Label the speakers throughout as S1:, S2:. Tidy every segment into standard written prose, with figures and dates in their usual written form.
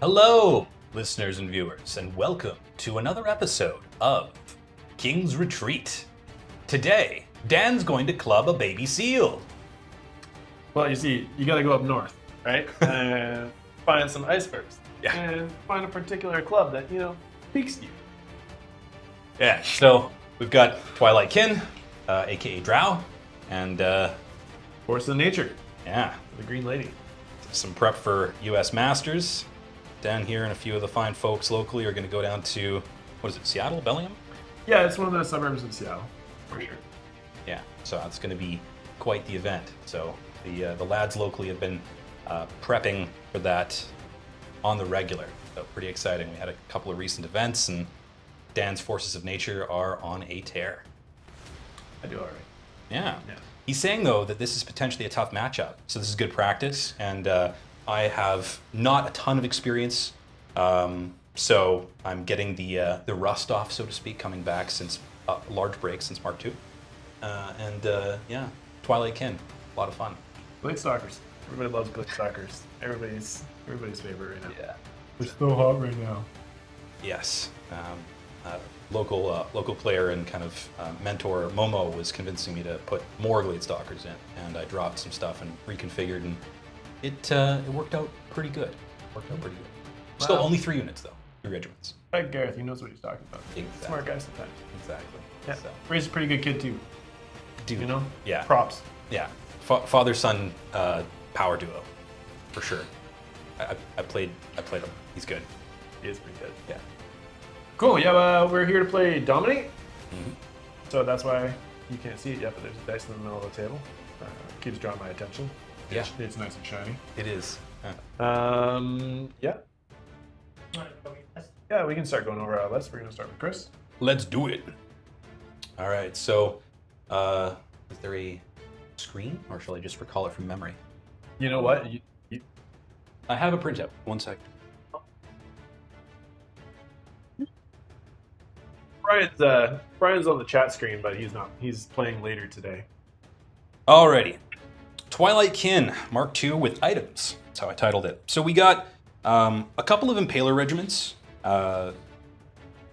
S1: Hello, listeners and viewers, and welcome to another episode of King's Retreat. Today, Dan's going to club a baby seal.
S2: Well, you see, you gotta go up north, right? And find some icebergs.
S1: Yeah.
S2: And find a particular club that, speaks to you.
S1: Yeah, so we've got Twilight Kin, aka Drow, and
S2: Force of nature,
S1: yeah,
S2: the Green Lady.
S1: some prep for US Masters. Dan here and a few of the fine folks locally are going to go down to, what is it, Seattle, Bellingham?
S2: Yeah, it's one of the suburbs of Seattle, for sure.
S1: Yeah, so it's going to be quite the event. So the lads locally have been prepping for that on the regular. So pretty exciting. We had a couple of recent events, and Dan's Forces of Nature are on a tear.
S2: I do all right.
S1: Yeah.
S2: Yeah.
S1: He's saying, though, that this is potentially a tough matchup. So this is good practice, and I have not a ton of experience. So I'm getting the rust off, so to speak, coming back since a large break since Mark II. Yeah, Twilight Kin, a lot of fun.
S2: Gladestalkers. Everybody loves Gladestalkers. Everybody's favorite right now.
S1: Yeah.
S2: It's so hot right now.
S1: Yes. Local player and kind of mentor Momo was convincing me to put more Gladestalkers in, and I dropped some stuff and reconfigured, and it worked out pretty good. Still
S2: Wow.
S1: only 3 units though, 3 regiments.
S2: Like Gareth, he knows what he's talking about.
S1: Exactly.
S2: Smart guy sometimes.
S1: Exactly.
S2: Yeah.
S1: So,
S2: Ray's a pretty good kid too.
S1: dude. Yeah.
S2: Props.
S1: Yeah. Father-son power duo, for sure. I played him. He's good.
S2: He is pretty good.
S1: Yeah.
S2: Cool. Yeah, we're here to play Dominate.
S1: Mm-hmm.
S2: So that's why you can't see it yet, but there's a dice in the middle of the table. Keeps drawing my attention.
S1: Yeah.
S2: It's nice and shiny.
S1: It is.
S2: Yeah. Yeah, we can start going over our list. We're going to start with Chris.
S1: Let's do it. All right. So, is there a screen, or shall I just recall it from memory?
S2: You know what?
S1: I have a printout. 1 sec.
S2: Brian's on the chat screen, but he's not. He's playing later today.
S1: Alrighty. Twilight Kin, Mark II with items. That's how I titled it. So we got a couple of Impaler regiments. I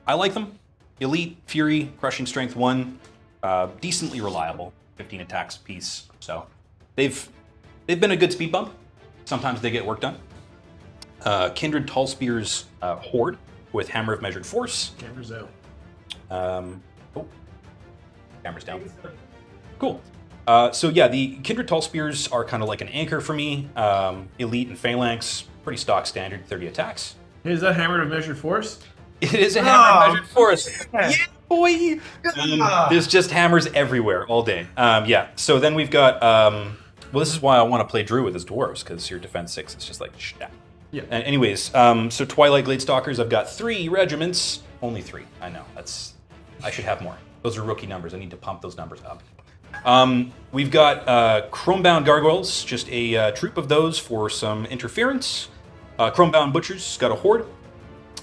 S1: like them. Elite, Fury, Crushing Strength 1. Decently reliable. 15 attacks apiece. So they've been a good speed bump. Sometimes they get work done. Kindred Tall Spears Horde with Hammer of Measured Force.
S2: Camera's out.
S1: Camera's down. Cool. So yeah, the Kindred Tall Spears are kind of like an anchor for me. Elite and Phalanx, pretty stock standard, 30 attacks.
S2: Hey, is that Hammer of Measured Force?
S1: It is a Hammer of Measured Force. Yeah, boy! There's just hammers everywhere all day. Yeah, so then we've got, well, this is why I want to play Druid as dwarves, because your defense 6 is just like,
S2: Yeah.
S1: And anyways, so Twilight Gladestalkers, I've got 3 regiments. Only 3, I know. I should have more. Those are rookie numbers. I need to pump those numbers up. We've got Chromebound Gargoyles, just a troop of those for some interference. Chromebound Butchers, got a Horde.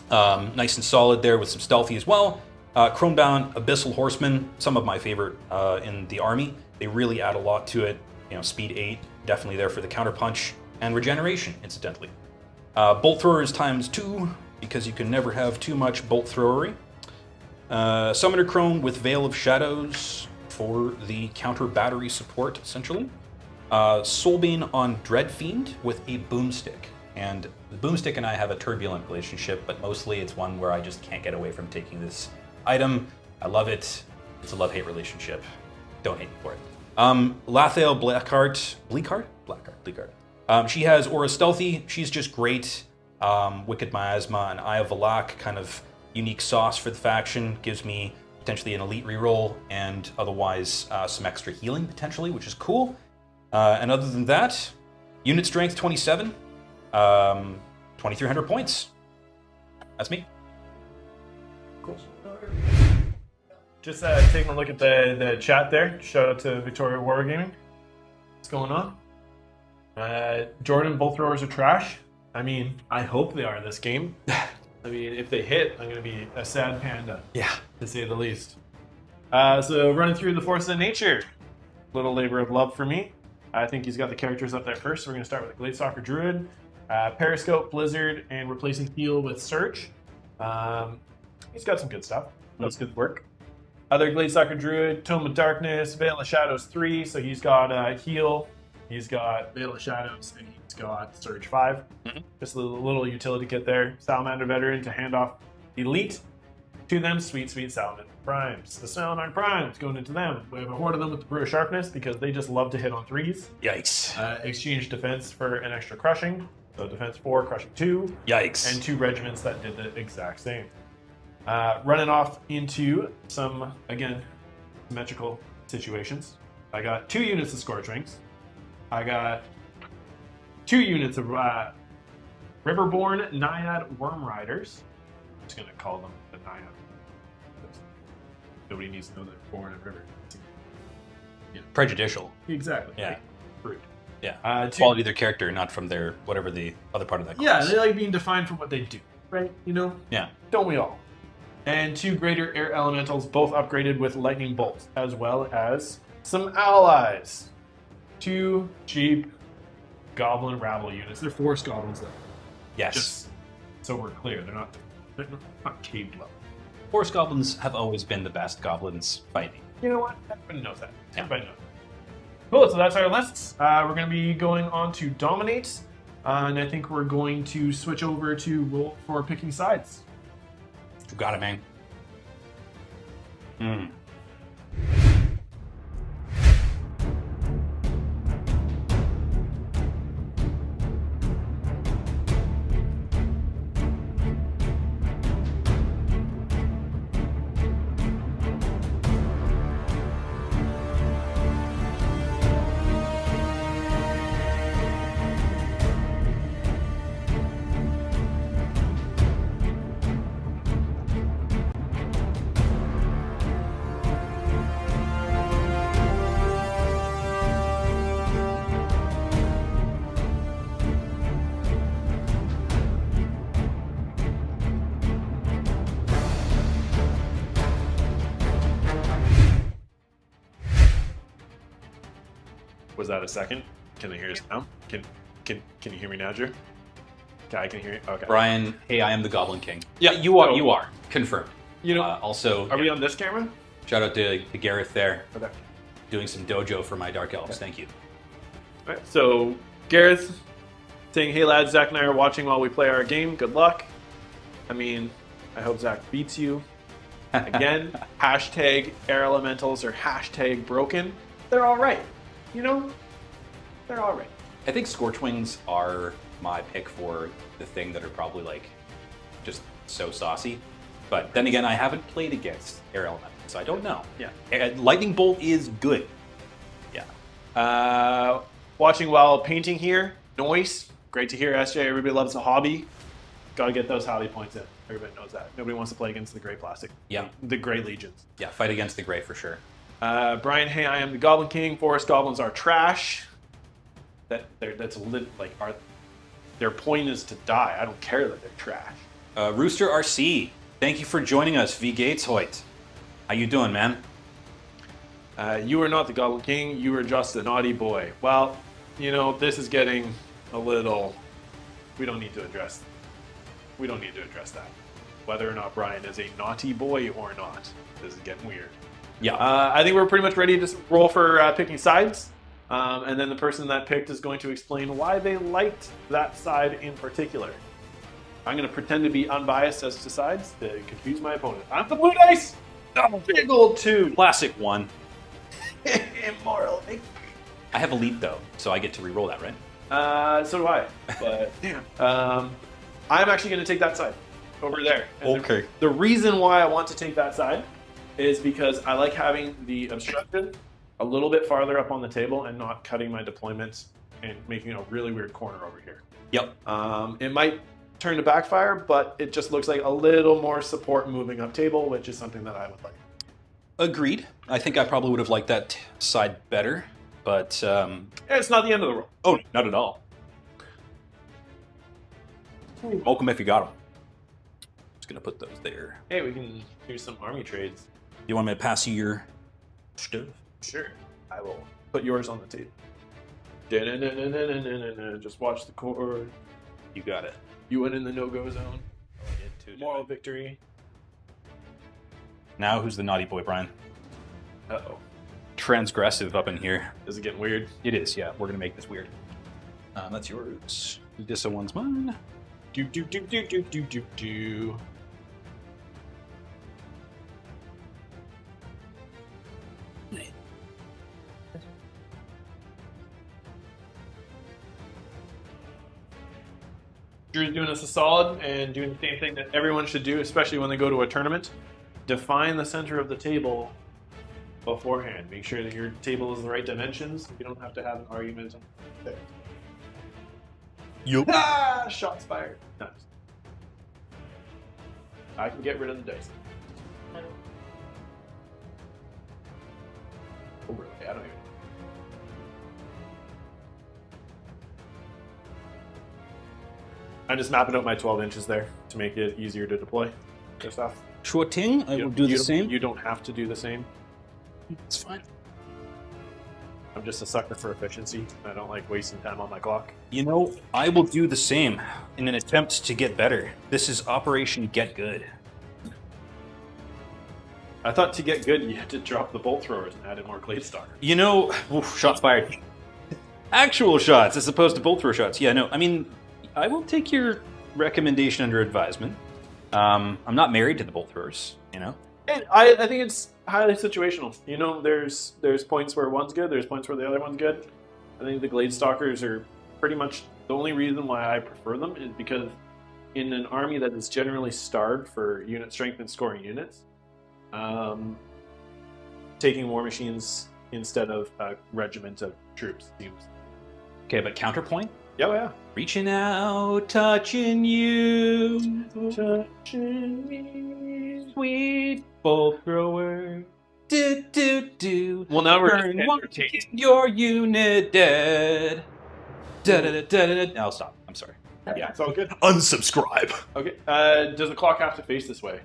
S1: Nice and solid there with some stealthy as well. Chromebound Abyssal Horsemen, some of my favorite in the army. They really add a lot to it. Speed 8, definitely there for the counterpunch. And regeneration, incidentally. Bolt Throwers ×2, because you can never have too much bolt throwery. Summoner Crone with Veil of Shadows for the counter battery support, essentially. Soulbane on Dreadfiend with a Boomstick. And the Boomstick and I have a turbulent relationship, but mostly it's one where I just can't get away from taking this item. I love it. It's a love-hate relationship. Don't hate me for it. Lathael Bleakheart. She has Aura Stealthy. She's just great. Wicked Miasma and Eye of Valak, kind of unique sauce for the faction. Gives me potentially an elite reroll and otherwise some extra healing potentially, which is cool. And other than that, unit strength 27, 2,300 points. That's me.
S2: Cool. Just taking a look at the chat there. Shout out to Victoria Wargaming. What's going on? Jordan, bolt throwers are trash. I mean, I hope they are this game. I mean, if they hit, I'm going to be a sad panda.
S1: Yeah.
S2: To say the least. So running through the Force of Nature. Little labor of love for me. I think he's got the characters up there first. So we're going to start with the Gladewalker Druid. Periscope, Blizzard, and replacing heal with Surge. He's got some good stuff. That's good work. Other Gladewalker Druid, Tome of Darkness, Veil of Shadows 3, so he's got heal, he's got Veil of Shadows, and he's got Surge 5. Just a little utility kit there. Salamander Veteran to hand off Elite to them. Sweet Salamander Primes. The Salamander Primes going into them. We have a horde of them with the Brew of Sharpness because they just love to hit on 3s.
S1: Yikes.
S2: Exchange defense for an extra crushing. So defense 4, crushing 2.
S1: Yikes.
S2: And 2 regiments that did the exact same. Running off into some, again, symmetrical situations. I got 2 units of Scorchwings. I got 2 units of Riverbourne Naiad Wyrmriders. I'm just going to call them the Naiad. Nobody needs to know they're born in river.
S1: Prejudicial.
S2: Exactly.
S1: Yeah.
S2: Rude.
S1: Yeah. Quality of their character, not from their whatever the other part of that class.
S2: Yeah, they like being defined for what they do, right? You know?
S1: Yeah.
S2: Don't we all? And 2 greater air elementals, both upgraded with lightning bolts, as well as some allies. 2 cheap goblin rabble units. They're force goblins, though.
S1: Yes.
S2: Just so we're clear, they're not cave level.
S1: Force goblins have always been the best goblins fighting.
S2: You know what? Everybody knows that.
S1: Yeah.
S2: Everybody knows. Cool, so that's our lists. We're going to be going on to Dominate, and I think we're going to switch over to roll for picking sides.
S1: You got it, man.
S2: Was that a second? Can I hear us now? Can you hear me now, Drew? Okay, I can hear you. Okay.
S1: Brian, hey, I am the Goblin King.
S2: Yeah,
S1: you are.
S2: so-
S1: You are confirmed.
S2: You know,
S1: Also,
S2: are we on this camera?
S1: shout out to Gareth there,
S2: Okay.
S1: doing some dojo for my Dark Elves. Thank you.
S2: All right, so Gareth saying, "Hey lads, Zach and I are watching while we play our game. Good luck." I mean, I hope Zach beats you. Again, hashtag air elementals or hashtag broken. They're all right. You know, they're all right.
S1: I think Scorchwings are my pick for the thing that are probably like just so saucy. But then again, I haven't played against Air Element, so I don't know.
S2: Yeah.
S1: And Lightning Bolt is good. Yeah.
S2: Watching while painting here. Noise. Great to hear, SJ. Everybody loves a hobby. Got to get those hobby points in. Everybody knows that. Nobody wants to play against the Grey Plastic.
S1: Yeah.
S2: The Grey Legions.
S1: Yeah, fight against the Grey for sure.
S2: Brian, hey, I am the Goblin King. Forest Goblins are trash. Their point is to die. I don't care that they're trash.
S1: Rooster RC, thank you for joining us. V Gates Hoyt. How you doing, man?
S2: You are not the Goblin King. You are just a naughty boy. Well, you know, this is getting a little... We don't need to address that. Whether or not Brian is a naughty boy or not. This is getting weird.
S1: Yeah.
S2: I think we're pretty much ready to roll for picking sides. And then the person that picked is going to explain why they liked that side in particular. I'm going to pretend to be unbiased as to sides to confuse my opponent. I'm the blue dice! Oh, big old 2.
S1: Classic 1.
S2: Immoral.
S1: I have Elite though, so I get to re-roll that, right?
S2: So do I. But damn. I'm actually going to take that side over there. And
S1: Okay.
S2: The reason why I want to take that side is because I like having the obstruction a little bit farther up on the table and not cutting my deployments and making a really weird corner over here.
S1: Yep.
S2: It might turn to backfire, but it just looks like a little more support moving up table, which is something that I would like.
S1: Agreed. I think I probably would have liked that side better, but
S2: It's not the end of the world.
S1: oh, not at all. Welcome if you got them. Just gonna put those there.
S2: Hey, we can do some army trades.
S1: You want me to pass you your stuff?
S2: Sure. I will put yours on the table. Da-na-na-na-na-na-na-na. Just watch the cord.
S1: You got it.
S2: You went in the no-go zone. Moral victory.
S1: Now who's the naughty boy, Brian?
S2: Uh-oh.
S1: Transgressive up in here.
S2: Is it getting weird?
S1: It is, yeah. We're gonna make this weird. That's yours. This one's mine.
S2: Do. Drew's doing us a solid and doing the same thing that everyone should do, especially when they go to a tournament. Define the center of the table beforehand. Make sure that your table is the right dimensions. You don't have to have an argument. There.
S1: Yup.
S2: Ah! Shots fired. Nice. I can get rid of the dice. Oh, really? I don't even. I'm just mapping out my 12 inches there to make it easier to deploy. Good stuff.
S1: Sure thing. I will do the same.
S2: You don't have to do the same.
S1: It's fine.
S2: I'm just a sucker for efficiency. I don't like wasting time on my clock.
S1: You know, I will do the same in an attempt to get better. This is Operation Get Good.
S2: I thought to get good, you had to drop the bolt throwers and add in more Gladestalker.
S1: You know, shots fired. Actual shots as opposed to bolt throw shots. Yeah, no, I mean, I will take your recommendation under advisement. I'm not married to the bolt throwers, you know?
S2: And I think it's highly situational. You know, there's points where one's good, there's points where the other one's good. I think the Gladestalkers are pretty much the only reason why I prefer them is because in an army that is generally starved for unit strength and scoring units, taking war machines instead of a regiment of troops seems.
S1: Okay, but counterpoint?
S2: Yeah.
S1: Reaching out, touching you,
S2: Touching me.
S1: sweet bolt thrower. Do.
S2: Well, now we're
S1: Burn
S2: just
S1: one,
S2: entertaining.
S1: your unit dead. Da. I'll stop. I'm sorry.
S2: Yeah, it's all good.
S1: Unsubscribe.
S2: Okay. Does the clock have to face this way?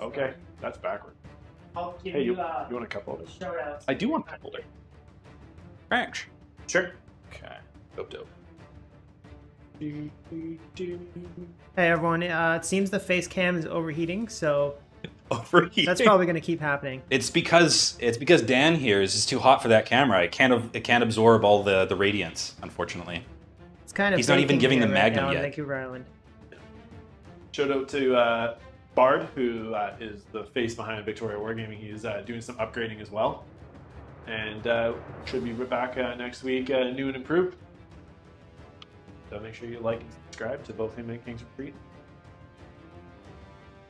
S2: Okay, that's backward.
S3: I'll give
S2: Hey, you
S3: you a
S2: want a cup holder?
S3: shout out.
S1: I do want that holder. Thanks.
S2: Sure.
S1: Okay. Dope.
S3: Hey everyone, it seems the face cam is overheating, so
S1: Overheating.
S3: that's probably going to keep happening.
S1: It's because Dan here is too hot for that camera. It can't absorb all the radiance, unfortunately.
S3: It's kind of
S1: He's not even
S3: baking
S1: giving
S3: here
S1: the
S3: right
S1: Magnum
S3: now in
S1: yet.
S3: Vancouver Island.
S2: Shout out to Bard, who is the face behind Victoria Wargaming. He's doing some upgrading as well. And should be back next week, new and improved. So make sure you like and subscribe to both him and Kings of Crete.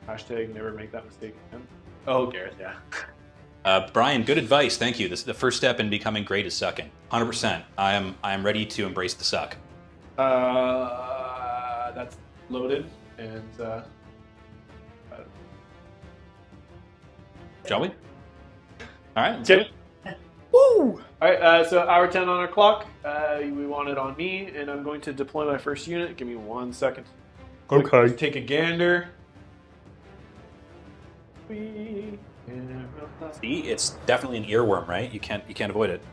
S2: Hashtag never make that mistake again. Oh, Gareth, yeah.
S1: Brian, good advice. Thank you. This is the first step in becoming great is sucking. 100%. I am ready to embrace the suck.
S2: That's loaded, and
S1: Shall we? All right. Let's do
S2: okay.
S1: it. Woo!
S2: All right, so hour 10 on our clock. We want it on me, and I'm going to deploy my first unit. Give me 1 second.
S1: Okay.
S2: Take a gander.
S1: See, it's definitely an earworm, right? You can't avoid it.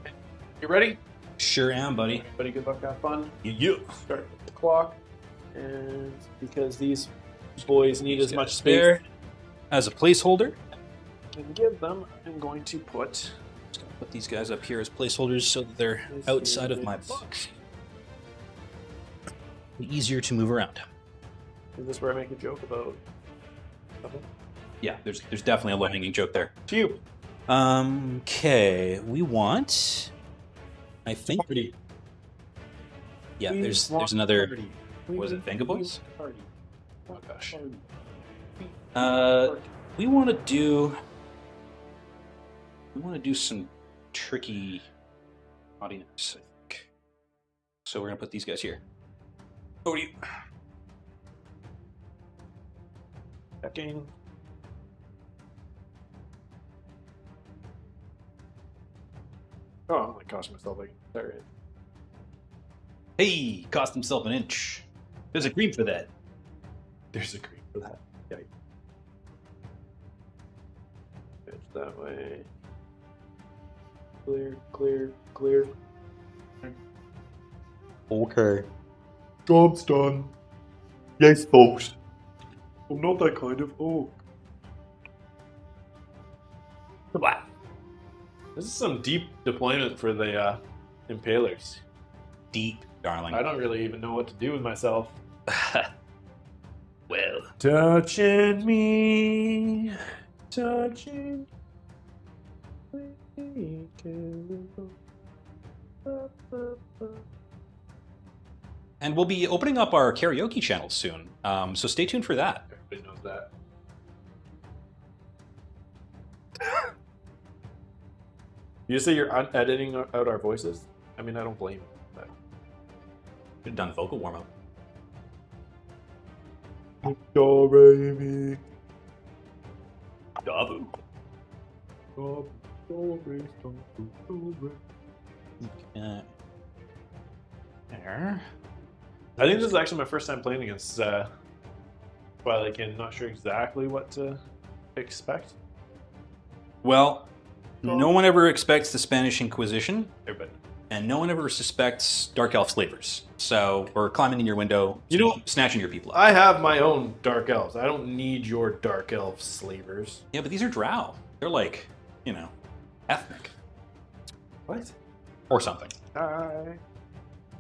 S2: You ready?
S1: Sure am, buddy.
S2: Everybody, good luck, have fun.
S1: You.
S2: Start with the clock, and because these boys need as much
S1: There.
S2: space
S1: As a placeholder,
S2: and give them, I'm going to put.
S1: just gonna put these guys up here as placeholders so that they're outside of my box. Easier to move around.
S2: Is this where I make a joke about something?
S1: Yeah, there's definitely a low-hanging joke there.
S2: To you.
S1: Okay, we want. I think.
S2: Party.
S1: Yeah,
S2: We
S1: there's
S2: want
S1: another.
S2: party.
S1: Was it Venga Boys?
S2: Party. Oh gosh.
S1: We want to do. We want to do some tricky naughtiness, I think. So we're gonna put these guys here. Over to you.
S2: Checking. Oh, I'm like cost myself like sorry.
S1: Hey, cost himself an inch. There's a cream for that.
S2: There's a green for that. Yeah. It's that way. Clear.
S1: Okay.
S2: Job's done. Yes, folks. I'm not that kind of orc.
S1: Wow.
S2: This is some deep deployment for the Impalers.
S1: Deep, darling.
S2: I don't really even know what to do with myself.
S1: Well,
S2: Touching me, touching me.
S1: and we'll be opening up our karaoke channel soon, so stay tuned for that.
S2: Everybody knows that. You say you're editing out our voices? I mean, I don't blame you. But...
S1: Should have done vocal warm-up.
S2: Do-re-mi.
S1: Dabu. There.
S2: I think this is actually my first time playing against Twilight and not sure exactly what to expect.
S1: Well, no one ever expects the Spanish Inquisition,
S2: Everybody.
S1: and no one ever suspects Dark Elf slavers. So, or climbing in your window,
S2: You know-
S1: snatching your people up.
S2: I have my own Dark Elves. I don't need your Dark Elf slavers.
S1: Yeah, but these are drow. They're like, you know, ethnic
S2: What?
S1: or something.
S2: I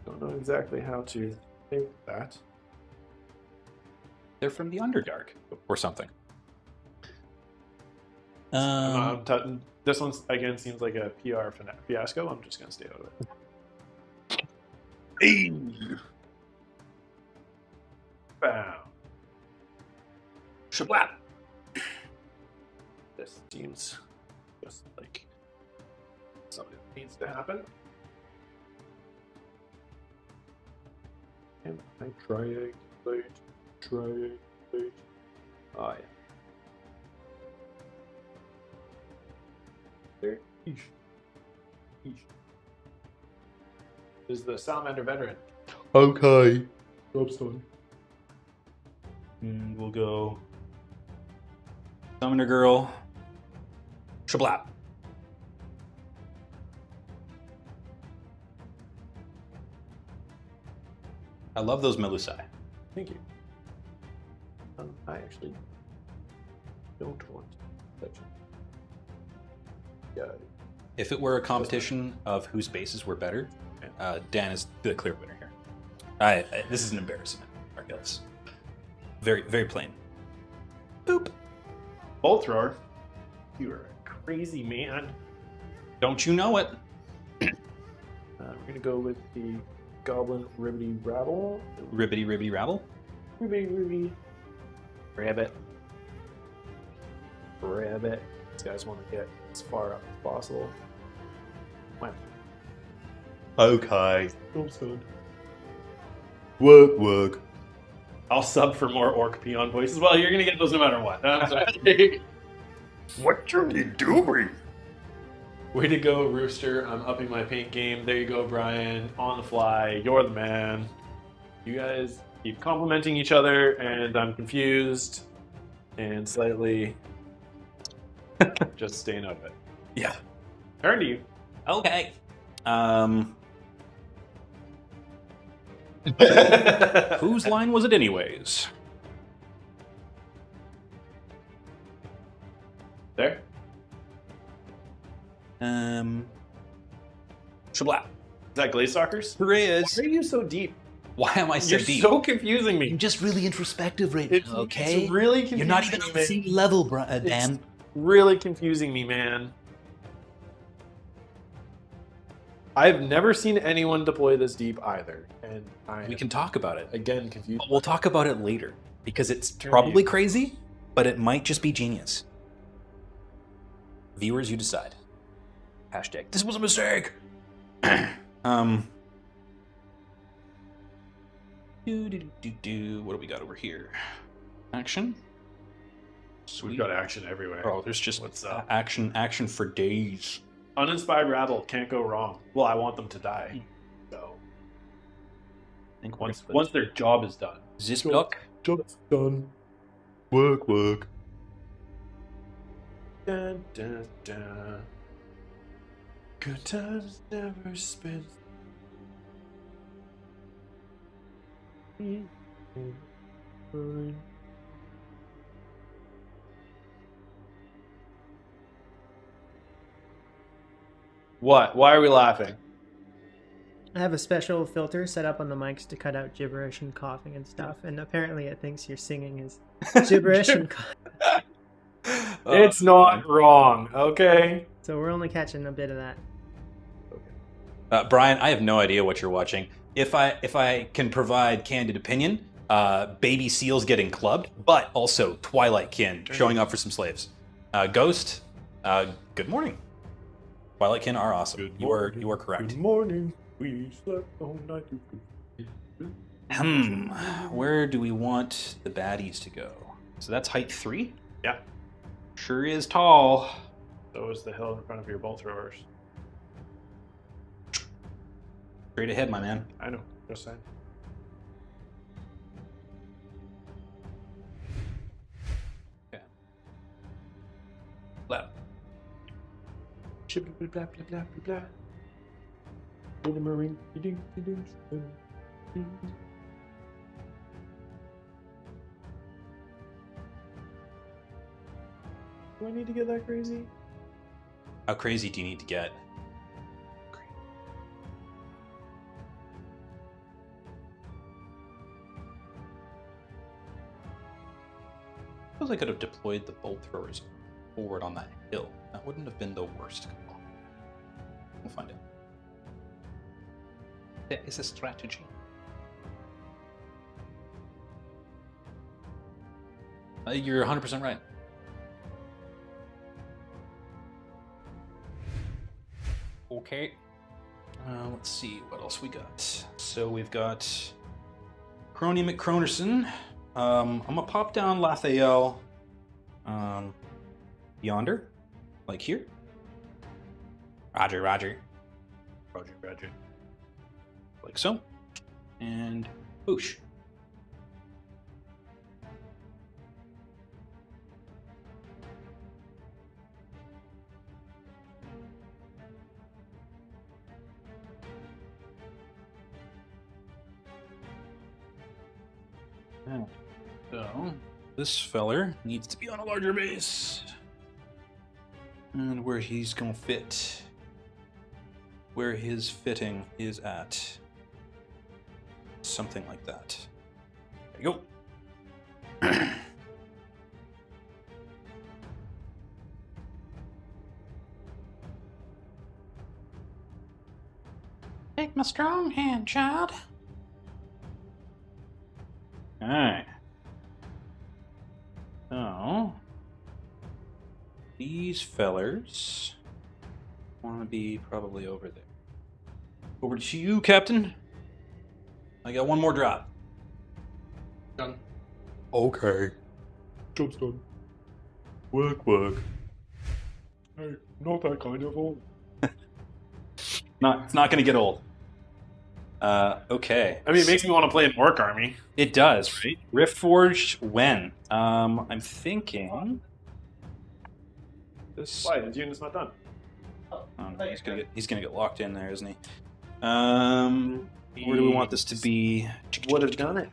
S2: don't know exactly how to think that.
S1: They're from the Underdark or something.
S2: This one again seems like a PR fiasco. I'm just gonna stay out of it.
S1: Hey.
S2: Bam.
S1: Shablap.
S2: This seems just like something that needs to happen. And I triangulate. Oh yeah. There. Eesh. Is the Salamander veteran.
S4: Okay. Job's done.
S1: And we'll go Summoner Girl. Shablap. I love those Melusai.
S2: Thank you. I actually don't want to touch it. Yeah.
S1: If it were a competition of whose bases were better, Dan is the clear winner here. This is an embarrassment, our guilds. Very, very plain. Boop.
S2: Bolt thrower. You are a crazy man.
S1: Don't you know it?
S2: We're gonna go with the Goblin Ribbity Rabble.
S1: Ribbity, ribbity, rabble.
S2: Ribbity. Rabbit. Rabbit. These guys want to get as far up as possible. When?
S4: Okay.
S2: Job's done.
S4: Work.
S2: I'll sub for more orc peon voices. Well, you're gonna get those no matter what. I'm sorry.
S4: What you doing?
S2: Way to go, Rooster. I'm upping my paint game. There you go, Brian. On the fly. You're the man. You guys keep complimenting each other, and I'm confused and slightly just staying out of it.
S1: Yeah.
S2: Turn to you.
S1: Okay. Whose line was it anyways?
S2: There.
S1: Shablap.
S2: Is that Gladewalkers?
S1: There is.
S2: Why are you so deep?
S1: Why am I so
S2: You're
S1: deep?
S2: so confusing me.
S1: I'm just really introspective right
S2: It's,
S1: now, okay?
S2: it's really confusing
S1: You're not even on
S2: me,
S1: the same level, Dan.
S2: It's really confusing me, man. I've never seen anyone deploy this deep either, and
S1: We can talk about it.
S2: again confused.
S1: We'll talk about it later because it's
S2: Turn
S1: probably
S2: you.
S1: crazy, but it might just be genius. Viewers, you decide. Hashtag. This was a mistake. What do we got over here? Action.
S2: We've got action everywhere.
S1: Oh, there's just
S2: What's up?
S1: action for days.
S2: Uninspired Rabble can't go wrong. Well, I want them to die. So
S1: I think we're
S2: once
S1: gonna
S2: once their job is done.
S1: put Zipduck.
S4: Job's done. Work.
S2: Dun, dun, dun. Good times never spent. What? Why are we laughing?
S3: I have a special filter set up on the mics to cut out gibberish and coughing and stuff, and apparently it thinks your singing is gibberish and coughing.
S2: It's not wrong, okay?
S3: So we're only catching a bit of that.
S1: Brian, I have no idea what you're watching. If I can provide candid opinion, baby seals getting clubbed, but also Twilight kin showing up for some slaves. Ghost, good morning. Twilight kin are awesome. You are correct.
S4: Good morning. We slept all night.
S1: Where do we want the baddies to go? So that's height 3?
S2: Yeah.
S1: Sure is tall.
S2: So is the hill in front of your bolt throwers.
S1: Straight ahead, my man.
S2: I know, just saying.
S1: Okay. Left.
S2: Blah, blah, blah, blah, blah.
S4: Marine.
S2: Do I need to get that crazy?
S1: How crazy do you need to get? I suppose I could have deployed the bolt throwers forward on that hill. That wouldn't have been the worst call. We'll find out. There is a strategy. You're 100% right. Okay. Let's see what else we got. So we've got Crony McCronerson. I'm gonna pop down Lathael yonder, like here. Roger.
S2: Roger.
S1: Like so. And boosh. So, this feller needs to be on a larger base. And where he's gonna fit. Where his fitting is at. Something like that. There you go. Take my strong hand, child. Alright. So, these fellers want to be probably over there. Over to you, Captain. I got one more drop.
S2: Done.
S4: Okay. Job's done. Work. Hey, not that kind of old.
S1: It's not going to get old. Okay.
S2: I mean, it makes me want to play an Orc army.
S1: It does, right? Riftforged when? I'm thinking. This.
S2: Why? The unit's not done.
S1: Oh, no, he's gonna get locked in there, isn't he? Where do we want this to be?
S2: Would have done it.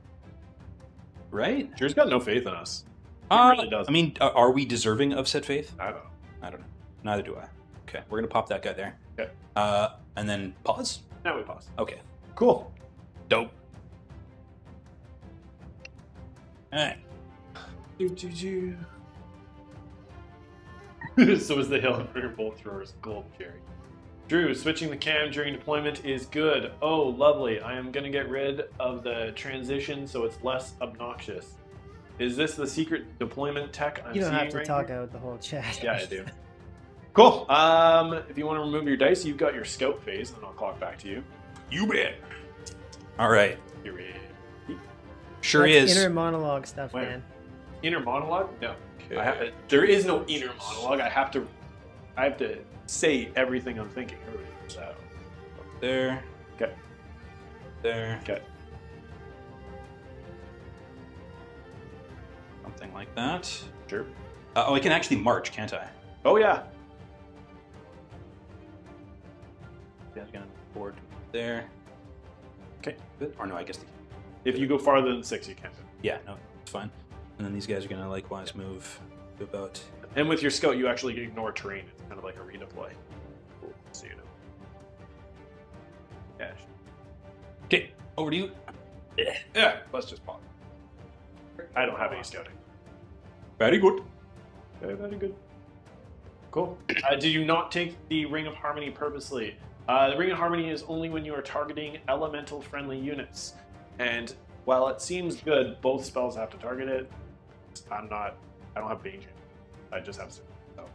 S1: Right?
S2: Drew's got no faith in us. really doesn't.
S1: I mean, are we deserving of said faith?
S2: I don't know.
S1: I don't know. Neither do I. Okay, we're gonna pop that guy there.
S2: Okay.
S1: And then pause.
S2: Now we pause.
S1: Okay.
S2: Cool.
S1: Dope. All right.
S2: So is the hill for your bolt throwers gold cherry. Drew, switching the cam during deployment is good. Oh, lovely. I am going to get rid of the transition so it's less obnoxious. Is this the secret deployment tech I'm
S3: You don't
S2: seeing
S3: have to
S2: right
S3: talk
S2: here?
S3: out the whole chat.
S2: Yeah, I do. Cool. If you want to remove your dice, you've got your scout phase, and I'll clock back to you.
S1: You bet. All right.
S2: You're ready.
S1: Sure
S3: That's
S1: is.
S3: inner monologue stuff,
S2: Wait.
S3: man.
S2: Inner monologue? No.
S1: Okay.
S2: There is no inner monologue. I have to say everything I'm thinking. So.
S1: There.
S2: Okay.
S1: There.
S2: Okay.
S1: Something like that.
S2: Sure.
S1: Oh, I can actually march, can't I?
S2: Oh yeah.
S1: Yeah, I'm gonna board there.
S2: Okay.
S1: Good. Or no, I guess.
S2: If you go farther than 6, you can't do it.
S1: Yeah, no, it's fine. And then these guys are gonna likewise move to about.
S2: And with your scout, you actually ignore terrain. It's kind of like a redeploy. Cool. So you know. Yeah.
S1: Okay, over to you.
S4: Yeah, let's just pop.
S2: I don't have any scouting.
S1: Very good.
S2: Very good. Cool. Did you not take the Ring of Harmony purposely? The Ring of Harmony is only when you are targeting elemental-friendly units. And while it seems good, both spells have to target it. I don't have Bane. I just have Surge. So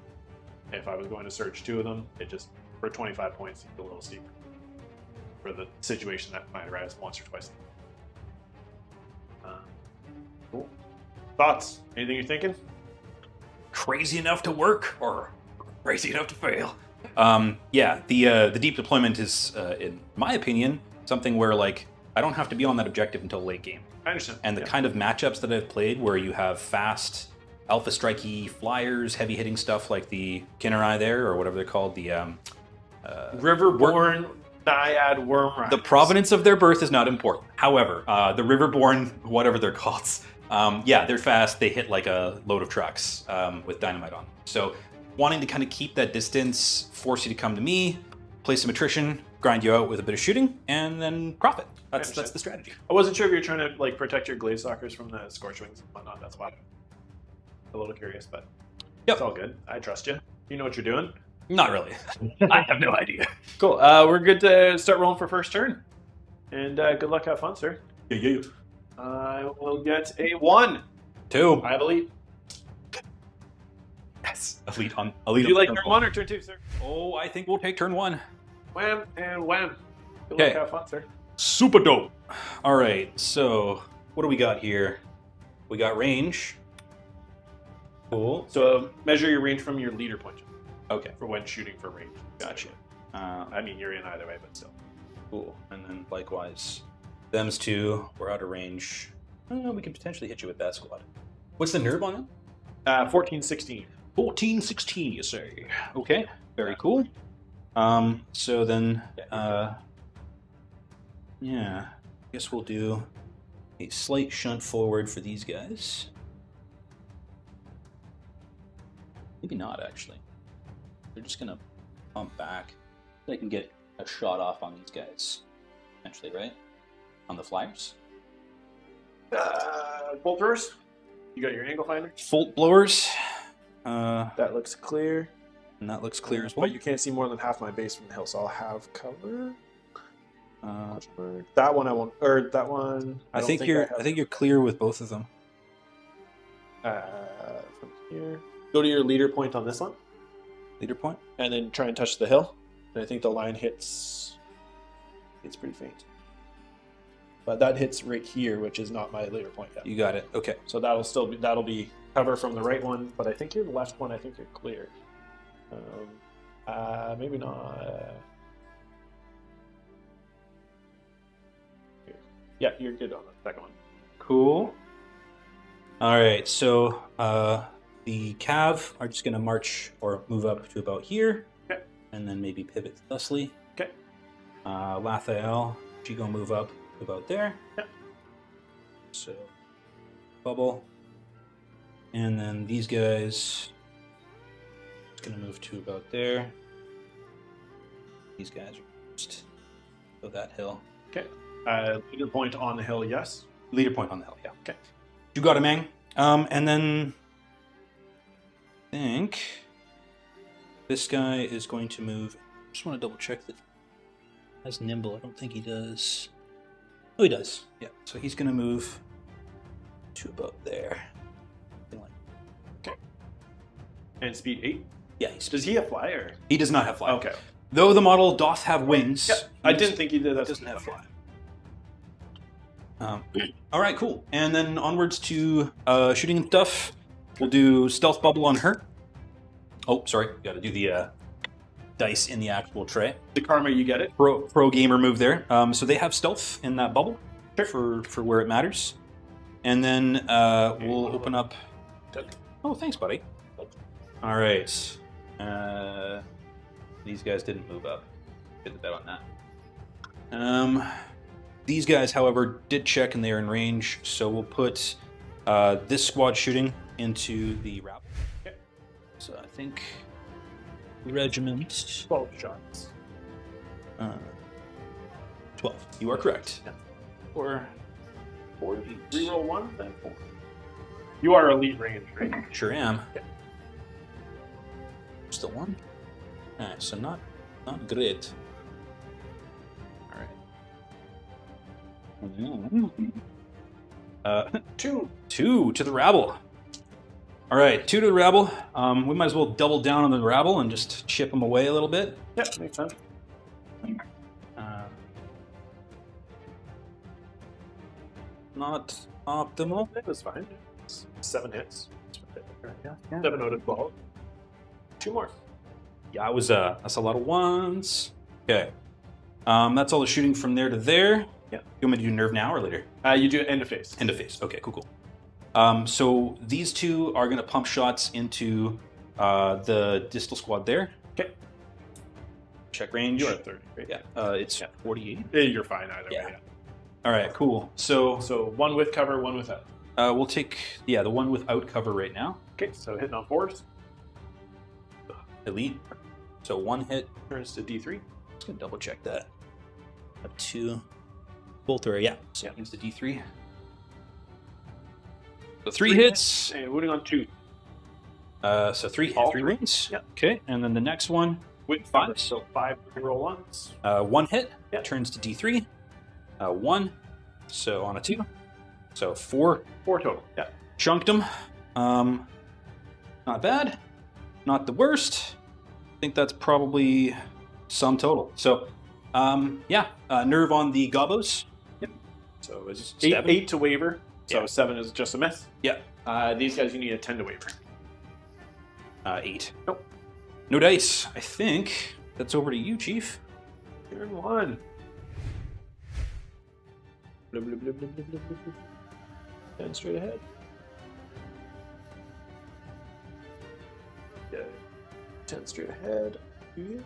S2: if I was going to search 2 of them, it just, for 25 points, it's a little steeper. For the situation that might arise once or twice. Cool. Thoughts? Anything you're thinking?
S1: Crazy enough to work or crazy enough to fail. Yeah, the deep deployment is, in my opinion, something where like I don't have to be on that objective until late game.
S2: I understand.
S1: And the kind of matchups that I've played where you have fast, alpha strikey flyers, heavy hitting stuff like the Kinnerai there or whatever they're called, the
S2: Riverbourne, Naiad, Wyrmriders.
S1: the provenance of their birth is not important. However, the Riverbourne, whatever they're called, yeah, they're fast. They hit like a load of trucks with dynamite on. So wanting to kind of keep that distance, force you to come to me, play some attrition, grind you out with a bit of shooting, and then profit. That's the strategy.
S2: I wasn't sure if you're trying to like protect your Gladewalkers from the Scorchwings and whatnot. That's why I'm a little curious, but
S1: Yep.
S2: it's all good. I trust you. You know what you're doing.
S1: Not really. I have no idea.
S2: Cool. We're good to start rolling for first turn. And good luck. Have fun, sir.
S1: Yeah.
S2: I will get a 1.
S1: 2.
S2: I have elite.
S1: Yes. Elite
S2: Would
S1: on
S2: you like
S1: turn
S2: turn 1 or turn 2, sir?
S1: Oh, I think we'll take turn 1.
S2: Wham and wham. Good
S1: Okay.
S2: luck. Have fun, sir.
S1: Super dope. All right, so what do we got here? We got range. Cool.
S2: So measure your range from your leader point
S1: Okay,
S2: for when shooting for range.
S1: gotcha.
S2: I mean, you're in either way, but still.
S1: Cool. And then likewise, them's 2. We're out of range. We can potentially hit you with that squad. What's the nerve on them?
S2: 14, 16.
S1: 14, 16, you say. Okay, very cool. So then, yeah, I guess we'll do a slight shunt forward for these guys. Maybe not, actually. They're just gonna pump back. They can get a shot off on these guys, potentially, right? On the flyers.
S2: Bolt throwers. You got your angle finder.
S1: Bolt blowers.
S2: That looks clear.
S1: And that looks clear as well.
S2: But you can't see more than half my base from the hill, so I'll have cover. That one I won't, or that one.
S1: I
S2: don't
S1: think
S2: have.
S1: you're clear with both of them.
S2: From here, go to your leader point on this one,
S1: Leader point.
S2: and then try and touch the hill. And I think the line hits. It's pretty faint, but that hits right here, which is not my leader point yet.
S1: You got it. Okay.
S2: So that'll be cover from the right one, but I think you're the left one. I think you're clear. Maybe not. Yeah, you're good on the second one.
S1: Cool. All right. So the Cav are just going to march or move up to about here,
S2: Okay.
S1: and then maybe pivot thusly.
S2: Okay.
S1: Lathael, she gonna move up to about there.
S2: Yep.
S1: So bubble, and then these guys gonna move to about there. These guys are just go that hill.
S2: Okay. Leader point on the hill, yes.
S1: Leader point on the hill, yeah.
S2: Okay.
S1: You got it, Mang. And then I think this guy is going to move. Just want to double check that he has nimble. I don't think he does. Oh, he does. Yeah. So he's going to move to about there. Something like-
S2: And speed 8.
S1: Yeah.
S2: Does he have fly or?
S1: He does not have fly.
S2: Okay.
S1: Though the model doth have wings.
S2: Yeah, I didn't think he did.
S1: It
S2: That
S1: doesn't have fly. All right, cool. And then onwards to shooting and stuff. We'll do stealth bubble on her. Oh, sorry. Got to do the dice in the actual tray.
S2: The karma, you get it.
S1: Pro gamer move there. So they have stealth in that bubble for where it matters. And then we'll open up. Oh, thanks, buddy. All right. These guys didn't move up. Get the bet on that. These guys, however, did check and they are in range, so we'll put this squad shooting into the Rabble.
S2: Okay.
S1: So I think Regiment
S2: 12 shots.
S1: 12. You are correct.
S2: Yeah.
S1: Or
S2: 4. Reroll 1, then 4. You are elite range, right?
S1: sure am.
S2: Okay.
S1: Still 1. So not great. All right.
S2: 2.
S1: 2 to the Rabble. All right, 2 to the Rabble. We might as well double down on the Rabble and just chip them away a little bit.
S2: Yeah, makes sense.
S1: Not optimal.
S2: That was fine. 7 hits. Yeah. 7 out of 12. 2 more.
S1: Yeah, that's a lot of ones. Okay. That's all the shooting from there to there.
S2: Yeah.
S1: You want me to do nerve now or later?
S2: You do end of phase.
S1: End of phase. Okay, cool. So these 2 are going to pump shots into the distal squad there.
S2: Okay.
S1: Check range.
S2: You are at 30, right?
S1: Yeah. It's 48.
S2: You're fine either
S1: Yeah.
S2: way. Yeah.
S1: All right, cool. So
S2: So 1 with cover, 1 without.
S1: we'll take the one without cover right now.
S2: Okay, so hitting on 4s.
S1: Elite. So 1 hit.
S2: Turns to D3.
S1: Just gonna double check that. A 2. Full throw. Yeah. So
S2: Yeah.
S1: use the D3. So 3 hits.
S2: And wounding on 2.
S1: So 3
S2: All
S1: 3
S2: three?
S1: wounds.
S2: Yeah.
S1: Okay, and then the next one,
S2: With
S1: 5.
S2: 5. So 5 reroll 1s.
S1: 1 hit.
S2: Yeah.
S1: Turns to D3. 1. So on a 2. So 4.
S2: 4 total. Yeah.
S1: Chunked them. Not bad. Not the worst. I think that's probably sum total. So, nerve on the gobos.
S2: Yep.
S1: So is
S2: 8 to waver. So
S1: Yeah.
S2: 7 is just a miss.
S1: Yeah.
S2: These guys, you need a 10 to waver.
S1: 8.
S2: Nope.
S1: No dice. I think that's over to you, Chief.
S2: Turn 1. Blub, blub, blub, blub, blub, blub, blub. 10 straight ahead. Yeah. 10 straight ahead. Yeah.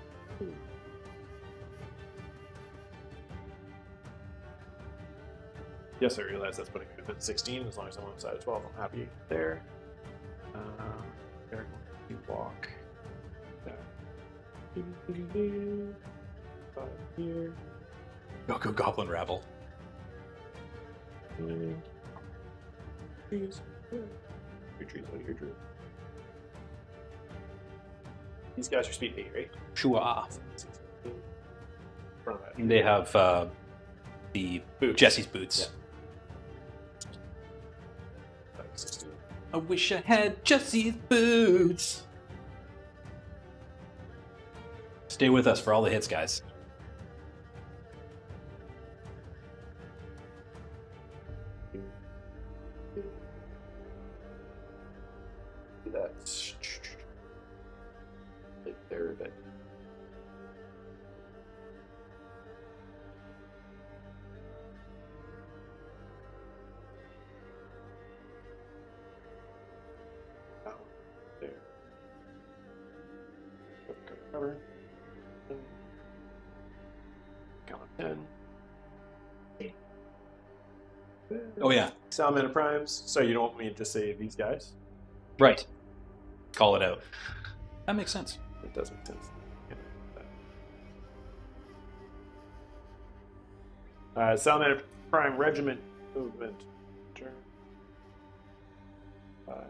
S2: Yes, I realize that's putting it at 16. As long as I'm on side of 12, I'm happy there. You walk. Here.
S1: Go Goblin Rabble.
S2: Trees. Your trees, what are your trees? These guys are speed 8, right?
S1: Shua.
S2: Front of that.
S1: They have the
S2: Boots.
S1: Jesse's boots.
S2: Like 16.
S1: I wish I had Jesse's boots. Stay with us for all the hits, guys.
S2: That's like there a bit. That one there. Cover. Count 10.
S1: Oh yeah,
S2: Salamander primes. So you don't want me to say these guys?
S1: right. Call it out. That makes sense.
S2: It does make sense. Salamander prime regiment movement. Turn. 5.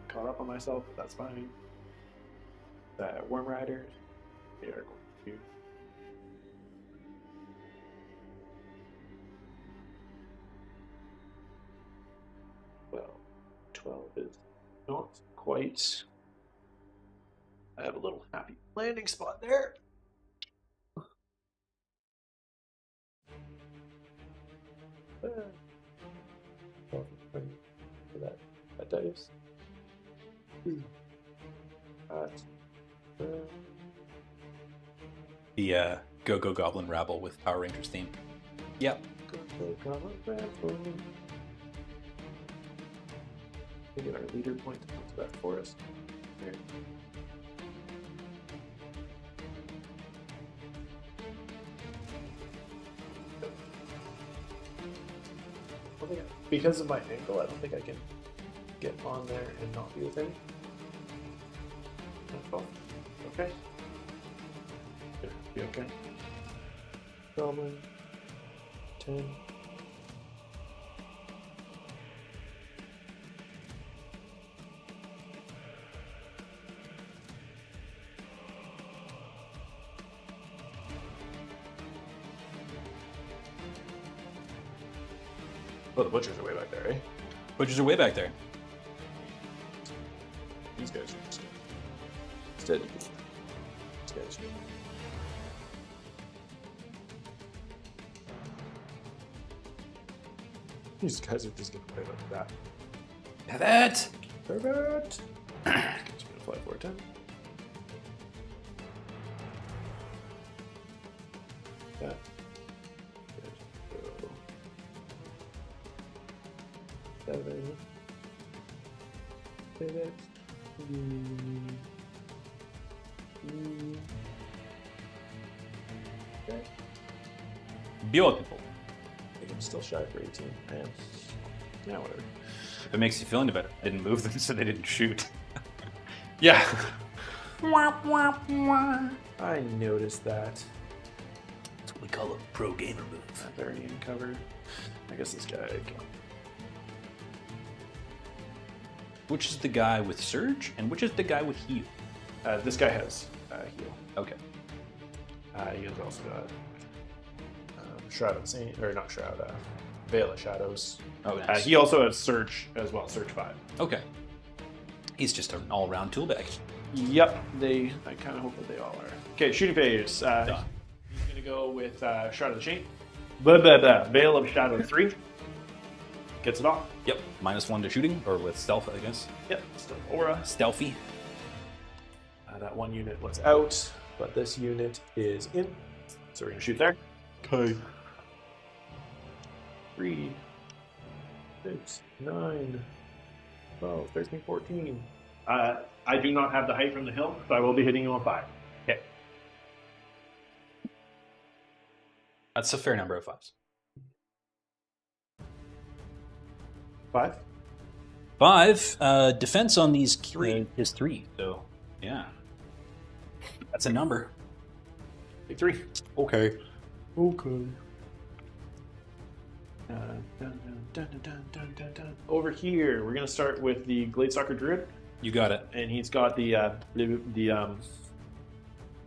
S2: Caught up on myself, but that's fine. Wyrmriders. They are going to. 12 is not quite. I have a little happy landing spot there. That dice.
S1: The Go Goblin Rabble with Power Rangers theme. Yep.
S2: We get our leader point onto that for us. There. because of my ankle, I don't think I can get on there and not be with any. 12. Okay. Be okay. Goblin. 10. Oh, the butchers are way back there, eh?
S1: Butchers are way back there.
S2: These guys are just steady. These guys are... These guys are just gonna play like that.
S1: Have that.
S2: Perfect. Just gonna fly for 10. That. Go. 7. Pivot. Okay.
S1: Beautiful.
S2: I think I'm still shy for 18. I am. Yeah, whatever.
S1: If it makes you feel any better, I didn't move them so they didn't shoot.
S2: Yeah. I noticed that.
S1: That's what we call a pro gamer move.
S2: They're already uncovered. I guess this guy can.
S1: Which is the guy with Surge, and which is the guy with Heal?
S2: This guy has heal.
S1: Okay.
S2: He has also got Shroud of Saint, or not Shroud, Veil of Shadows.
S1: Oh, nice.
S2: He also has Surge as well, Surge 5.
S1: Okay. He's just an all-around tool bag.
S2: Yep, I kind of hope that they all are. Okay, shooting phase. He's going to go with Shroud of the Chain. Veil of Shadow 3. Gets it off.
S1: Yep. -1 to shooting, or with stealth, I guess.
S2: Yep, still aura.
S1: Stealthy.
S2: That one unit was out, but this unit is in. So we're going to shoot there. Okay. 3, 6, 9, 12, 13, 14. I do not have the height from the hill, so I will be hitting you on 5. Okay.
S1: That's a fair number of 5s.
S2: 5?
S1: 5. Defense on these
S2: 3
S1: is 3. So, yeah. That's a number.
S2: Big 3.
S1: Okay.
S2: Okay. Over here, we're going to start with the Gladewalker Druid.
S1: You got it.
S2: And he's got the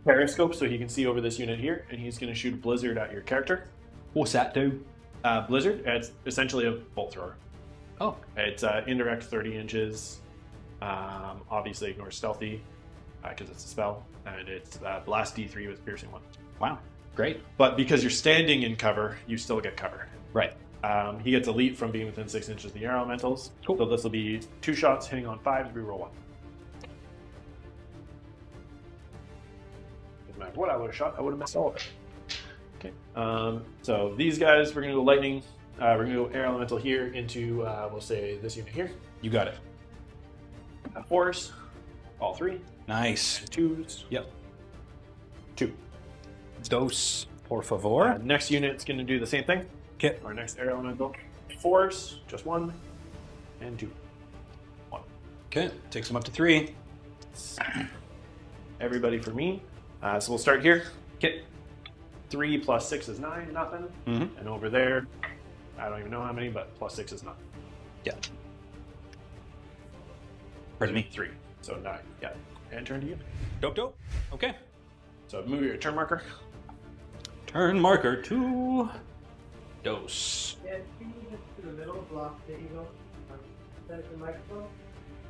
S2: Periscope, so he can see over this unit here, and he's going to shoot a Blizzard at your character.
S1: What's that do?
S2: Blizzard, it's essentially a bolt thrower.
S1: Oh.
S2: It's indirect 30 inches. Obviously ignore stealthy because it's a spell, and it's blast D3 with piercing 1.
S1: Wow. Great.
S2: But because you're standing in cover, you still get cover.
S1: Right.
S2: He gets elite from being within 6 inches of the air elementals.
S1: Cool.
S2: So this will be 2 shots hitting on 5, reroll 1. No matter what I would have shot, I would have missed all of it. Okay. So these guys, we're going to go lightning. We're going to go air elemental here into, we'll say, this unit here.
S1: You got it.
S2: 4s, all 3.
S1: Nice.
S2: 2s.
S1: Yep.
S2: 2.
S1: Dos, por favor.
S2: Next unit's going to do the same thing.
S1: Okay.
S2: Our next air elemental. 4s, just 1, and 2. 1.
S1: Okay. Takes them up to 3.
S2: Everybody for me. So we'll start here.
S1: Okay.
S2: 3 plus 6 is 9, nothing.
S1: Mm-hmm.
S2: And over there, I don't even know how many, but plus 6 is nothing.
S1: Yeah. Pardon me.
S2: 3. So 9. Yeah. And turn to you.
S1: Dope. Okay.
S2: So move your turn marker.
S1: Turn marker to Dos.
S3: Yeah, can you just to the middle block the eagle? Set the microphone.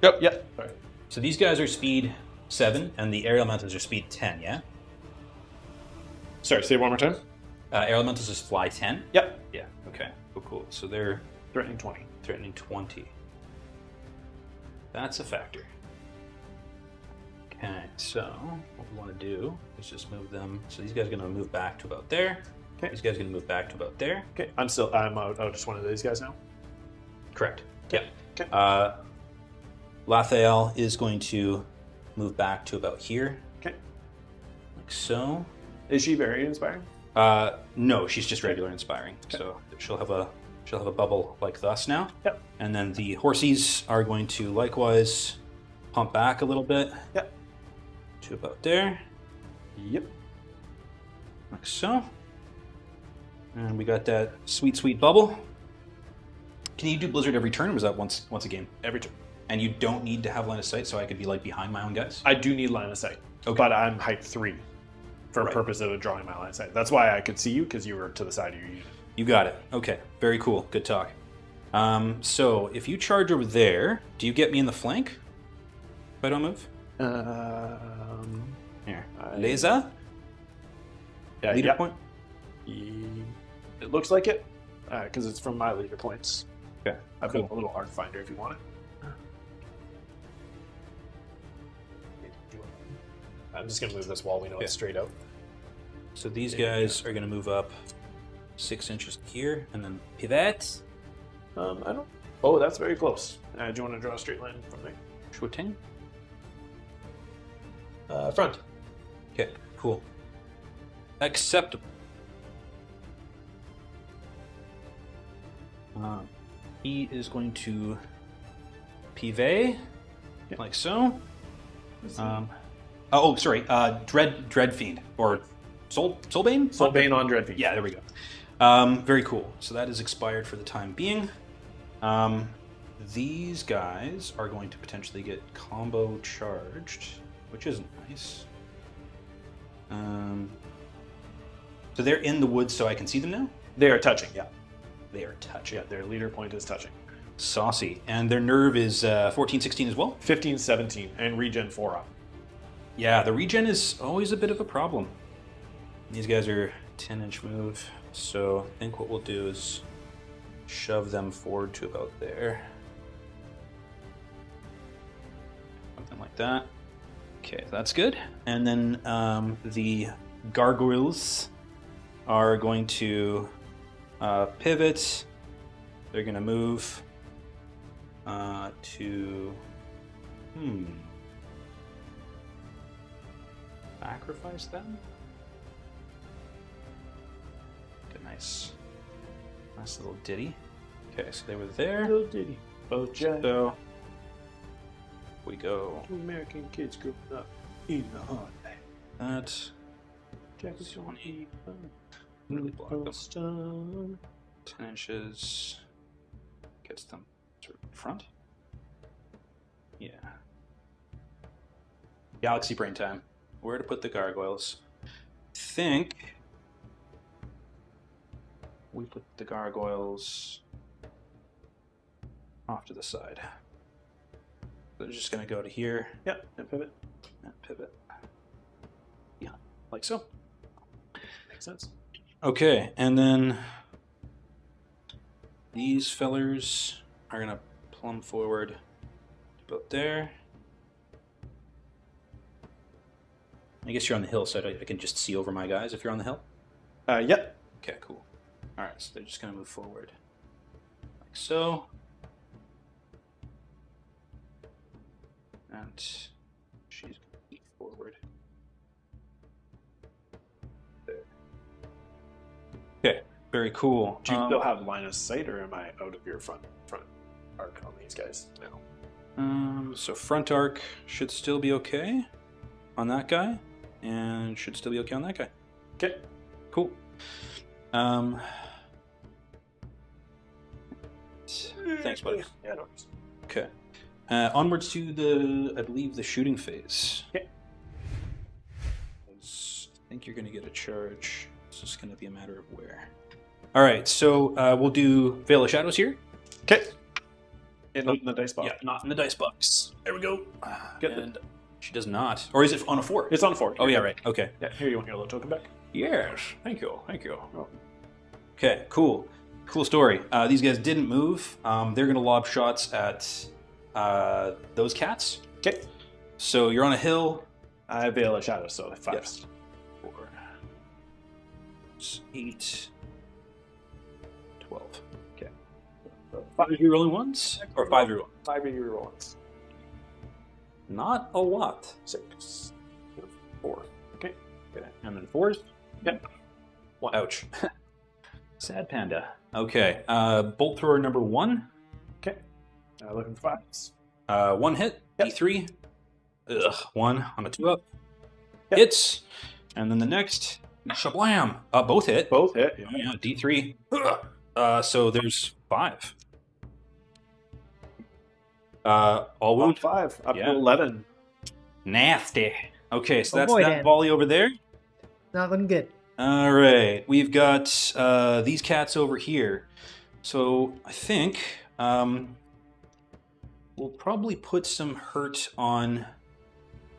S2: Yep. Sorry.
S1: So these guys are speed 7, and the air elementals are speed 10, yeah?
S2: Sorry, say it one more time.
S1: Air elementals is fly 10?
S2: Yep.
S1: Yeah, okay. Cool. So they're
S2: Threatening 20.
S1: threatening 20. That's a factor. Okay, so what we want to do is just move them. So these guys are going to move back to about there.
S2: Okay.
S1: These guys are going to move back to about there.
S2: Okay. I'm out just one of these guys now.
S1: Correct. Yeah.
S2: Okay.
S1: Lathael is going to move back to about here.
S2: Okay.
S1: Like so.
S2: Is she very inspiring?
S1: No, she's just regular inspiring.
S2: Okay.
S1: So she'll have a She'll have a bubble like thus now.
S2: Yep.
S1: And then the horsies are going to likewise pump back a little bit.
S2: Yep.
S1: To about there.
S2: Yep.
S1: Like so. And we got that sweet, sweet bubble. Can you do Blizzard every turn, or was that once a game?
S2: Every turn.
S1: And you don't need to have line of sight, so I could be like behind my own guys?
S2: I do need line of sight, but I'm height 3 for
S1: Right.
S2: purpose of drawing my line of sight. That's why I could see you, because you were to the side of your unit.
S1: You got it. Okay, very cool. Good talk. So if you charge over there, do you get me in the flank? If I don't move? Here. Laser?
S2: Yeah,
S1: Leader
S2: yeah.
S1: point?
S2: It looks like it, because it's from my leader points.
S1: Okay.
S2: I've got a little arc finder if you want it. I'm just going to move this wall. We know it's straight out.
S1: So these guys are going to move up 6 inches here, and then pivot.
S2: I don't... Oh, that's very close. Do you want to draw a straight line from there?
S1: Shooting.
S2: Front.
S1: Okay, cool. Acceptable. He is going to pivot, like so. Sorry. Dread Fiend or Soulbane.
S2: Soulbane on Dreadfeet.
S1: Yeah, there we go. Very cool. So that is expired for the time being. These guys are going to potentially get combo charged, which isn't nice. So they're in the woods, so I can see them now.
S2: They are touching, yeah.
S1: They are touching.
S2: Yeah, their leader point is touching.
S1: Saucy. And their nerve is 14, 16 as well?
S2: 15, 17, and regen 4 up.
S1: Yeah, the regen is always a bit of a problem. These guys are 10-inch move, so I think what we'll do is shove them forward to about there. Something like that. Okay, that's good. And then the gargoyles are going to pivot. They're going to move to... Sacrifice them? Good, nice little ditty. Okay, so they were there.
S2: Little ditty. Both giant
S1: So we go
S2: American kids growing up in the hard life.
S1: that.
S2: Jackets don't eat.
S1: Really block them.
S2: Stone.
S1: 10 inches gets them sort of in front. Yeah. Galaxy brain time. Where to put the gargoyles? Think we put the gargoyles off to the side. They're just going to go to here.
S2: Yep, and pivot.
S1: And pivot. Yeah, like so.
S2: Makes sense.
S1: Okay, and then these fellers are going to plumb forward about there. I guess you're on the hill, so I can just see over my guys if you're on the hill.
S2: Yep.
S1: Okay, cool. All right, so they're just going to move forward like so. And she's going to move forward. There. Okay, very cool.
S2: Do you still have line of sight, or am I out of your front arc on these guys now?
S1: So front arc should still be okay on that guy, and should still be okay on that guy.
S2: Okay.
S1: Cool. Thanks, buddy.
S2: Yeah, no worries.
S1: Okay. Onwards to the, I believe, the shooting phase.
S2: Okay.
S1: I think you're going to get a charge. It's just going to be a matter of where. All right, so we'll do Veil of Shadows here.
S2: Okay. Not in the dice box.
S1: Yeah, not in the dice box. There we go.
S2: Get
S1: And she does not. Or is it on a 4?
S2: It's on 4.
S1: Oh, yeah, right. Okay.
S2: Yeah, here, you want your little token back?
S1: Yes. Thank you. Thank you. Okay, cool. Cool story. These guys didn't move. They're going to lob shots at those cats.
S2: Okay.
S1: So you're on a hill.
S2: I have Veil of Shadows, so 5.
S1: Yes. 4, 8, 12. Okay. 5 of you rolling ones? Or 5 of you rolling?
S2: 5 of your ones.
S1: Not a lot.
S2: 6.
S1: 4. Okay. And then 4s?
S2: Yep. 1.
S1: Ouch. Sad panda. Okay. Bolt thrower number 1.
S2: Okay. Looking for fives.
S1: 1 hit.
S2: Yep.
S1: D3. 1 on a 2-up.
S2: Yep.
S1: Hits. And then the next, shablam. Both hit.
S2: Both hit.
S1: Yeah, D3. So there's 5. All wound.
S2: 5 up
S1: Yeah.
S2: to 11.
S1: Nasty. Okay, so that's
S3: boy,
S1: that
S3: Dan.
S1: volley over there.
S3: Not looking good.
S1: All right, we've got these cats over here. So I think we'll probably put some hurt on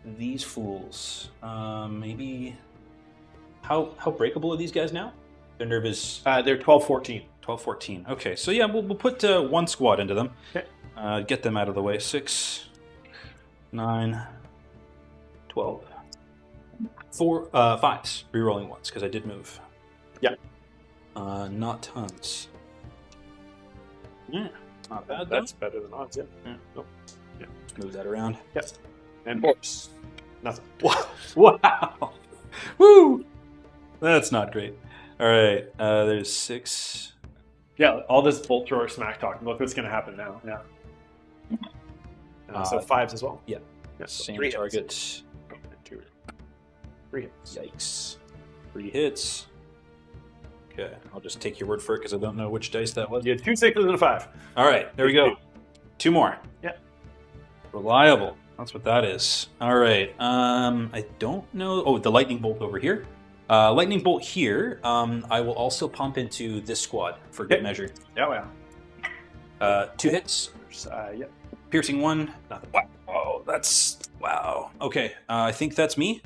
S1: these fools. Maybe how breakable are these guys now? Their nerve is
S2: They're 12-14.
S1: 12, 14. Okay, so yeah, we'll put 1 squad into them.
S2: Okay.
S1: Get them out of the way. 6, 9, 12. 4, 5s. Rerolling ones because I did move.
S2: Yeah.
S1: Not tons. Yeah, not bad.
S2: That's better than odds, yeah.
S1: Nope. Yeah, just move that around.
S2: Yes. And force. Nothing.
S1: Wow. Woo. That's not great. All right. There's 6.
S2: Yeah, all this bolt thrower smack talk. Look what's going to happen now. Yeah. So 5s as well.
S1: Yeah.
S2: So
S1: Same
S2: 3
S1: target.
S2: hits. 2, 3 hits.
S1: Yikes. 3 hits. Okay, I'll just take your word for it because I don't know which dice that was.
S2: You had 2 6s and a 5.
S1: All right, there we go. 2 more.
S2: Yeah.
S1: Reliable. That's what that is. All right. I don't know. Oh, the lightning bolt over here. Lightning bolt here. I will also pump into this squad for good measure.
S2: Yeah, well.
S1: 2 hits.
S2: Yeah.
S1: Piercing 1. Nothing. Wow. That's wow. Okay. I think that's me.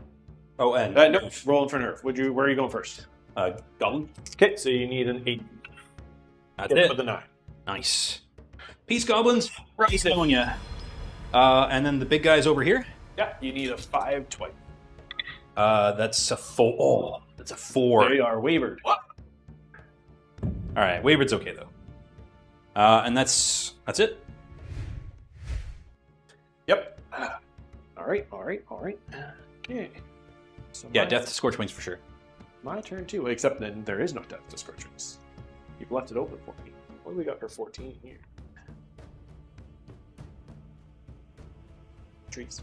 S1: Oh, and
S2: No, rolling for nerve. Where are you going first?
S1: Goblin.
S2: Okay, so you need an 8.
S1: That's
S2: Get
S1: it.
S2: with the 9.
S1: Nice. Peace, goblins. Right on ya. And then the big guys over here.
S2: Yeah, you need a 5 twice.
S1: That's a 4. Oh, that's a 4.
S2: They are wavered.
S1: All right, wavered's okay though. And that's it.
S2: Yep. All right. Okay. So
S1: Yeah, death to Scorchwings for sure.
S2: My turn too, except then there is no death to Scorchwings. You've left it open for me. What do we got for 14 here? Trees.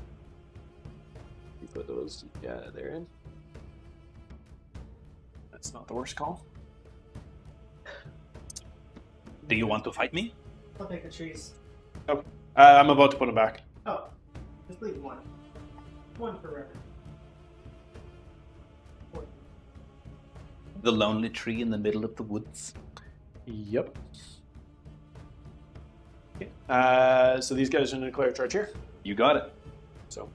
S2: You put those, yeah, they're in. That's not the worst call.
S1: Do you want to fight me?
S3: I'll take the trees.
S2: Oh, I'm about to put them back.
S3: Oh, just leave 1. 1 forever.
S1: The lonely tree in the middle of the woods.
S2: Yep. Okay. So these guys are going to declare a charge here.
S1: You got it.
S2: So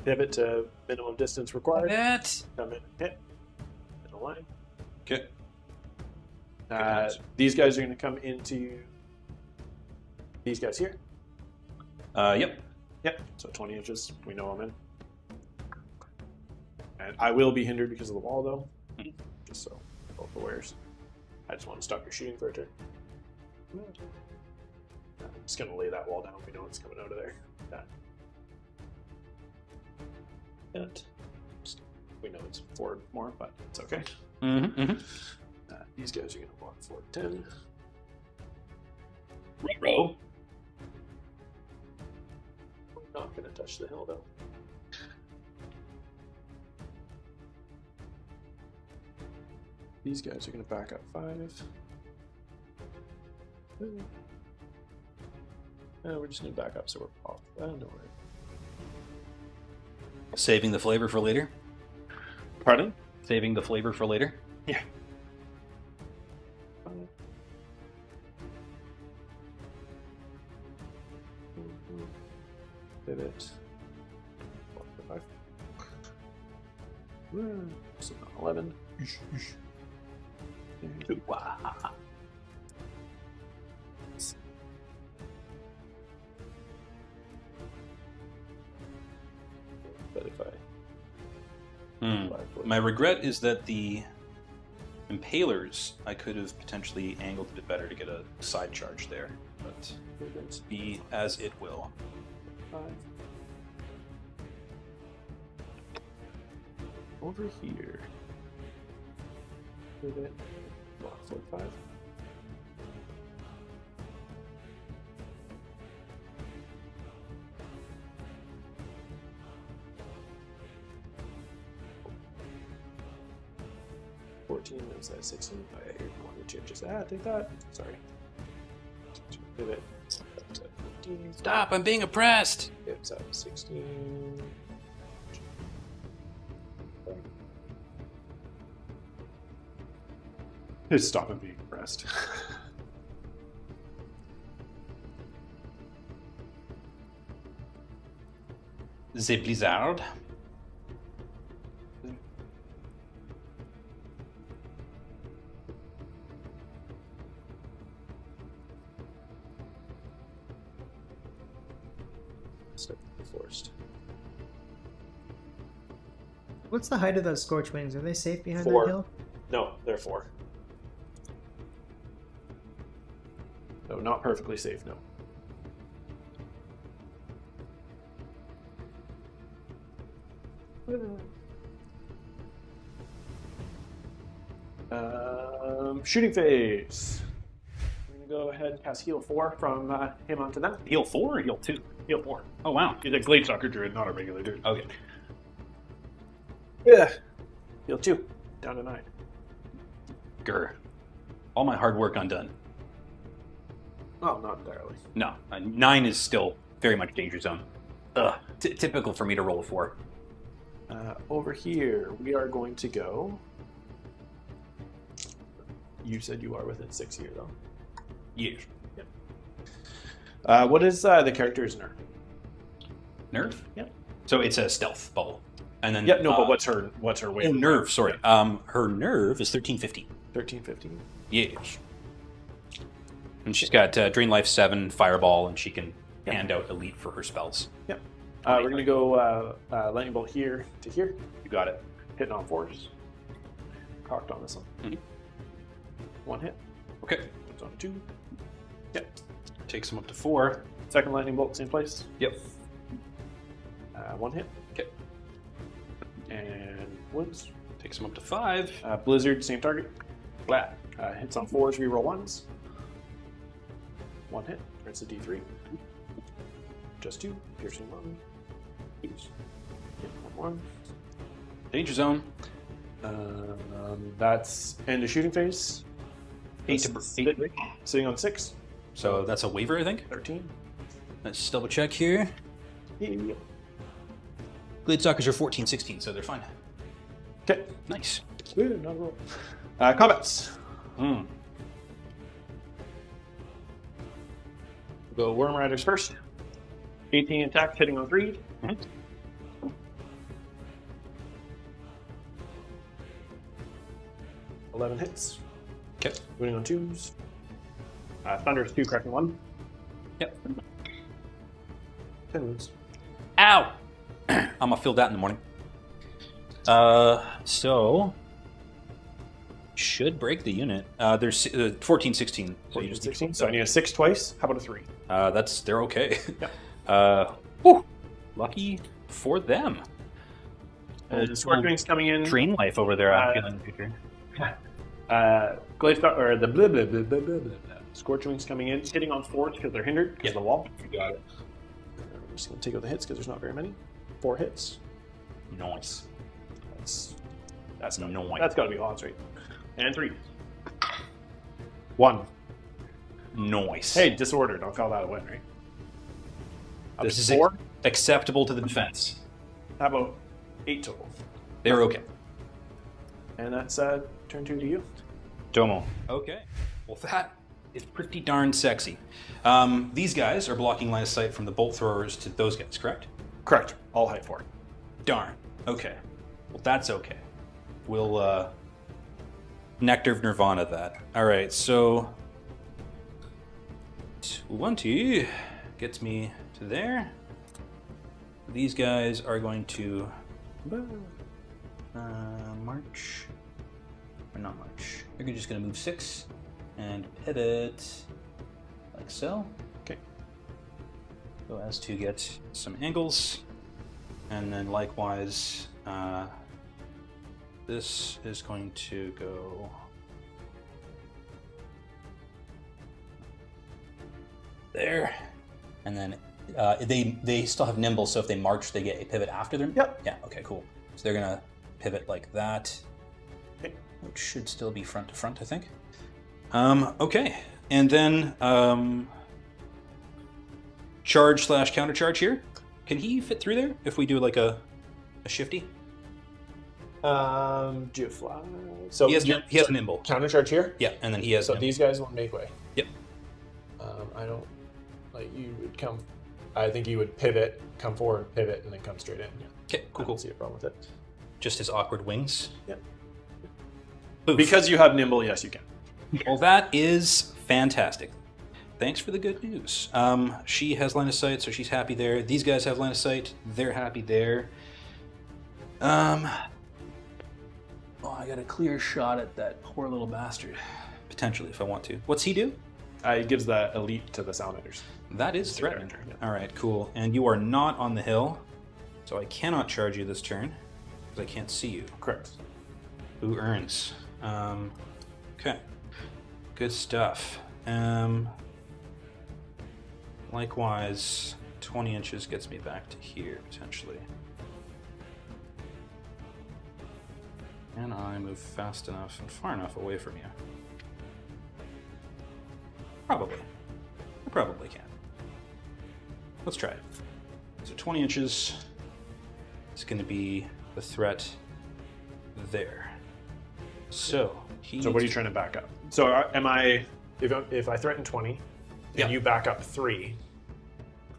S2: pivot to minimum distance required.
S1: That.
S2: Come in, hit. In a line.
S1: Okay.
S2: These guys are going to come into these guys here.
S1: Yep.
S2: Yep. So 20 inches. We know I'm in. And I will be hindered because of the wall, though. Just so both awares. I just want to stop your shooting for a turn. I'm just going to lay that wall down. We know it's coming out of there. That. We know it's forward more, but it's okay. These guys are going to block forward 10.
S1: Row.
S2: Not going to touch the hill, though. These guys are going to back up 5. We're just going to back up so we're off. Don't worry.
S1: Saving the flavor for later.
S2: Pardon?
S1: Saving the flavor for later.
S2: Yeah. Pivot. 11.
S1: Wow.
S2: 35.
S1: My regret is that the Impalers, I could have potentially angled a bit better to get a side charge there, but be as it will.
S2: 5. Over here. Pivot. Block 45. Is that 16? I wanted to change that. Take that. Sorry. Pivot. Up to 15.
S1: Stop! I'm being oppressed.
S2: It's up 16. Just stop and being oppressed.
S1: The blizzard.
S2: Step forced.
S3: What's the height of those Scorchwings? Are they safe behind
S2: 4.
S3: that hill?
S2: No, they're 4. No, not perfectly safe, no. Shooting phase. I'm gonna go ahead and cast heal 4 from him onto them.
S1: Heal 4 or heal 2?
S2: Heal 4.
S1: Oh, wow.
S2: He's a Gladewalker Druid, not a regular Druid.
S1: Okay.
S2: Yeah. Heal 2. Down to 9.
S1: Grr. All my hard work undone.
S2: Well, not entirely.
S1: No, 9 is still very much danger zone. Ugh. Typical for me to roll a 4.
S2: Over here, we are going to go. You said you are within 6 here, though.
S1: Yes.
S2: Yep. What is the character's nerf?
S1: Nerve?
S2: Yep.
S1: So it's a stealth bubble. And then
S2: Yep. No, but what's her weight?
S1: Oh, nerve. Sorry. Her nerve is 1350.
S2: 1350.
S1: Yes. And she's got Drain Life 7, Fireball, and she can hand out Elite for her spells.
S2: Yep. We're gonna go Lightning Bolt here to here.
S1: You got it.
S2: Hitting on 4s. Cocked on this one.
S1: Mhm.
S2: 1 hit.
S1: Okay.
S2: It's on 2. Yep.
S1: Takes him up to 4.
S2: Second Lightning Bolt, same place.
S1: Yep.
S2: 1 hit.
S1: Okay.
S2: And Woods.
S1: Takes him up to 5.
S2: Blizzard, same target. Flat. Hits on 4s, reroll 1s. 1 hit. It's a D3. Just 2. Piercing 1. Hit 1.
S1: Danger zone.
S2: That's end of shooting phase.
S1: 8 to break.
S2: Sitting on 6.
S1: So that's a waiver, I think.
S2: 13.
S1: Let's just double check here.
S2: Yep.
S1: Gladestalkers are 14, 16, so they're fine.
S2: Okay.
S1: Nice.
S2: Ooh, not a roll. Combats.
S1: Mm.
S2: We'll go Wyrmriders first. 18 attack, hitting on 3.
S1: Mhm.
S2: 11 hits.
S1: Okay.
S2: Winning on 2s. Thunder's 2, cracking 1.
S1: Yep.
S2: 10 wounds.
S1: Ow! I'm gonna feel that in the morning. So should break the unit. There's 14, 16. So you just need
S2: 16. So I need a 6 twice. How about a 3?
S1: they're okay.
S2: Yeah.
S1: Whew, lucky for them.
S2: Scorchwings coming in.
S1: Drain life over there. I'm feeling the future.
S2: Gladestalker, or the blah, blah, blah, blah, blah, blah. Scorchwings coming in, hitting on 4s because they're hindered because of the wall.
S1: You got it.
S2: I'm just going to take out the hits because there's not very many. 4 hits.
S1: Nice.
S2: That's got
S1: Nice.
S2: That's got to be odds, right? And 3. 1.
S1: Nice.
S2: Hey, disordered. I'll call that a win, right? Up
S1: This
S2: to
S1: is
S2: 4.
S1: acceptable to the defense.
S2: How about 8 total?
S1: They're okay.
S2: And that's turn 2 to you.
S1: Domo. Okay. Well, that is pretty darn sexy. These guys are blocking line of sight from the bolt throwers to those guys, correct?
S2: Correct. All height 4.
S1: Darn. Okay. Well, that's okay. We'll Nectar of Nirvana that. All right. So 20 gets me to there. These guys are going to march. Or not march. They're just going to move 6 and pivot like so.
S2: Okay.
S1: So as to get some angles. And then likewise, this is going to go there. And then they still have nimble, so if they march, they get a pivot after them?
S2: Yep.
S1: Yeah, okay, cool. So they're going to pivot like that, which should still be front to front, I think. Okay, and then charge / countercharge here. Can he fit through there if we do like a shifty?
S2: Do fly. So
S1: he has nimble.
S2: Countercharge here.
S1: Yeah, and then he has.
S2: So
S1: nimble.
S2: these guys will make way.
S1: Yep.
S2: I don't like you would come. I think you would pivot, come forward, pivot, and then come straight in. Yeah.
S1: Okay, cool,
S2: I don't see a problem with it.
S1: Just his awkward wings.
S2: Yep.
S1: Oof.
S2: Because you have nimble, yes, you can.
S1: Well, that is fantastic. Thanks for the good news. She has line of sight, so she's happy there. These guys have line of sight. They're happy there. Oh, I got a clear shot at that poor little bastard. Potentially, if I want to. What's he do?
S2: It gives that elite to the Salamanders.
S1: That is threatening.
S2: Yeah.
S1: All right, cool. And you are not on the hill, so I cannot charge you this turn because I can't see you.
S2: Correct.
S1: Who earns? Okay. Good stuff. Likewise, 20 inches gets me back to here, potentially. Can I move fast enough and far enough away from you? Probably. I probably can. Let's try it. So 20 inches is going to be the threat there. So
S2: So what are you trying to back up? So am I, if I threaten 20 and you back up 3,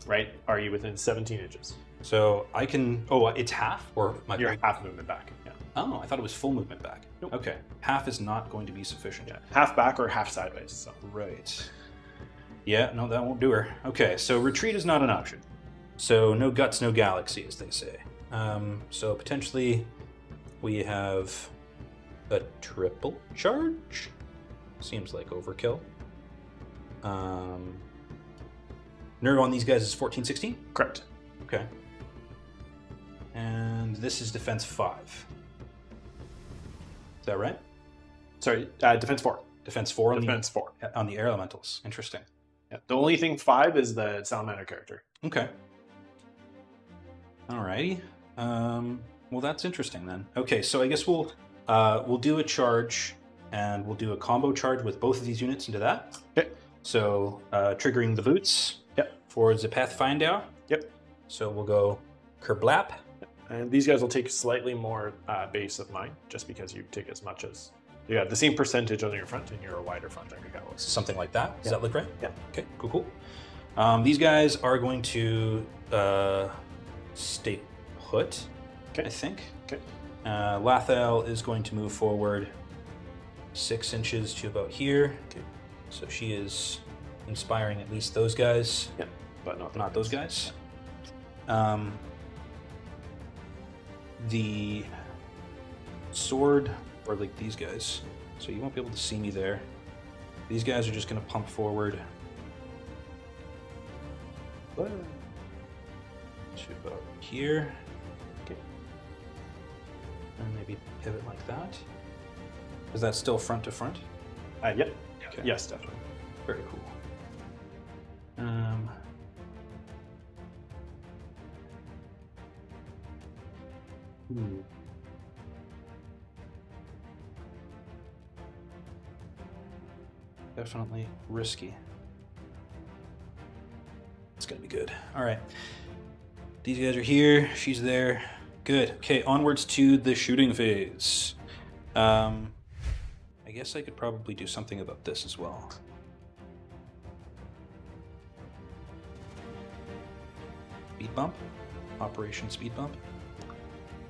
S2: right? Are you within 17 inches?
S1: So I can, it's half or my
S2: You're half movement back. Yeah.
S1: Oh, I thought it was full movement back.
S2: Nope.
S1: Okay. Half is not going to be sufficient.
S2: Yeah. Half back or half sideways. So.
S1: Right. Yeah, no, that won't do her. Okay, so retreat is not an option. So no guts, no galaxy, as they say. So potentially we have a triple charge. Seems like overkill. Nerve on these guys is 14, 16?
S2: Correct.
S1: Okay. And this is defense 5. Is that right?
S2: Sorry, defense 4.
S1: Defense 4 on
S2: Defense 4.
S1: on the air elementals. Interesting.
S2: Yeah. The only thing 5 is the Salamander character.
S1: Okay. Alrighty. Well, that's interesting then. Okay, so I guess we'll do a charge, and we'll do a combo charge with both of these units into that.
S2: Okay.
S1: So triggering the boots.
S2: Yep.
S1: For the Pathfinder.
S2: Yep.
S1: So we'll go kerblap.
S2: And these guys will take slightly more base of mine, just because you take as much as you got the same percentage on your front, and you're a wider front than your gallows.
S1: Something like that. Does
S2: Yeah.
S1: that look right?
S2: Yeah.
S1: Okay. Cool. Cool. These guys are going to stay put.
S2: Okay.
S1: I think.
S2: Okay.
S1: Lathel is going to move forward 6 inches to about here.
S2: Okay.
S1: So she is inspiring at least those guys,
S2: Yeah, but
S1: not those guys. The sword, or like these guys, so you won't be able to see me there. These guys are just going to pump forward to about here.
S2: Okay.
S1: And maybe pivot like that. Is that still front to front?
S2: Yep.
S1: Okay.
S2: Yes, definitely.
S1: Very cool. Definitely risky. It's gonna be good. All right. These guys are here. She's there. Good. Okay, onwards to the shooting phase. I guess I could probably do something about this as well. Speed bump. Operation speed bump.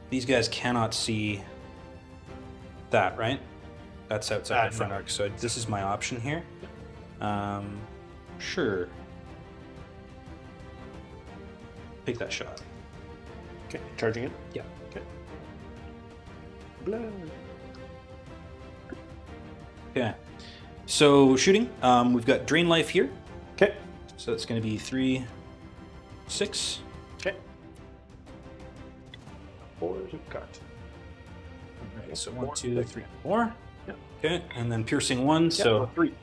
S1: These guys cannot see that, right? That's outside the front
S2: no.
S1: arc, so this is my option here. Sure. Take that shot.
S2: Okay, charging it.
S1: Yeah.
S2: Okay. Blah.
S1: Okay. So shooting, we've got drain life here.
S2: Okay.
S1: So that's going to be 3, 6.
S2: Okay. 4 is cut.
S1: Right, so
S2: Four,
S1: 1, 2,
S2: six.
S1: 3, 4.
S2: Yeah.
S1: Okay, and then piercing 1. So
S2: 3.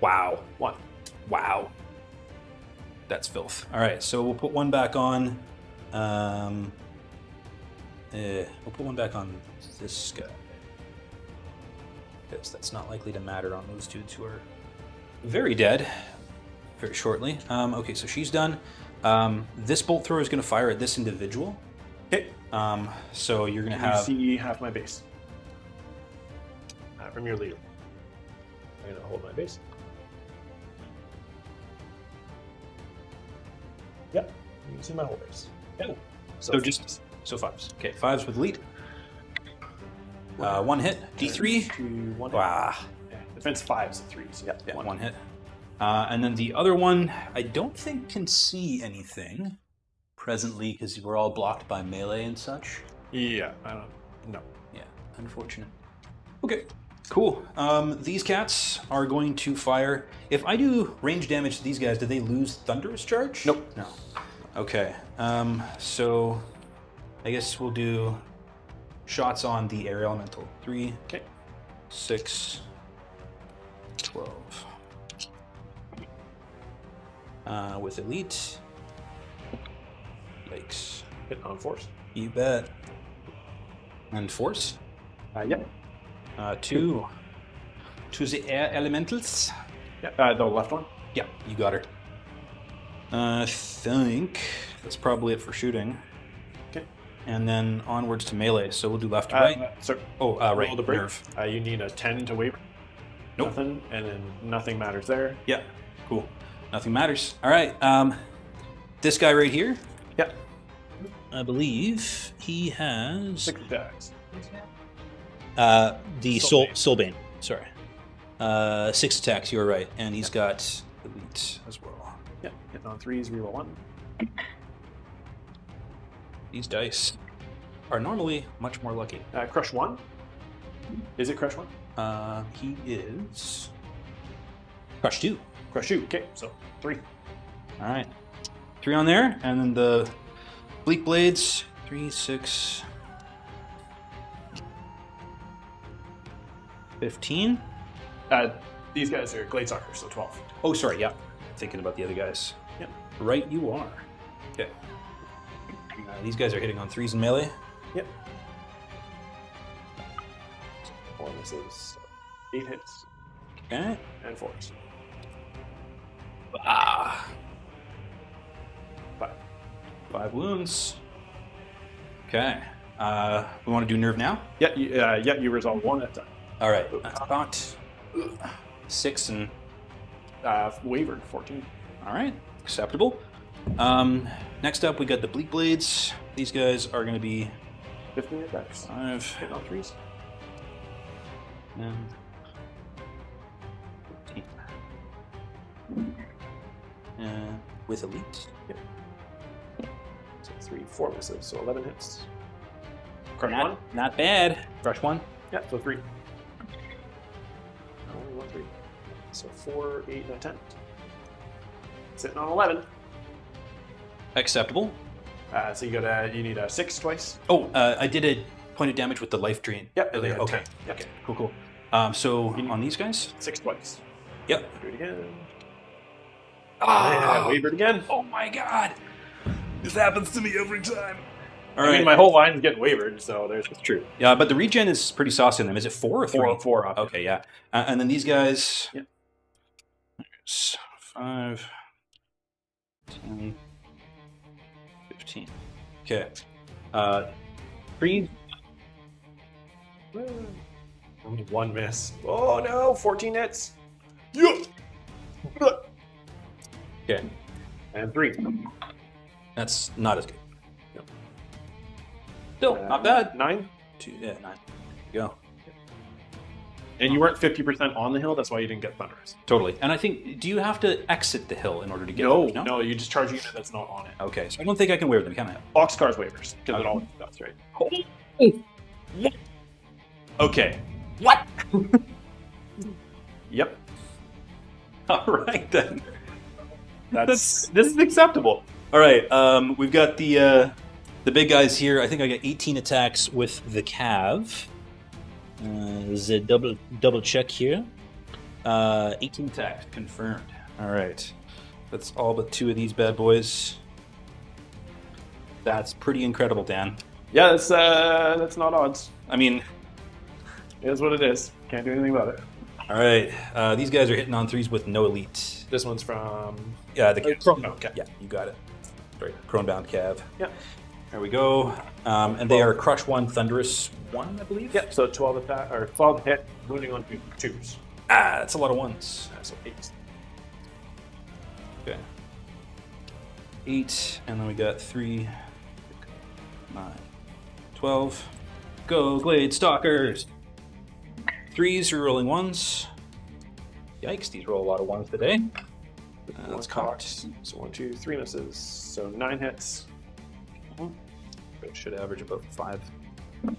S1: wow,
S2: 1.
S1: wow. That's filth. All right, so we'll put one back on. We'll put one back on this guy. Because that's not likely to matter on those dudes who are very dead very shortly. Okay, so she's done. This bolt thrower is going to fire at this individual.
S2: Okay.
S1: So you're going to
S2: You
S1: have...
S2: see half my base. From your leader. I'm going to hold my base. Yep. You can see my whole base.
S1: Oh. So just... So 5s. Okay, 5s with lead. One hit. D3.
S2: One hit.
S1: Wow.
S2: Yeah. Defense 5s and 3s.
S1: Yeah, one hit. And then the other one, I don't think can see anything presently because we're all blocked by melee and such.
S2: Yeah, I don't know.
S1: Yeah, unfortunate. Okay, cool. These cats are going to fire. If I do range damage to these guys, do they lose Thunderous Charge?
S2: Nope.
S1: No. Okay, so I guess we'll do shots on the air elemental. 3,
S2: Okay.
S1: 6, 12. With elite. Yikes.
S2: Hit on force.
S1: You bet. And force.
S2: Yep.
S1: 2. To the air elementals.
S2: Yeah. The left one.
S1: Yeah, you got her. I think that's probably it for shooting.
S2: Okay.
S1: And then onwards to melee. So we'll do left to right.
S2: So
S1: Right.
S2: roll the break.
S1: Nerve.
S2: You need a 10 to waver.
S1: Nope.
S2: Nothing, and then nothing matters there.
S1: Yeah. Cool. Nothing matters. All right. This guy right here.
S2: Yeah.
S1: I believe he has
S2: 6 attacks.
S1: the Soulbane. Sorry. 6 attacks. You were right, and he's got elite as well.
S2: Yeah. Hitting on 3s, reroll 1.
S1: These dice are normally much more lucky.
S2: Crush 1. Is it crush 1?
S1: He is crush 2.
S2: Crush 2. Okay, so 3.
S1: All right, 3 on there, and then the bleak blades. 3, 6, 15.
S2: These guys are Gladewalkers, so 12.
S1: Oh, sorry. Yeah, thinking about the other guys.
S2: Yep.
S1: Right, you are. Okay. These guys are hitting on 3s in melee.
S2: Yep. 4 misses, 8 hits,
S1: Okay.
S2: and 4s.
S1: Ah,
S2: 5.
S1: 5 wounds. Okay. We want to do nerve now.
S2: Yeah, you resolve 1 at a time.
S1: All right. That's about 6 and.
S2: Wavered 14.
S1: All right. Acceptable. Next up, we got the bleak blades. These guys are going to be
S2: 15 attacks.
S1: 5
S2: Hit on 3s.
S1: and 15. With elite.
S2: Yep. So 3, 4 misses, so 11 hits. Crush 1.
S1: Not bad. Crush 1.
S2: Yeah, so 3. Only 1, 3. So 4, 8, and 10. Sitting on 11.
S1: Acceptable.
S2: So you need a 6 twice.
S1: Oh, I did a point of damage with the life drain.
S2: Yep.
S1: earlier. Okay.
S2: 10. Yep.
S1: Okay. Cool. So on these guys.
S2: 6 twice.
S1: Yep.
S2: Do it again.
S1: Ah!
S2: Wavered again.
S1: Oh my god! This happens to me every time. All
S2: I
S1: right.
S2: mean, my whole line's getting wavered, so there's
S1: True. Yeah, but the regen is pretty saucy on them. Is it 4 or 3?
S2: 4 up.
S1: Okay, yeah. And then these guys.
S2: Yep.
S1: 5, 10, 15. Okay. 3.
S2: Only 1 miss. Oh no, 14 hits.
S1: Okay.
S2: And 3.
S1: That's not as good.
S2: Yep.
S1: Still, not bad.
S2: 9.
S1: 2, yeah, 9. There you go.
S2: And you weren't 50% on the hill, that's why you didn't get Thunderous.
S1: Totally. And I think, do you have to exit the hill in order to get
S2: No,
S1: those?
S2: no, you just charge a unit that's not on it.
S1: Okay, so I don't think I can wear them, can I?
S2: Boxcars waivers, because it always does, right?
S1: Okay.
S2: What? Yep.
S1: All right, then. This is acceptable. All right, we've got the big guys here. I think I got 18 attacks with the Cav. There's a double check here. 18 attacks confirmed. All right, That's all but 2 of these bad boys. That's pretty incredible, Dan.
S2: Yeah, that's not odds.
S1: I mean,
S2: It is what it is. Can't do anything about it.
S1: all right. These guys are hitting on 3s with no elite.
S2: This one's from
S1: Yeah, the
S2: Chromebound. Okay.
S1: Yeah, you got it. Sorry, Cronebound Cav.
S2: Yep.
S1: There we go. And they are Crush 1, Thunderous 1, I believe?
S2: Yep. So 12 attack or 12 hit, wounding on 2s.
S1: Ah, that's a lot of 1s.
S2: So 8.
S1: Okay. 8, and then we got 3, 9, 12. Go, Glade Stalkers! 3s are rolling 1s. Yikes, these roll a lot of 1s today. Let's count.
S2: So 1, 2, 3 misses. So 9 hits.
S1: It should average about 5.
S2: How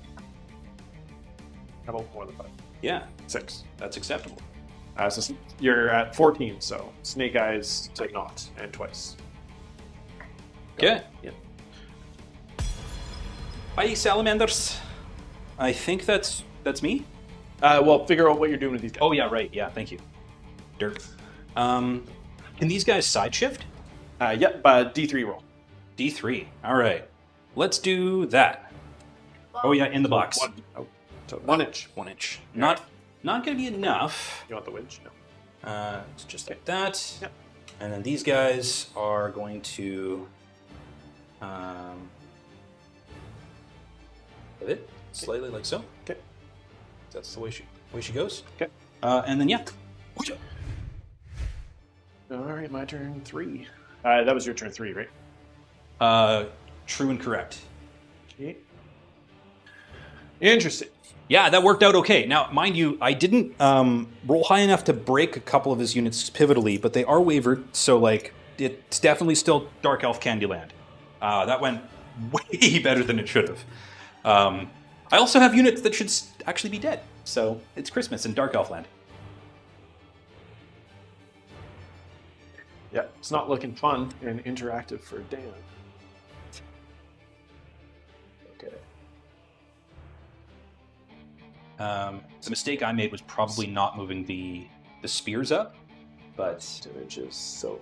S2: about more than 5?
S1: Yeah,
S2: 6.
S1: that's acceptable.
S2: So you're at 14, so Snake Eyes to not, and twice.
S1: Okay.
S2: Yep.
S1: Bye, Salamanders. I think that's me.
S2: Well, figure out what you're doing with these guys.
S1: Oh yeah, right. Yeah, thank you. Dirt. Can these guys side shift?
S2: Yep, D3 roll.
S1: D3. All right. Let's do that. Oh yeah, in the box.
S2: So 1 inch.
S1: 1 inch. Not going to be enough.
S2: You want the winch? No.
S1: It's just like that.
S2: Yep.
S1: And then these guys are going to pivot slightly like so.
S2: Okay.
S1: That's the way she goes.
S2: Okay.
S1: And then yeah.
S2: All right, my turn 3. That was your turn 3, right?
S1: True and correct.
S2: Okay. Interesting.
S1: Yeah, that worked out okay. Now, mind you, I didn't roll high enough to break a couple of his units pivotally, but they are wavered, so like it's definitely still Dark Elf Candyland. That went way better than it should have. I also have units that should actually be dead, so it's Christmas in Dark Elf Land.
S2: Yeah, it's not looking fun and interactive for Dan. Okay.
S1: The mistake I made was probably not moving the spears up, but
S2: 2 inches, so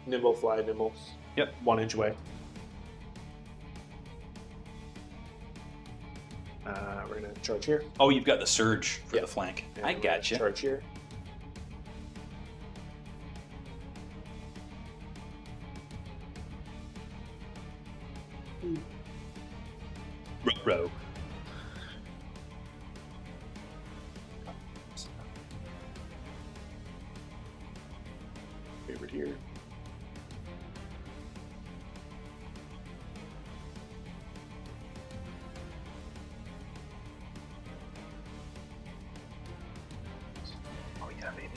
S2: nimble, fly, nimble.
S1: Yep.
S2: 1 inch away. We're gonna charge here.
S1: oh, you've got the surge for
S2: Yeah.
S1: the flank.
S2: And
S1: I
S2: we're gonna
S1: gotcha.
S2: Charge here.
S1: Row.
S2: Favorite here.
S1: Oh yeah, baby.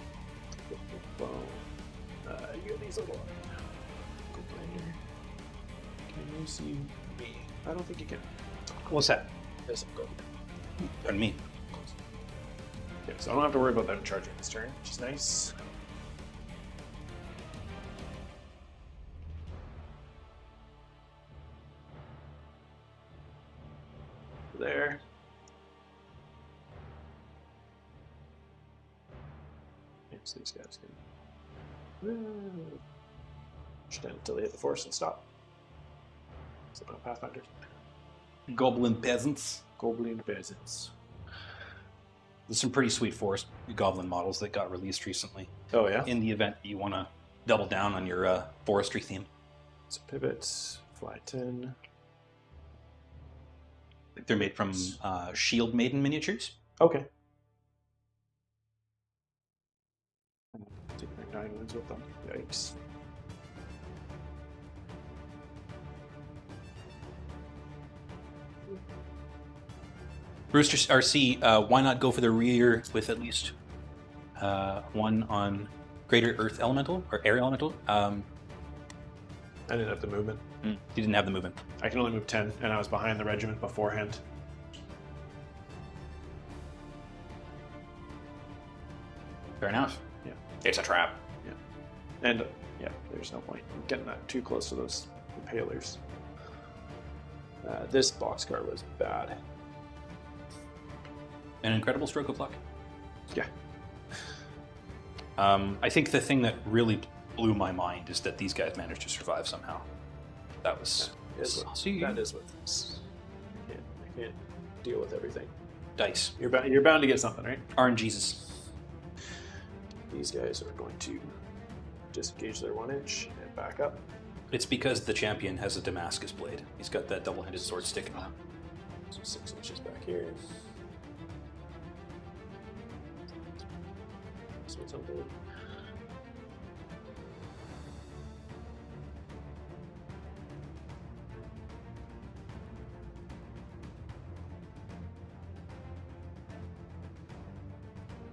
S2: You got these little. Go play here. Can you see me? I don't think you can.
S1: What's that?
S2: There's some gold.
S1: Pardon me.
S2: Yeah, so I don't have to worry about them charging this turn, which is nice. There. Yes, these guys can stand until they hit the force and stop. So not Pathfinders.
S1: Goblin peasants.
S2: Goblin peasants.
S1: There's some pretty sweet forest goblin models that got released recently.
S2: Oh yeah.
S1: In the event you want to double down on your forestry theme.
S2: So pivots, fly 10.
S1: Like they're made from Shield Maiden miniatures.
S2: Okay. Take my 9 wounds with them. Yikes.
S1: Brewster RC, why not go for the rear with at least one on Greater Earth Elemental or Air Elemental?
S2: I didn't have the movement.
S1: You didn't have the movement.
S2: I can only move 10, and I was behind the regiment beforehand.
S1: Fair enough.
S2: Yeah.
S1: It's a trap.
S2: And, yeah, there's no point in getting that too close to those impalers. This boxcar was bad.
S1: An incredible stroke of luck.
S2: Yeah.
S1: I think the thing that really blew my mind is that these guys managed to survive somehow. That was saucy.
S2: That is what I can't deal with everything.
S1: Dice.
S2: You're bound to get something, right?
S1: RNGesus.
S2: These guys are going to disengage their 1 inch and back up.
S1: It's because the champion has a Damascus blade. He's got that double-handed sword sticking out.
S2: So 6 inches back here. So it's okay.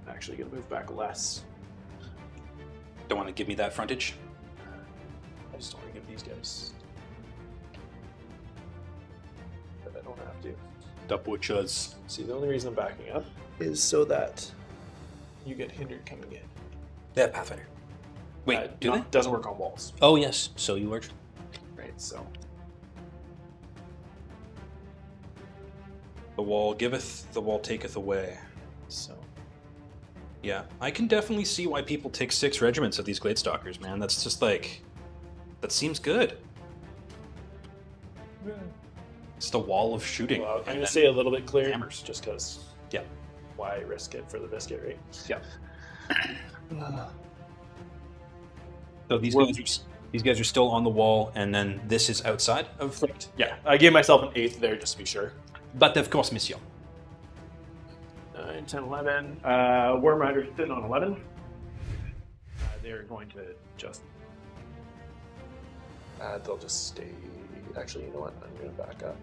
S2: Actually gonna move back less.
S1: Don't want to give me that frontage.
S2: I just don't want to give these guys. But I don't have to.
S1: The butchers.
S2: See, the only reason I'm backing up is so that you get hindered coming in.
S1: They have Pathfinder. Wait, do they?
S2: Doesn't work on walls,
S1: Oh, yes. So you are.
S2: right? So
S1: The wall giveth, the wall taketh away. Yeah, I can definitely see why people take 6 regiments of these Gladestalkers, man. That's just like... That seems good. Just a wall of shooting.
S2: well, I'm
S1: and
S2: gonna
S1: then
S2: say a little bit clear,
S1: hammers.
S2: just because.
S1: Yeah.
S2: Why risk it for the biscuit, right?
S1: Yeah. So these guys are still on the wall, and then this is outside of...
S2: Right. Yeah, I gave myself an 8th there just to be sure.
S1: But of course, monsieur.
S2: 9, 10, 11. Wyrmriders sitting on 11. They're going to just. They'll just stay. Actually, you know what? I'm going to back up.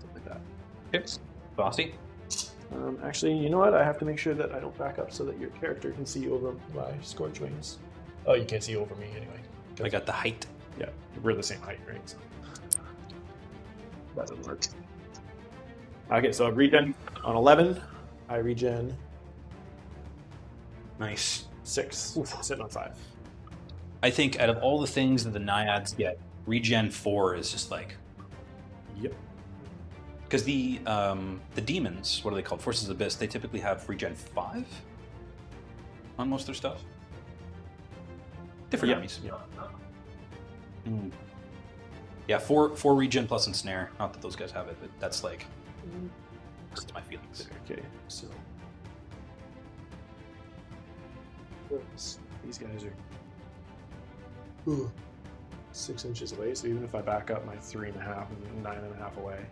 S2: Something like that.
S1: Okay. Bossy.
S2: Actually, you know what? I have to make sure that I don't back up so that your character can see over my Scorchwings. Oh, you can't see over me anyway.
S1: I got the height.
S2: Yeah, we're the same height, right? So. That doesn't work. Okay, so regen on 11. I regen
S1: Nice.
S2: 6. Sitting on 5.
S1: I think out of all the things that the Naiads get, regen 4 is just like...
S2: Yep.
S1: Because the demons, what are they called? Forces of the Abyss, they typically have regen 5 on most of their stuff. Different armies.
S2: Yeah.
S1: Mm. Yeah, 4 regen plus ensnare. Not that those guys have it, but that's like... That's my feelings.
S2: Okay, so... These guys are 6 inches away, so even if I back up my 3.5 and 9.5 away,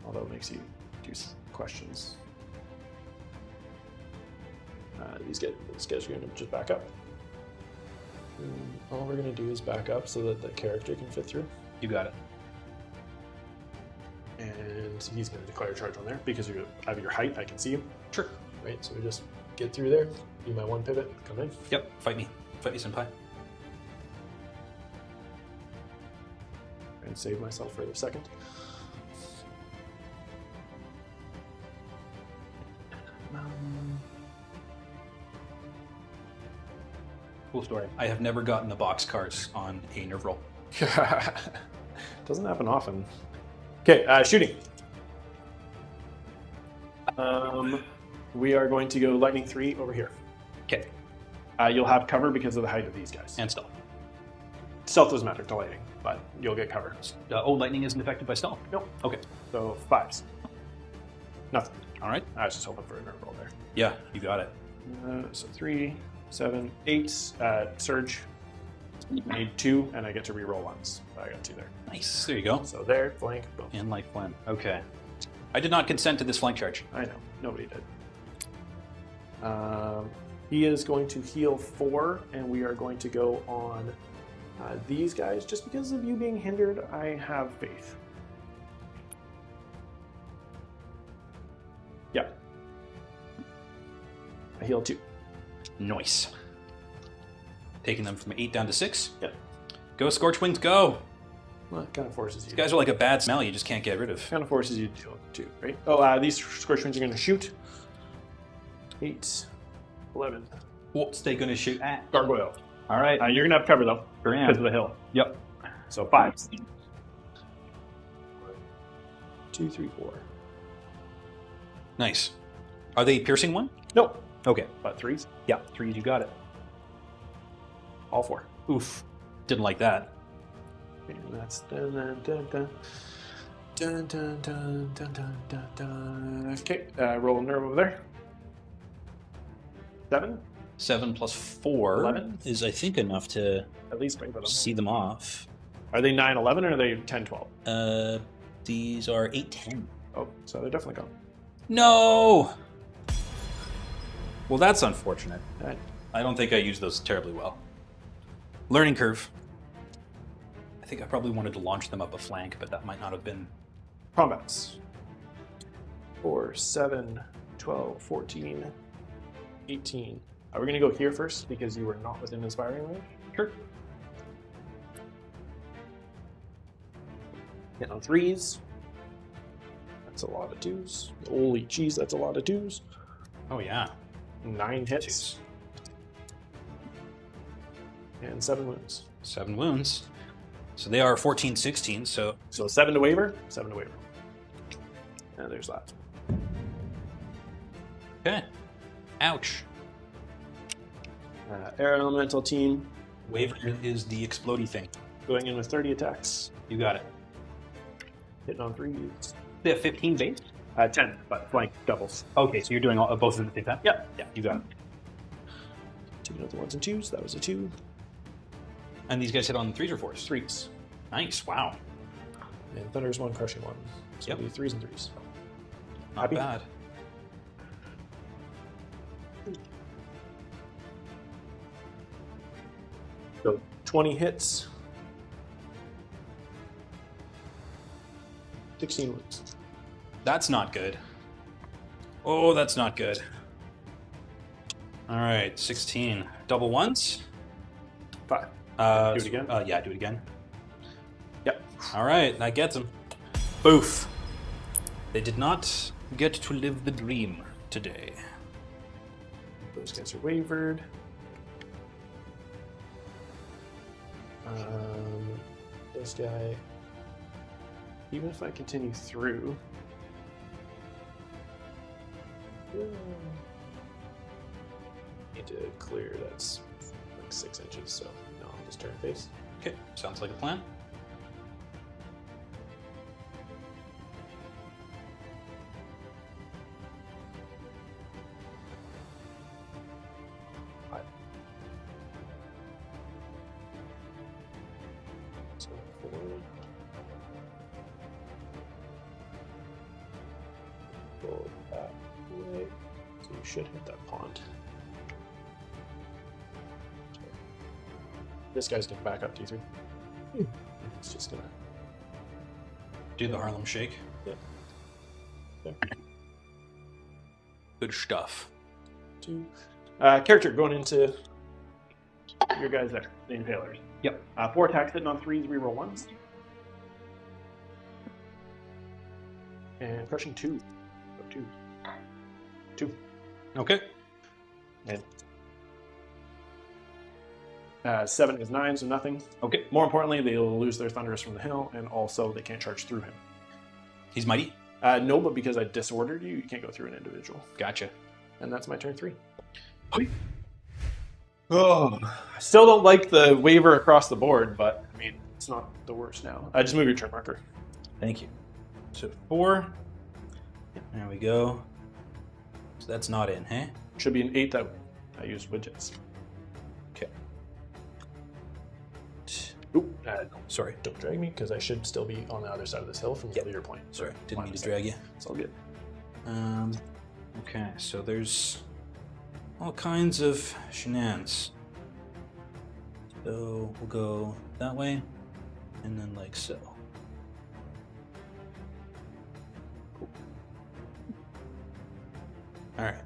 S2: although it makes you do some questions. These guys are going to just back up. And all we're going to do is back up so that the character can fit through.
S1: You got it.
S2: And he's going to declare a charge on there because you have your height. I can see him.
S1: Sure.
S2: Right, so we just get through there. Do my 1 pivot. Come in.
S1: Yep, fight me. Fight me, senpai.
S2: And save myself for a second.
S1: Cool story. I have never gotten the box cards on a nerve roll.
S2: Doesn't happen often. Okay, shooting. We are going to go lightning 3 over here.
S1: Okay.
S2: You'll have cover because of the height of these guys.
S1: And stealth.
S2: Stealth doesn't matter to lightning, but you'll get cover.
S1: Oh, lightning isn't affected by stealth?
S2: Nope.
S1: Okay.
S2: So 5s. Nothing.
S1: All right.
S2: I was just hoping for a nerve roll there.
S1: Yeah, you got it.
S2: So 3, 7, 8. Surge. I need 2, and I get to reroll once. I got 2 there.
S1: Nice. There you go.
S2: So there, flank, boom.
S1: And life plan. Okay. I did not consent to this flank charge.
S2: I know. Nobody did. He is going to heal 4, and we are going to go on these guys. Just because of you being hindered, I have faith. Yeah. I heal 2.
S1: Nice. Taking them from 8 down to 6.
S2: Yeah.
S1: Go, Scorchwings, go!
S2: Well, it kind of forces you.
S1: These guys are like a bad smell you just can't get rid of.
S2: Kind of forces you to do it too, right? Oh, these Scorchwings are going to shoot. 8, 11.
S1: What's they going to shoot at?
S2: Gargoyle.
S1: All right.
S2: You're going to have cover though,
S1: Sure am.
S2: because of the hill.
S1: Yep.
S2: So 5s. 1, 2, 3, 4.
S1: Nice. Are they piercing one?
S2: Nope.
S1: Okay.
S2: But 3s?
S1: Yeah, 3s, you got it.
S2: All 4.
S1: Oof. Didn't like that.
S2: And that's dun dun dun dun. Dun dun dun dun dun dun dun. Okay, roll a nerve over there. 7?
S1: 7 plus 4
S2: 11?
S1: is, I think, enough to
S2: At least bring them.
S1: see them off.
S2: Are they 9, 11 or are they 10, 12?
S1: These are 8, 10.
S2: Oh, so they're definitely gone.
S1: No! Well, that's unfortunate.
S2: Alright.
S1: I don't think I used those terribly well. Learning curve. I think I probably wanted to launch them up a flank, but that might not have been...
S2: Combats. 4, 7, 12, 14, 18. Are we going to go here first because you were not within inspiring range?
S1: Sure.
S2: Hit on 3s. That's a lot of 2s. Holy cheese, that's a lot of 2s.
S1: Oh, yeah.
S2: 9 hits. And 7 wounds.
S1: 7 wounds. So they are 14, 16, so...
S2: So 7 to waver, 7 to waver. And there's that.
S1: Okay. Ouch.
S2: Air Elemental team
S1: Waver is the explodey thing.
S2: going in with 30 attacks.
S1: You got it.
S2: Hitting on 3s.
S1: They have 15 base?
S2: 10, but flank doubles.
S1: Okay, so you're doing both at the same time?
S2: Yep.
S1: Yeah, you got it.
S2: Taking out the 1s and 2s. That was a 2.
S1: And these guys hit on 3s or 4s?
S2: 3s.
S1: Nice, wow.
S2: And Thunder's 1, Crushing 1. So
S1: Yep.
S2: it'll be 3s and 3s.
S1: Not
S2: Happy?
S1: bad.
S2: So 20 hits. 16 wounds.
S1: That's not good. Oh, that's not good. All right, 16. Double ones?
S2: 5.
S1: Do
S2: it again?
S1: Yeah, do it again.
S2: Yep.
S1: All right, that gets them. Boof. They did not get to live the dream today.
S2: Those guys are wavered. This guy, even if I continue through, need to clear. That's like 6 inches, so no, I'll just turn face.
S1: Okay, sounds like a plan.
S2: So 4. Go that way. So you should hit that pond. This guy's gonna back up T3. It's just gonna
S1: Do the Harlem Shake.
S2: Yeah. There.
S1: Good stuff.
S2: 2. Character going into your guys there, the Impalers.
S1: Yep.
S2: 4 attacks hitting on 3s, reroll 1s. And crushing 2. So 2. 2.
S1: Okay.
S2: And 7 is 9, so nothing.
S1: Okay.
S2: More importantly, they'll lose their Thunderous from the hill, and also they can't charge through him.
S1: He's mighty.
S2: No, but because I disordered you, you can't go through an individual.
S1: Gotcha.
S2: And that's my turn 3. Oh, I still don't like the waiver across the board, but I mean, it's not the worst now. Just move your turn marker.
S1: Thank you. So 4. There we go. So that's not in, hey?
S2: Should be an 8 that I used widgets.
S1: Okay.
S2: Oop,
S1: Sorry.
S2: don't drag me, because I should still be on the other side of this hill from the leader point.
S1: Sorry. Didn't
S2: My
S1: mean to
S2: mistake.
S1: drag you.
S2: It's all good.
S1: Okay, so there's all kinds of shenanigans. So we'll go that way, and then like so. Cool. All right.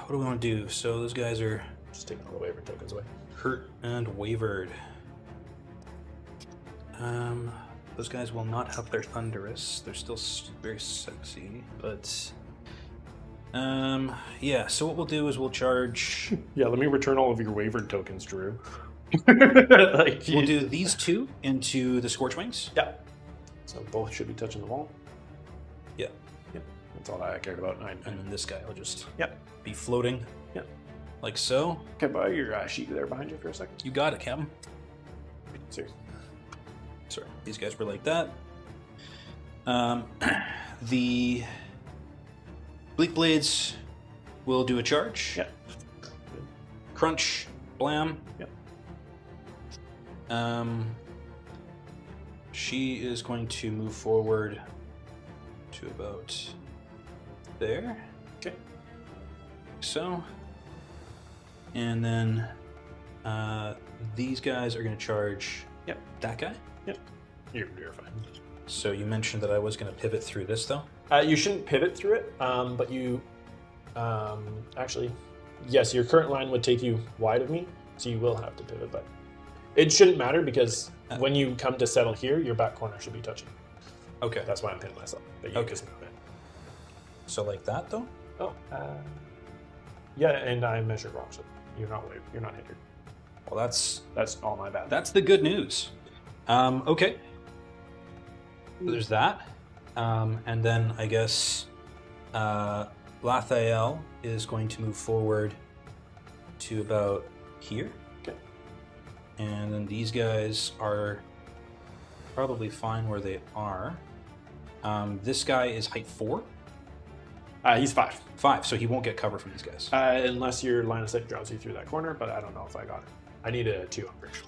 S1: What do we want to do? So those guys are
S2: Just taking all the waiver tokens away.
S1: hurt and wavered. Those guys will not have their Thunderous. They're still very sexy, but yeah. So what we'll do is we'll charge.
S2: Yeah, let me return all of your wavered tokens, Drew. Like,
S1: We'll do these 2 into the Scorchwings.
S2: Yeah. So both should be touching the wall.
S1: Yeah.
S2: Yep. That's all I cared about.
S1: And then this guy will just
S2: Yep.
S1: be floating.
S2: Yep.
S1: Like so.
S2: Can I borrow your sheet there behind you for a second?
S1: You got it, Captain.
S2: Seriously.
S1: Sorry, these guys were like that. The Bleak Blades will do a charge.
S2: Yep.
S1: Crunch, blam.
S2: Yep.
S1: She is going to move forward to about there.
S2: Okay.
S1: So. And then these guys are going to charge
S2: Yep.
S1: that guy.
S2: Yep. You're fine.
S1: So you mentioned that I was going to pivot through this, though?
S2: You shouldn't pivot through it, but you actually, yes, your current line would take you wide of me, so you will have to pivot, but it shouldn't matter because when you come to settle here, your back corner should be touching.
S1: Okay.
S2: That's why I'm pinning myself. But you
S1: Okay.
S2: just move it.
S1: So like that, though?
S2: Oh, yeah, and I measured wrong, so you're not hindered.
S1: Well, that's
S2: all my bad.
S1: the good news. Okay. So there's that. And then I guess Lathael is going to move forward to about here.
S2: Okay.
S1: And then these guys are probably fine where they are. This guy is height 4.
S2: He's 5.
S1: 5, so he won't get cover from these guys.
S2: Unless your line of sight draws you through that corner, but I don't know if I got it. I need a 2, I'm pretty sure.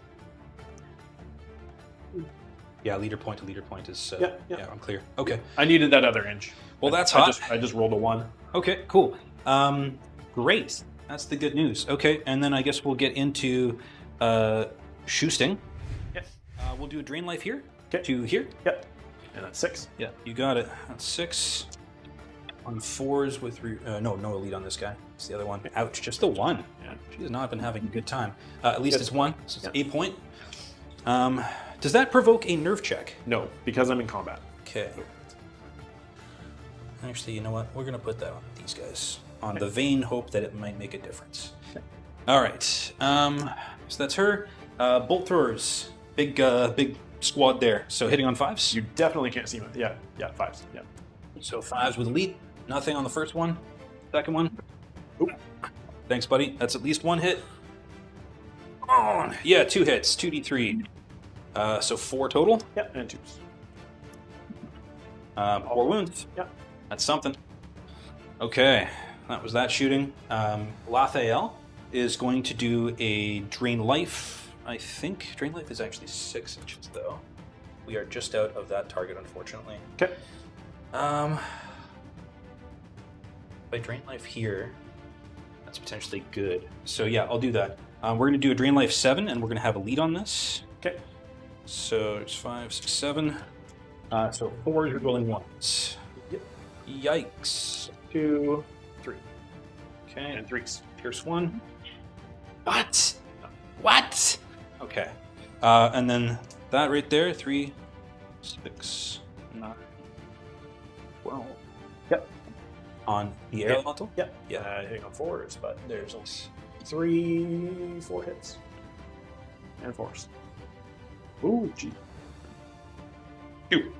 S1: Yeah, leader point to leader point is...
S2: Yeah.
S1: I'm clear. Okay.
S2: I needed that other inch.
S1: Well, that's hot.
S2: I just rolled a 1.
S1: Okay, cool. Great. That's the good news. Okay, and then I guess we'll get into Shoosting.
S2: Yep.
S1: We'll do a Drain Life here.
S2: Okay.
S1: To here.
S2: Yep. And that's 6.
S1: Yeah, you got it. That's 6. On 4s with... no elite on this guy. It's the other one. Ouch, just the 1.
S2: Yeah.
S1: She has not been having a good time. At least it's 1, so it's
S2: Yep.
S1: 8 point. Does that provoke a nerve check?
S2: No, because I'm in combat.
S1: Okay. Actually, you know what? We're going to put that on these guys. On the vain hope that it might make a difference. All right. So that's her. Bolt throwers. Big squad there. So hitting on 5s.
S2: You definitely can't see me. Yeah, 5s. Yeah.
S1: So 5s with elite. Nothing on the first one. Second one.
S2: Oop.
S1: Thanks, buddy. That's at least 1 hit. Oh, yeah, 2 hits. 2d3. So 4 total.
S2: Yep, and 2s.
S1: 4 wounds.
S2: Yep.
S1: That's something. Okay, that was that shooting. Lathael is going to do a Drain Life, I think. Drain Life is actually 6 inches, though. We are just out of that target, unfortunately.
S2: Okay.
S1: If I Drain Life here, that's potentially good. So yeah, I'll do that. We're going to do a Drain Life 7, and we're going to have a lead on this.
S2: Okay.
S1: So it's 5, 6, 7. So 4 you're rolling 1s.
S2: Yep.
S1: Yikes.
S2: 2, 3.
S1: Okay.
S2: And 3s.
S1: Pierce 1. What? What? Okay. And then that right there, 3, 6, 9, 12.
S2: Yep.
S1: On the air elemental?
S2: Yep.
S1: Yeah.
S2: Hitting on 4s, but there's 3, 4 hits. And 4s. Ooh, gee.
S1: 2.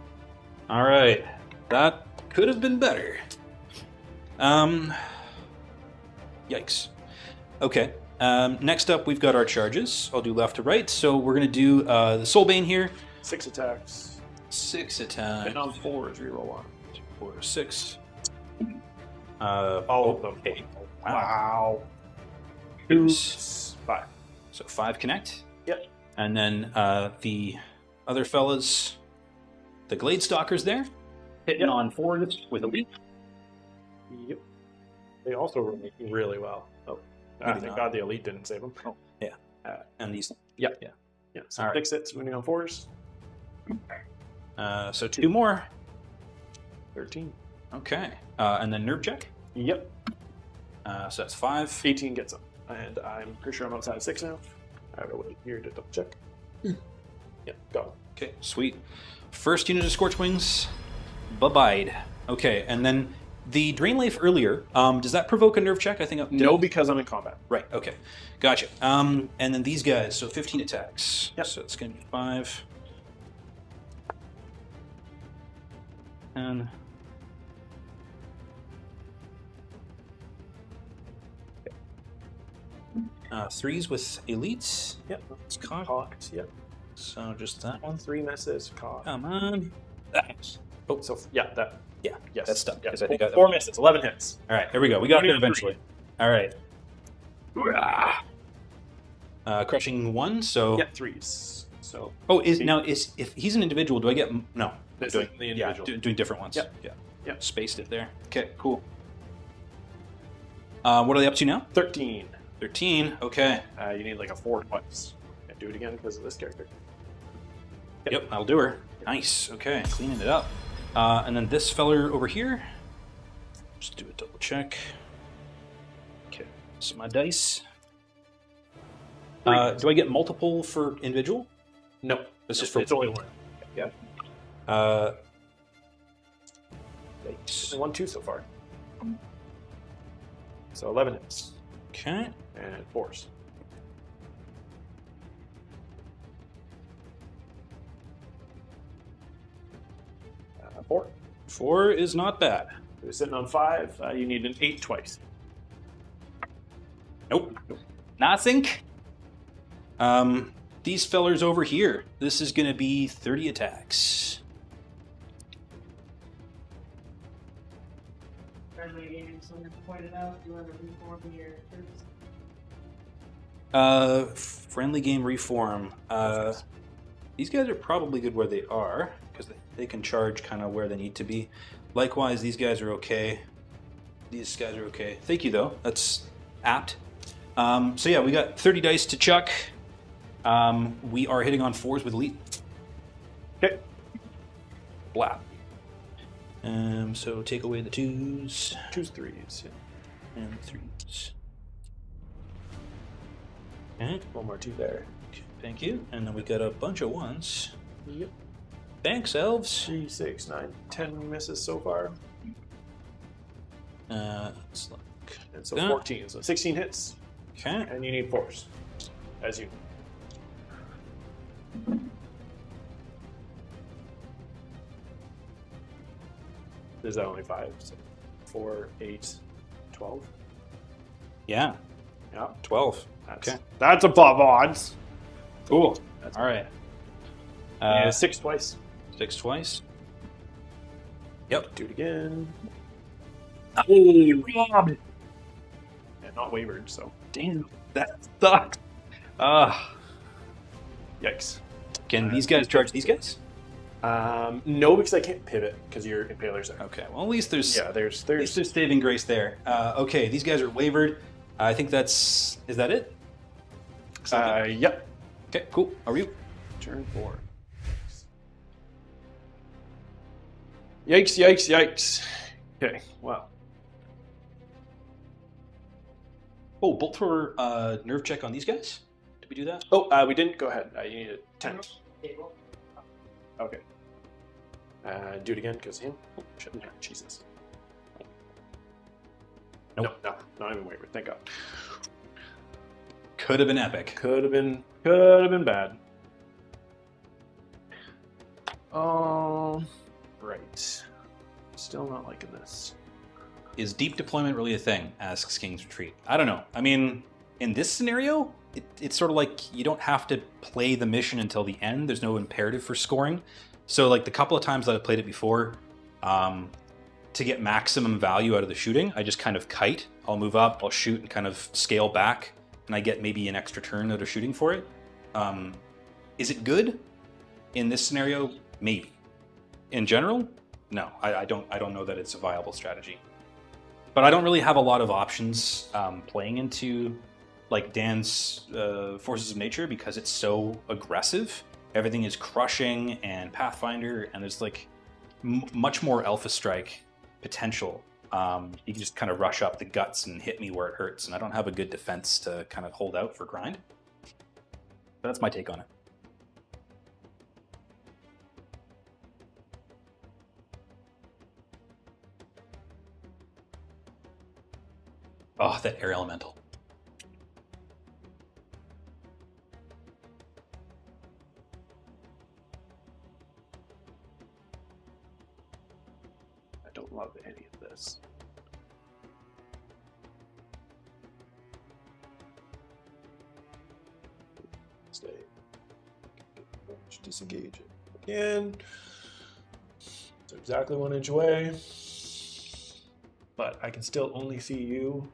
S1: All right. That could have been better. Yikes. Okay. Next up, we've got our charges. I'll do left to right. So we're going to do the Soulbane here.
S2: 6 attacks.
S1: 6 attacks.
S2: And on 4s, reroll 1.
S1: 4, 6.
S2: All of them.
S1: Okay.
S2: Wow.
S1: Oops.
S2: 5.
S1: So 5 connect.
S2: Yep.
S1: And then the other fellas, the Gladestalkers there, hitting on 4s with elite.
S2: Yep. They also roll really well. Oh,
S1: Maybe
S2: thank
S1: not.
S2: God the elite didn't save them. Oh,
S1: Yeah. And these.
S2: Yep.
S1: Yeah.
S2: yeah. So
S1: All right.
S2: 6 hits, winning on 4s.
S1: So 2 more.
S2: 13.
S1: Okay. And then nerve check.
S2: Yep.
S1: So that's 5.
S2: 18 gets them. And I'm pretty sure I'm outside of 6 now. I have to wait here to double check. Yep, go.
S1: Okay, sweet. First unit of Scorchwings, bye-bye. Okay, and then the Drain Life earlier, does that provoke a nerve check? I think
S2: No, because I'm in combat.
S1: Right, okay. Gotcha. And then these guys, so 15 attacks.
S2: Yep.
S1: So it's going to be 5. And Threes with elites.
S2: Yep.
S1: It's cocked.
S2: Cocked. Yep.
S1: So just that one.
S2: 3 misses. Cocked.
S1: Come on. Oh,
S2: So yeah, that.
S1: yeah.
S2: Yes.
S1: That's stuck.
S2: Yeah.
S1: 'cause I think I-
S2: 4 misses. 11 hits.
S1: All right, there we go. We got there
S2: 23.
S1: eventually. All right. Crushing 1. So.
S2: Yeah, 3s. So.
S1: Oh, if he's an individual, do I get no?
S2: This
S1: doing
S2: is the individual.
S1: doing different ones.
S2: Yep.
S1: Yeah.
S2: Yep.
S1: Spaced it there. Okay. Cool. What are they up to now?
S2: 13.
S1: 13. Okay.
S2: You need like a 4 twice. Can't do it again because of this character.
S1: Yep, that'll do her. Nice. Okay, cleaning it up. And then this feller over here. Just do a double check. Okay, so my dice. Do I get multiple for individual?
S2: No.
S1: This is
S2: It's
S1: for
S2: only 1. Yeah.
S1: Dice.
S2: 1, 2 so far. So 11 hits.
S1: Okay.
S2: And 4s. Uh, 4.
S1: 4 is not bad.
S2: You're sitting on 5. You need an 8 twice.
S1: Nope. Nothing. These fellers over here. This is going to be 30 attacks.
S3: Friendly game, someone pointed out you want to reform your troops.
S1: Friendly game reform. These guys are probably good where they are because they can charge kind of where they need to be. Likewise, these guys are okay. These guys are okay. Thank you, though. That's apt. So yeah, we got 30 dice to chuck. We are hitting on 4s with elite.
S2: Okay.
S1: Blap. So take away the 2s.
S2: 2s, 3s. Yeah.
S1: And 3s. Okay.
S2: 1 more 2 there.
S1: Thank you. And then we got a bunch of 1s.
S2: Yep.
S1: Thanks, elves.
S2: 3, 6, 9, 10 misses so far.
S1: Let's look.
S2: And so 14. So 16 hits.
S1: Okay.
S2: And you need 4s. As you. There's only 5. So 4, 8, 12.
S1: Yeah.
S2: Yeah.
S1: 12.
S2: That's,
S1: Okay.
S2: That's above odds.
S1: Cool.
S2: That's
S1: All right.
S2: Yeah, 6 twice.
S1: 6 twice. Yep.
S2: Do it again. Oh, robbed. And not wavered, so.
S1: Damn. That sucks.
S2: Yikes.
S1: Can these guys charge these guys?
S2: No, because I can't pivot because your impalers are.
S1: Okay. Well, at least there's
S2: Yeah, there's
S1: at least there's saving grace there. Okay. These guys are wavered. I think that's. Is that it?
S2: Yep.
S1: Okay. Cool. Are you?
S2: Turn 4. Yikes! Yikes! Yikes! Okay. Wow.
S1: Oh, bolt thrower nerve check on these guys. Did we do that?
S2: Oh, we didn't. Go ahead. You need a 10. Okay. Do it again because him. Oh, shit. Jesus.
S1: Nope.
S2: No, not even wavered. Thank God.
S1: Could have been epic.
S2: Could have been bad. Right. Still not liking this.
S1: Is deep deployment really a thing? Asks King's Retreat. I don't know. I mean, in this scenario, it's sort of like you don't have to play the mission until the end. There's no imperative for scoring. So like the couple of times that I've played it before, to get maximum value out of the shooting, I just kind of kite. I'll move up, I'll shoot and kind of scale back, and I get maybe an extra turn out of shooting for it. Is it good? In this scenario, maybe. In general, no. I don't know that it's a viable strategy. But I don't really have a lot of options playing into like Dan's Forces of Nature because it's so aggressive. Everything is crushing and Pathfinder, and there's like much more Alpha Strike potential. You can just kind of rush up the guts and hit me where it hurts, and I don't have a good defense to kind of hold out for grind. But that's my take on it. Oh, that air elemental.
S2: I don't love any of this. Stay. Disengage it again. So exactly 1 inch away. But I can still only see you.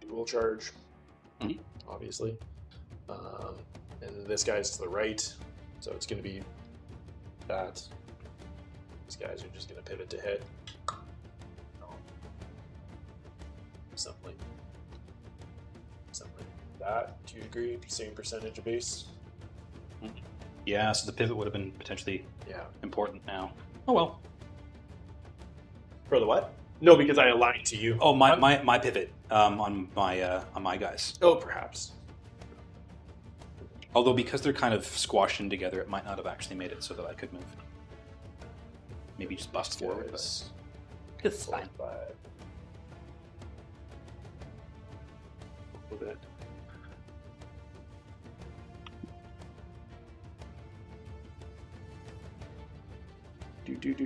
S2: Dual charge, obviously. And this guy's to the right, so it's going to be that. These guys are just going to pivot to hit. Something like that. Do you agree? Same percentage of base?
S1: Yeah, so the pivot would have been potentially
S2: Yeah.
S1: important now. Oh well.
S2: For the what? No, because I aligned to you.
S1: Oh, my pivot on my guys.
S2: Oh, perhaps.
S1: Although because they're kind of squashed in together, it might not have actually made it so that I could move. Maybe just bust forward. But it's fine.
S2: With it.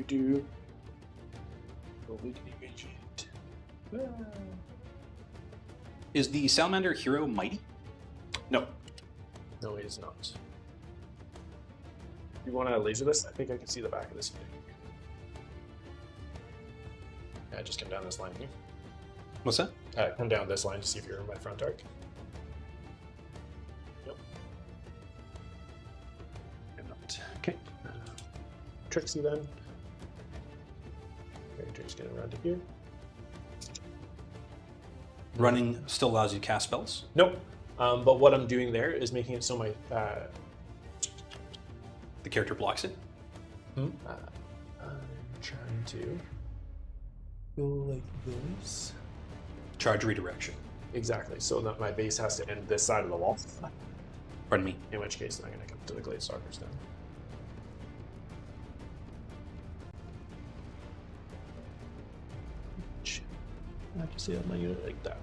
S2: Do. Oh, we can engage it.
S1: Is the Salamander hero mighty?
S2: No. No, he is not. You want to laser this? I think I can see the back of this thing. Yeah, just come down this line here.
S1: What's that?
S2: Come down this line to see if you're in my front arc. Yep. I'm not. Okay. Trixie then. Character's gonna run to here.
S1: Running still allows you to cast spells.
S2: Nope. But what I'm doing there is making it so my
S1: The character blocks it.
S2: I'm trying to go like this.
S1: Charge redirection.
S2: Exactly. So that my base has to end this side of the wall.
S1: Pardon me.
S2: In which case, I'm going to come to the Gladewalkers then. I have to see on my unit like that.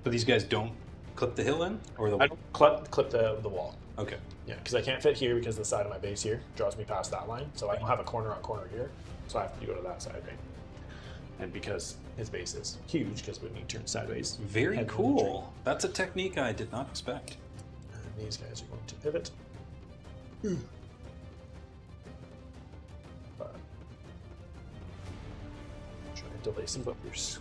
S1: So these guys don't clip the hill in, or the
S2: I don't clip the wall.
S1: Okay.
S2: Yeah, because I can't fit here because the side of my base here draws me past that line. So I don't have a corner on corner here. So I have to go to that side, right? And because his base is huge, because when he turns sideways.
S1: Very
S2: head
S1: cool. That's a technique I did not expect.
S2: And these guys are going to pivot. Trying to lay some buffers.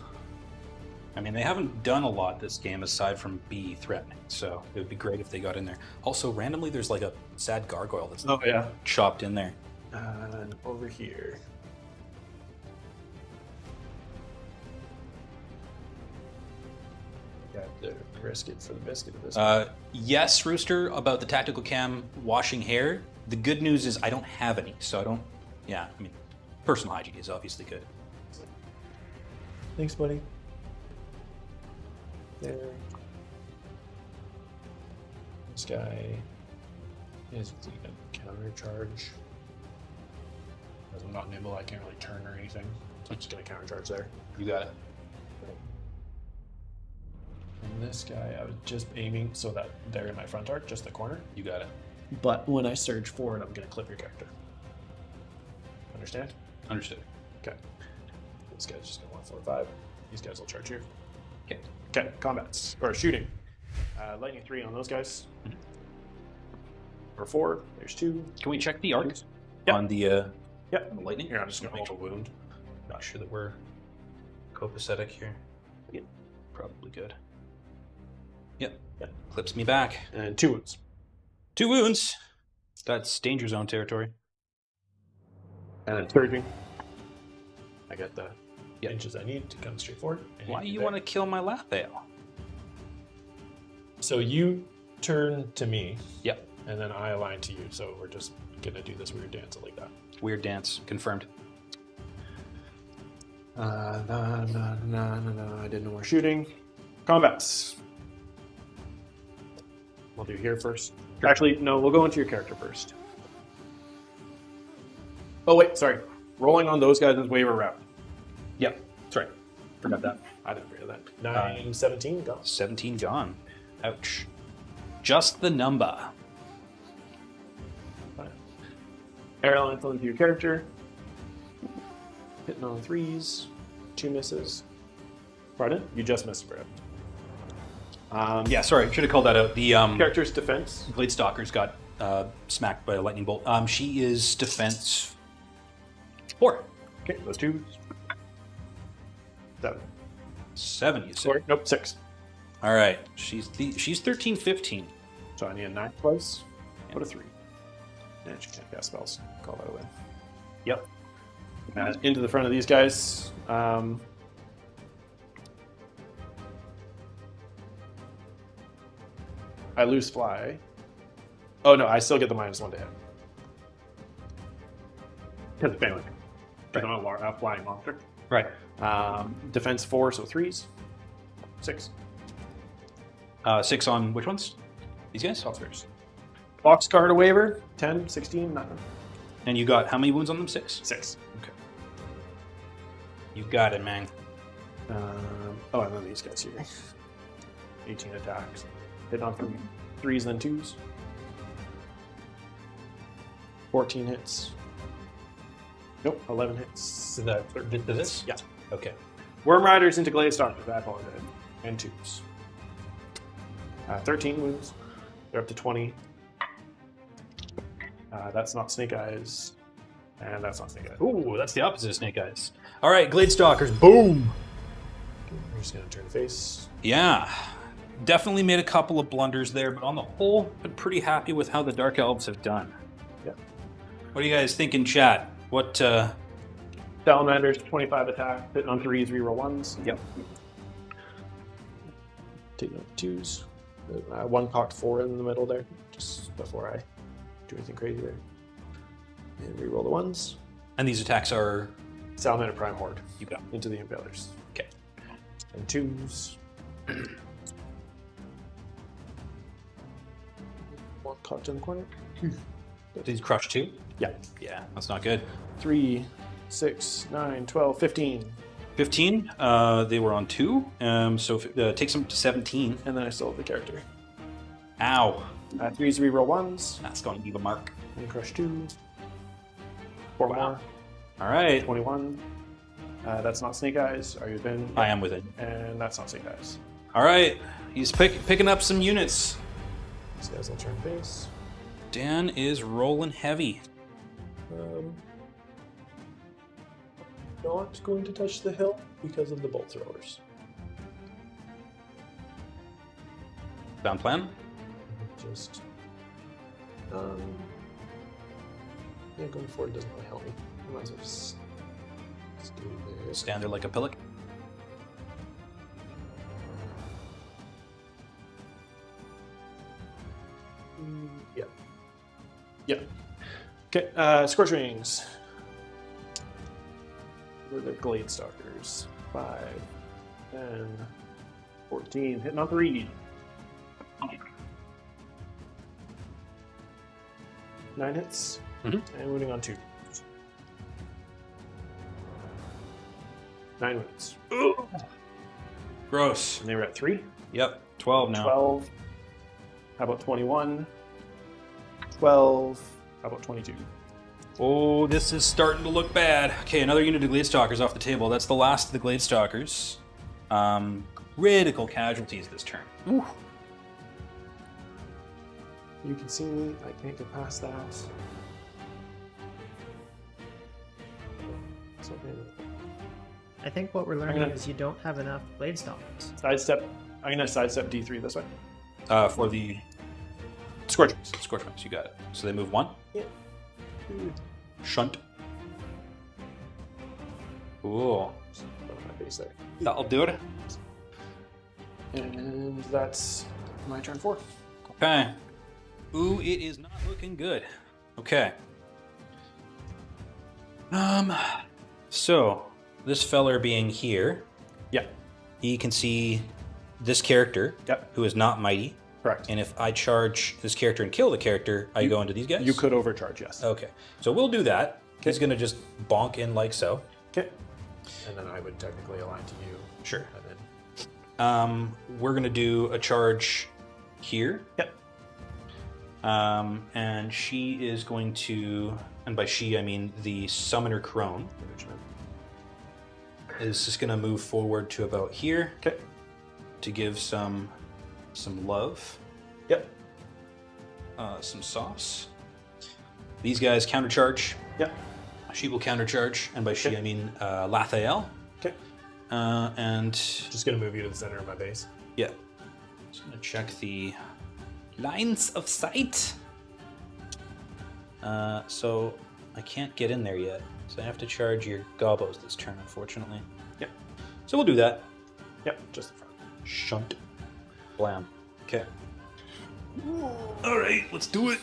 S1: I mean, they haven't done a lot this game aside from be threatening, so it would be great if they got in there. Also, randomly, there's like a sad gargoyle that's chopped in there.
S2: And over here. Got the brisket for the biscuit of this.
S1: Yes, Rooster, about the tactical cam washing hair. The good news is I don't have any, so I don't. Yeah, I mean, personal hygiene is obviously good.
S2: Thanks, buddy. There. This guy is a counter charge. As I'm not nimble, I can't really turn or anything. So I'm just gonna counter charge there.
S1: You got it.
S2: And this guy, I was just aiming so that they're in my front arc, just the corner.
S1: You got it.
S2: But when I surge forward, I'm gonna clip your character. Understand?
S1: Understood.
S2: Okay. This guy's just gonna 145. These guys will charge you.
S1: Okay.
S2: Okay, combats or shooting. Lightning 3 on those guys. Or 4. There's 2.
S1: Can we check the arc
S2: Yep.
S1: on the
S2: Yep.
S1: on the lightning?
S2: Here, I'm just gonna roll a wound.
S1: Not sure that we're copacetic here. Yeah, probably good. Yep.
S2: Yep.
S1: Clips me back.
S2: And 2 wounds.
S1: 2 wounds. That's danger zone territory.
S2: And then surging. I got the
S1: Yep.
S2: inches I need to come straight forward.
S1: Why do you want to kill my Lathale?
S2: So you turn to me.
S1: Yep.
S2: And then I align to you. So we're just gonna do this weird dance like that.
S1: Weird dance. Confirmed.
S2: No. I did no more shooting. Combats. We'll do here first. Actually, no, we'll go into your character first. Oh, wait, sorry. Rolling on those guys is waiver route.
S1: Yep. That's right. Forgot that.
S2: I didn't forget that. 9, 17, go.
S1: 17 gone. Ouch. Just the number.
S2: Air Elemental into your character. Hitting on 3s. 2 misses. Pardon? You just missed, bro.
S1: Yeah, sorry, should have called that out. The
S2: Character's defense.
S1: Gladestalker's got smacked by a lightning bolt. She is defense 4.
S2: Okay, those 2s. 7.
S1: 7, you say?
S2: Sorry, nope, 6.
S1: All right, she's 13, 15.
S2: So I need a 9 twice. Put a 3. And she can't cast spells. Call that away.
S1: Yep.
S2: Into the front of these guys. I lose fly. Oh no, I still get the -1 to hit. Because of failing. Because I'm a flying monster.
S1: Right.
S2: Defense 4, so 3s. 6.
S1: 6 on which ones? These guys?
S2: Monsters. Box card a waiver. 10, 16, 9.
S1: And you got how many wounds on them? 6?
S2: 6.
S1: Okay. You got it, man.
S2: Oh, and then these guys here. 18 attacks. Hit on 3s, then 2s. 14 hits. Nope, 11 hits.
S1: Did this?
S2: Yeah.
S1: Okay.
S2: Wyrmriders into Gladestalker. That's all I did. And 2s. 13 wounds. They're up to 20. That's not Snake Eyes. And that's not Snake Eyes.
S1: Ooh, that's the opposite of Snake Eyes. All right, Gladestalkers, boom!
S2: I'm just going to turn the face.
S1: Yeah, definitely made a couple of blunders there, but on the whole, been pretty happy with how the Dark Elves have done.
S2: Yeah.
S1: What do you guys think in chat? What,
S2: Salamander's 25 attack. Hitting on 3s, reroll 1s.
S1: Yep.
S2: Taking out 2s. 1 cocked 4 in the middle there, just before I do anything crazy there. And reroll the 1s.
S1: And these attacks are...
S2: Salamander Prime Horde.
S1: You got.
S2: Into the Impalers.
S1: Okay.
S2: And 2s. 1 cocked in the corner.
S1: These crush 2?
S2: Yeah.
S1: Yeah, that's not good.
S2: 3, 6, 9, 12, 15.
S1: 15, they were on 2, so it takes them to 17.
S2: And then I still have the character.
S1: Ow.
S2: 3s, reroll 1s.
S1: That's going to leave a mark.
S2: And crush 2. 4
S1: Wow.
S2: more.
S1: All right.
S2: 21. That's not Snake Eyes. Are you within?
S1: I am within.
S2: And that's not Snake Eyes.
S1: All right. He's picking up some units.
S2: These guys will turn face.
S1: Dan is rolling heavy.
S2: Not going to touch the hill because of the bolt throwers.
S1: Sound plan?
S2: Just yeah, going forward doesn't really help me. I might as well just do this.
S1: Stand there like a pillock.
S2: Yeah. Yeah. Okay, Scorchwings. We're the Gladestalkers. 5, 10, 14. Hitting on 3. 9 hits.
S1: Mhm.
S2: And wounding on 2. 9 wounds.
S1: Gross.
S2: And they were at 3.
S1: Yep. 12 now.
S2: 12. How about 21? 12. How about 22?
S1: Oh, this is starting to look bad. Okay, another unit of Gladestalkers off the table. That's the last of the Gladestalkers. Critical casualties this turn. Ooh.
S2: You can see me. I can't get past that. It's okay.
S3: I think what we're learning
S2: gonna-
S3: is you don't have enough Gladestalkers.
S2: Sidestep. I'm gonna sidestep D3 this way.
S1: For the
S2: Scorchwings.
S1: Scorchwings, you got it. So they move 1.
S2: Yeah.
S1: Shunt. Ooh.
S2: Put my face there.
S1: That'll do it.
S2: And that's my turn 4.
S1: Okay. Ooh, it is not looking good. Okay. So this feller being here,
S2: Yeah.
S1: he can see this character,
S2: Yep.
S1: who is not mighty.
S2: Correct.
S1: And if I charge this character and kill the character, I go into these guys?
S2: You could overcharge, yes.
S1: Okay. So we'll do that. He's going to just bonk in like so.
S2: Okay. And then I would technically align to you.
S1: Sure.
S2: And then
S1: We're going to do a charge here.
S2: Yep.
S1: And she is going to, and by she I mean the Summoner Crone, is just going to move forward to about here.
S2: Okay.
S1: To give some love.
S2: Yep.
S1: Some sauce. These guys countercharge.
S2: Yep.
S1: She will countercharge, and by she
S2: Okay.
S1: I mean Lathael.
S2: Okay.
S1: And
S2: Just gonna move you to the center of my base.
S1: yeah, just gonna check the lines of sight. So I can't get in there yet, so I have to charge your gobos this turn, unfortunately.
S2: Yep.
S1: So we'll do that.
S2: Yep. Just the front.
S1: Shunt. Blam. Okay. All right, let's do it.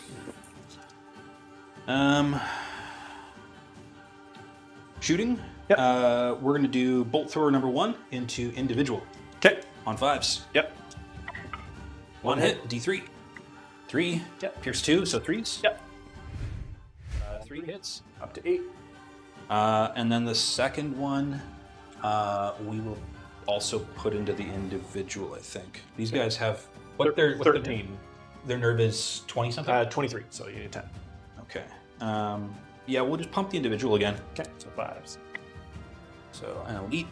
S1: Shooting.
S2: Yep.
S1: We're gonna do bolt thrower number 1 into individual
S2: Okay.
S1: on 5s.
S2: Yep.
S1: One hit. D3. 3.
S2: Yep.
S1: Pierce 2. So 3s.
S2: Yep.
S1: 3 hits.
S2: Up to 8.
S1: And then the second one, we will also put into the individual. I think these guys have what's their
S2: 13.
S1: Their nerve is 20 something.
S2: 23. So you need 10.
S1: Okay. Yeah, we'll just pump the individual again.
S2: Okay. So 5s.
S1: So an elite.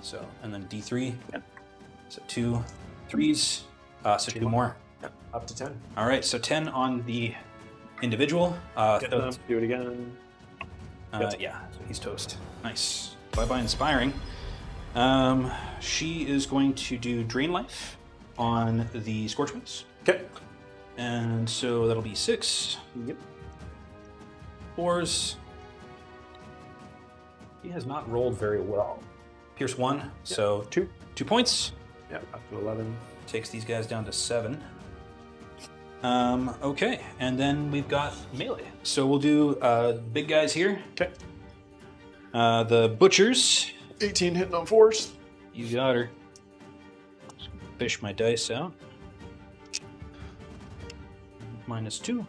S1: So and then D3.
S2: Yep.
S1: So 2 3s. So 2 more.
S2: Yep. Up to 10.
S1: All right. So 10 on the individual.
S2: Get them. Do it again.
S1: Yeah. So he's toast. Nice. Bye bye inspiring. She is going to do Drain Life on the Scorchwings.
S2: Okay.
S1: And so that'll be 6.
S2: Yep.
S1: 4s. He has not rolled very well. Pierce 1, so
S2: 2.
S1: 2 points.
S2: Yep. Up to 11.
S1: Takes these guys down to 7. Okay, and then we've got melee. So we'll do big guys here.
S2: Okay.
S1: The butchers.
S2: 18 hitting on 4s.
S1: You got her. Fish my dice out. -2.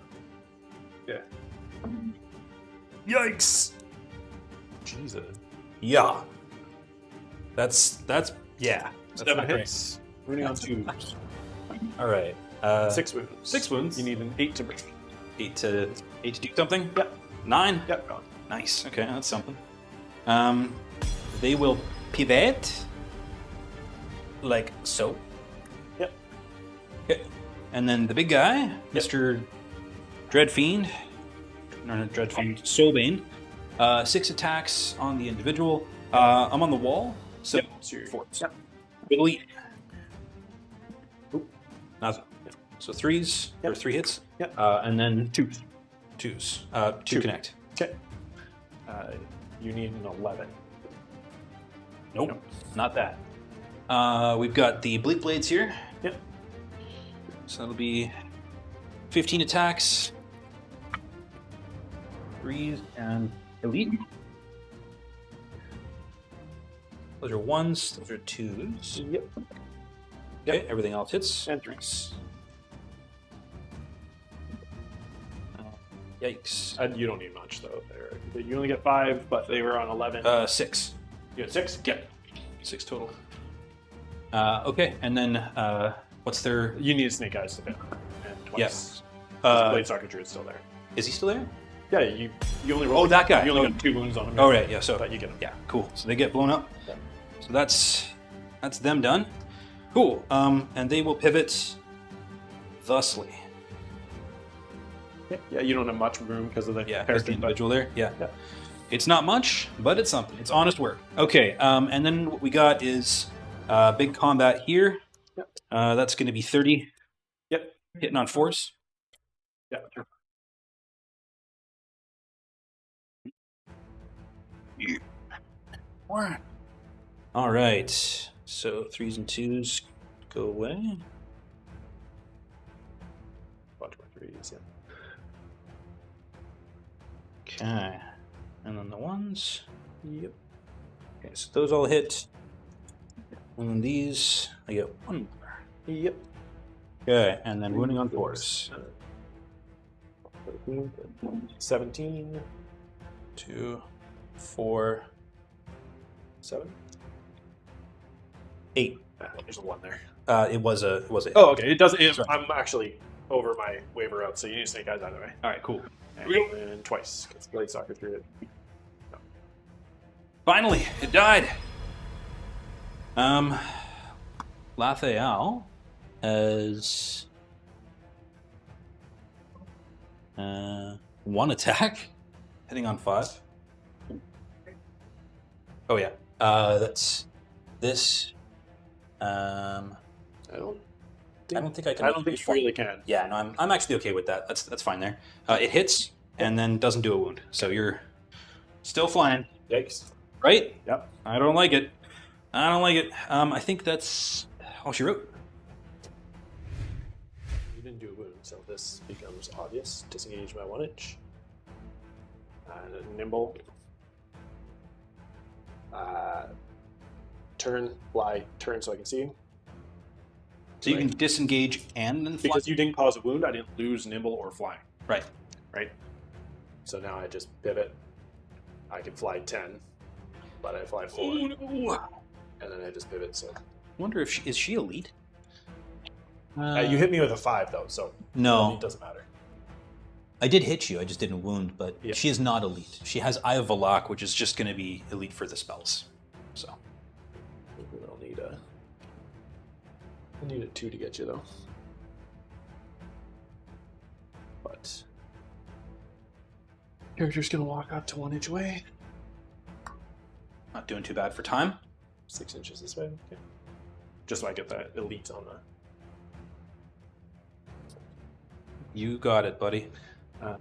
S2: Yeah. Yikes. Jesus.
S1: Yeah. That's yeah. That's
S2: 7
S1: not great.
S2: hits. Moving on to
S1: All right.
S2: 6 wounds.
S1: 6 wounds.
S2: You need an 8 to break.
S1: 8 to do something.
S2: Yep.
S1: 9.
S2: Yep. Gone.
S1: Nice. Okay, that's something. They will pivot like so.
S2: Yep.
S1: Okay. And then the big guy, Mr. Dreadfiend, no, not Dreadfiend, Soulbane. 6 attacks on the individual. I'm on the wall, so
S2: Yep. So you're
S1: 4s.
S2: Yep.
S1: Elite.
S2: Oop.
S1: Nothing. So 3s or
S2: Yep.
S1: 3 hits.
S2: Yep.
S1: And then
S2: 2s.
S1: 2s. 2
S2: 2.
S1: connect.
S2: Okay. You need an 11.
S1: Nope, not that. We've got the Bleak Blades here.
S2: Yep.
S1: So that'll be 15 attacks. 3s and elite. Those are 1s, those are 2s.
S2: Yep.
S1: Okay, everything else hits.
S2: And 3s.
S1: Yikes.
S2: You don't need much though. You only get 5, but they were on 11.
S1: 6.
S2: You get 6?
S1: Yep. 6 total. Okay, and then what's their...
S2: You need a Snake Eyes to fit. And twice.
S1: Yes.
S2: Blade Stalker Druid's still there.
S1: Is he still there?
S2: Yeah, you only roll.
S1: Oh, that guy.
S2: You only
S1: Oh.
S2: got 2 wounds on him.
S1: Oh, right, yeah, so...
S2: But you get him.
S1: Yeah, cool. So they get blown up.
S2: Yeah.
S1: So that's them done. Cool. And they will pivot thusly.
S2: Yeah, you don't have much room because of the
S1: Yeah, there's the
S2: character, but
S1: individual there. Yeah.
S2: Yeah.
S1: It's not much, but it's something. It's honest work. Okay, and then what we got is big combat here.
S2: Yep.
S1: That's going to be 30.
S2: Yep.
S1: Hitting on 4s.
S2: Yeah.
S1: All right. So 3s and 2s go away.
S2: Bunch more 3s, yeah.
S1: Okay. And then the 1s.
S2: Yep.
S1: Okay, so those all hit. And then these, I get 1 more.
S2: Yep.
S1: Okay, and then wounding on 4s.
S2: 17.
S1: 2, 4,
S2: 7.
S1: 8.
S2: There's a 1 there.
S1: It was a.
S2: Oh, okay. It doesn't.
S1: Sorry.
S2: I'm actually over my waiver route, so you need Snake Eyes either way.
S1: All right, cool.
S2: And then twice, because Gladewalker Druid.
S1: Finally, it died. Lathael has one attack, hitting on 5. Oh yeah, that's this. I don't think I can.
S2: I don't think you really can.
S1: Yeah, no, I'm actually okay with that. That's fine there. It hits and then doesn't do a wound, so you're still flying.
S2: Yikes.
S1: Right?
S2: Yep.
S1: I don't like it. I think that's all she wrote.
S2: You didn't do a wound, so this becomes obvious. Disengage by 1 inch. And a nimble. Turn, fly, turn so I can see you.
S1: So you can disengage and then fly?
S2: Because you didn't cause a wound, I didn't lose nimble or fly.
S1: Right.
S2: Right? So now I just pivot. I can fly 10, but I fly 4.
S1: Oh, no.
S2: And then I just pivot, so.
S1: Wonder if is she elite?
S2: You hit me with a 5, though, so.
S1: No.
S2: It doesn't matter.
S1: I did hit you, I just didn't wound, but
S2: Yeah.
S1: she is not elite. She has Eye of Valak, which is just going to be elite for the spells. So.
S2: I'll need a 2 to get you, though. But. Character's gonna walk up to 1 inch away.
S1: Not doing too bad for time.
S2: 6 inches this way. Okay. Just so I get that elite on the.
S1: You got it, buddy.
S2: God,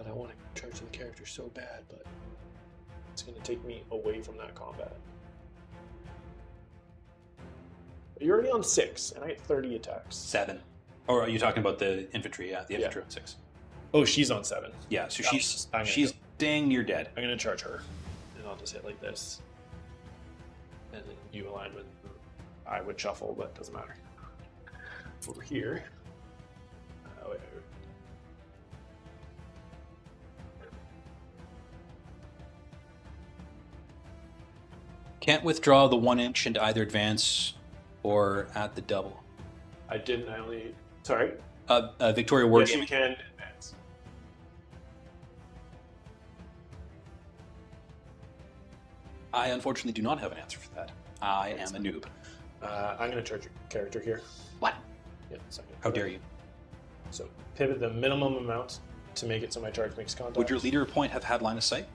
S2: I want to charge the character so bad, but it's going to take me away from that combat. But you're already on 6, and I get 30 attacks.
S1: 7. Or are you talking about the infantry? Yeah, the infantry on 6.
S2: Oh, she's on 7.
S1: Yeah, so
S2: I'm
S1: she's dang near dead.
S2: I'm going to charge her, and I'll just hit like this. And then you align with. I would shuffle, but it doesn't matter. Over here. Wait.
S1: Can't withdraw the 1 inch into either advance or at the double.
S2: I didn't. I only. Sorry.
S1: Victoria
S2: Yes,
S1: Wargaming.
S2: you can advance.
S1: I unfortunately do not have an answer for that. I am a noob.
S2: I'm going to charge your character here.
S1: What?
S2: Yeah, second.
S1: How dare you?
S2: So pivot the minimum amount to make it so my charge makes contact.
S1: Would your leader point have had line of sight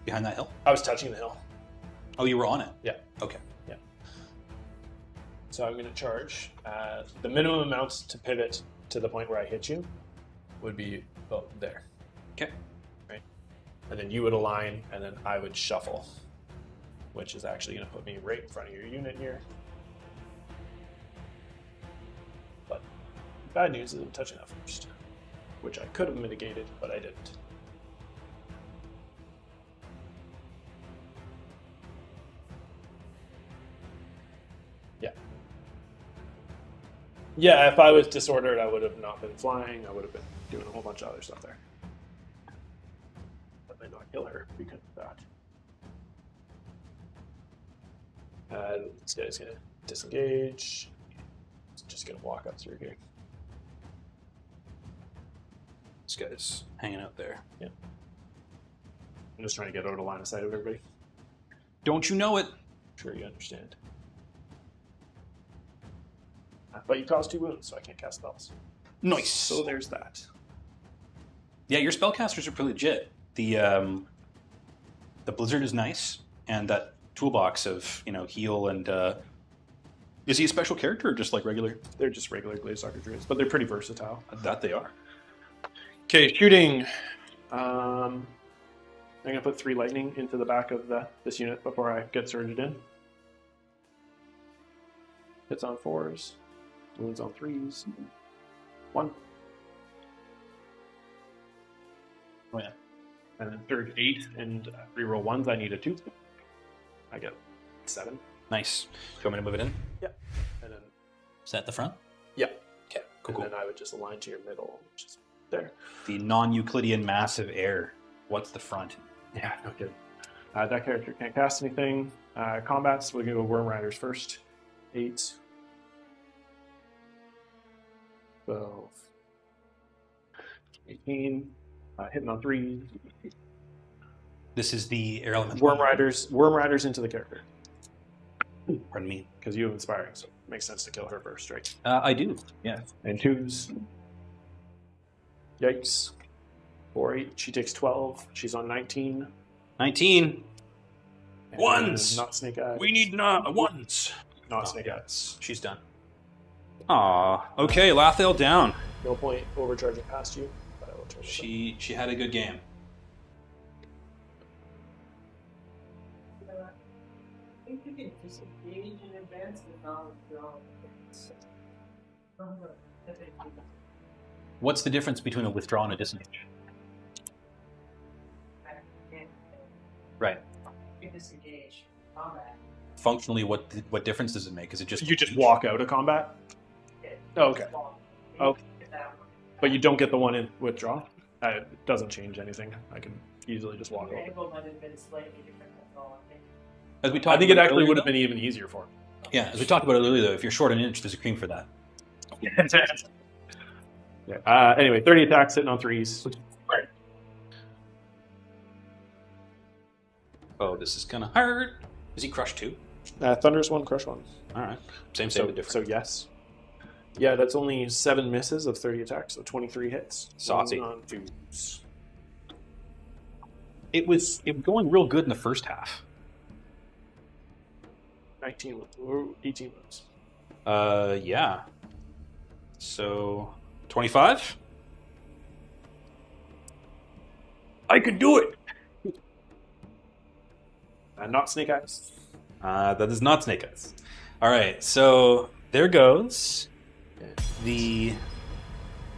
S1: behind that hill?
S2: I was touching the hill.
S1: Oh, you were on it?
S2: Yeah.
S1: Okay.
S2: Yeah. So I'm going to charge. The minimum amount to pivot to the point where I hit you would be about there.
S1: Okay.
S2: Right. And then you would align, and then I would shuffle, which is actually going to put me right in front of your unit here. But bad news is I'm touching that first, which I could have mitigated, but I didn't. Yeah. Yeah, if I was disordered, I would have not been flying. I would have been doing a whole bunch of other stuff there. But I not kill her because of that. This guy's gonna disengage. He's just gonna walk up through here.
S1: This guy's hanging out there.
S2: Yeah. I'm just trying to get out of line of sight of everybody.
S1: Don't you know it?
S2: I'm sure you understand. But you caused 2 wounds, so I can't cast spells.
S1: Nice.
S2: So there's that.
S1: Yeah, your spellcasters are pretty legit. The blizzard is nice, and that toolbox of heal and is he a special character or just like regular?
S2: They're just regular Gladewalker Druids, but they're pretty versatile.
S1: That they are.
S2: Okay, shooting. I'm gonna put 3 lightning into the back of this unit before I get surged in. Hits on 4s, wounds on 3s. 1. Oh yeah. And then third 8 and reroll 1s. I need a 2. I get 7.
S1: Nice. Do you want me to move it in?
S2: Yeah. And then
S1: Is that the front?
S2: yeah.
S1: Okay, cool,
S2: And then I would just align to your middle, which is there.
S1: The non-Euclidean massive air. What's the front?
S2: Yeah, no kidding. That character can't cast anything. Combats, we're going to go Wyrmriders first. 8, 12, 18. Hitting on 3.
S1: This is the air elemental.
S2: Wyrmriders into the character.
S1: Pardon me.
S2: Because you have Inspiring, so it makes sense to kill her first, right?
S1: I do. Yeah.
S2: And 2s. Yikes. 4, 8. She takes 12. She's on 19.
S1: 19.
S2: And
S1: Ones.
S2: Not Snake Eyes.
S1: We need ones.
S2: Not Snake Eyes.
S1: She's done. Aw. Okay, Lathale down.
S2: No point overcharging past you. But I will turn this
S1: She had a good game.
S3: I think you can disengage in advance and not withdraw.
S1: What's the difference between a withdraw and a disengage? Right.
S3: You can disengage combat.
S1: Functionally, what difference does it make? Is it just
S2: You just walk out of combat? Oh, okay. Oh. But you don't get the one in withdraw? It doesn't change anything. I can easily just walk over.
S1: As we
S2: I
S1: talked
S2: think it
S1: about
S2: actually
S1: earlier,
S2: would have
S1: though-
S2: been even easier for him.
S1: Yeah, as we talked about it earlier, though, if you're short an inch, there's a cream for that.
S2: Yeah. Anyway, 30 attacks hitting on 3s.
S1: Oh, this is gonna hurt. Is he crushed too?
S2: Thunderous 1, Crush 1.
S1: All right. Same,
S2: So,
S1: but different.
S2: so yes. Yeah, that's only 7 misses of 30 attacks, so 23 hits.
S1: Saucy.
S2: On 2s.
S1: It was going real good in the first half.
S2: 19 or 18 moves.
S1: Yeah. So 25. I could do it.
S2: Not Snake Eyes.
S1: That is not Snake Eyes. All right, so there goes the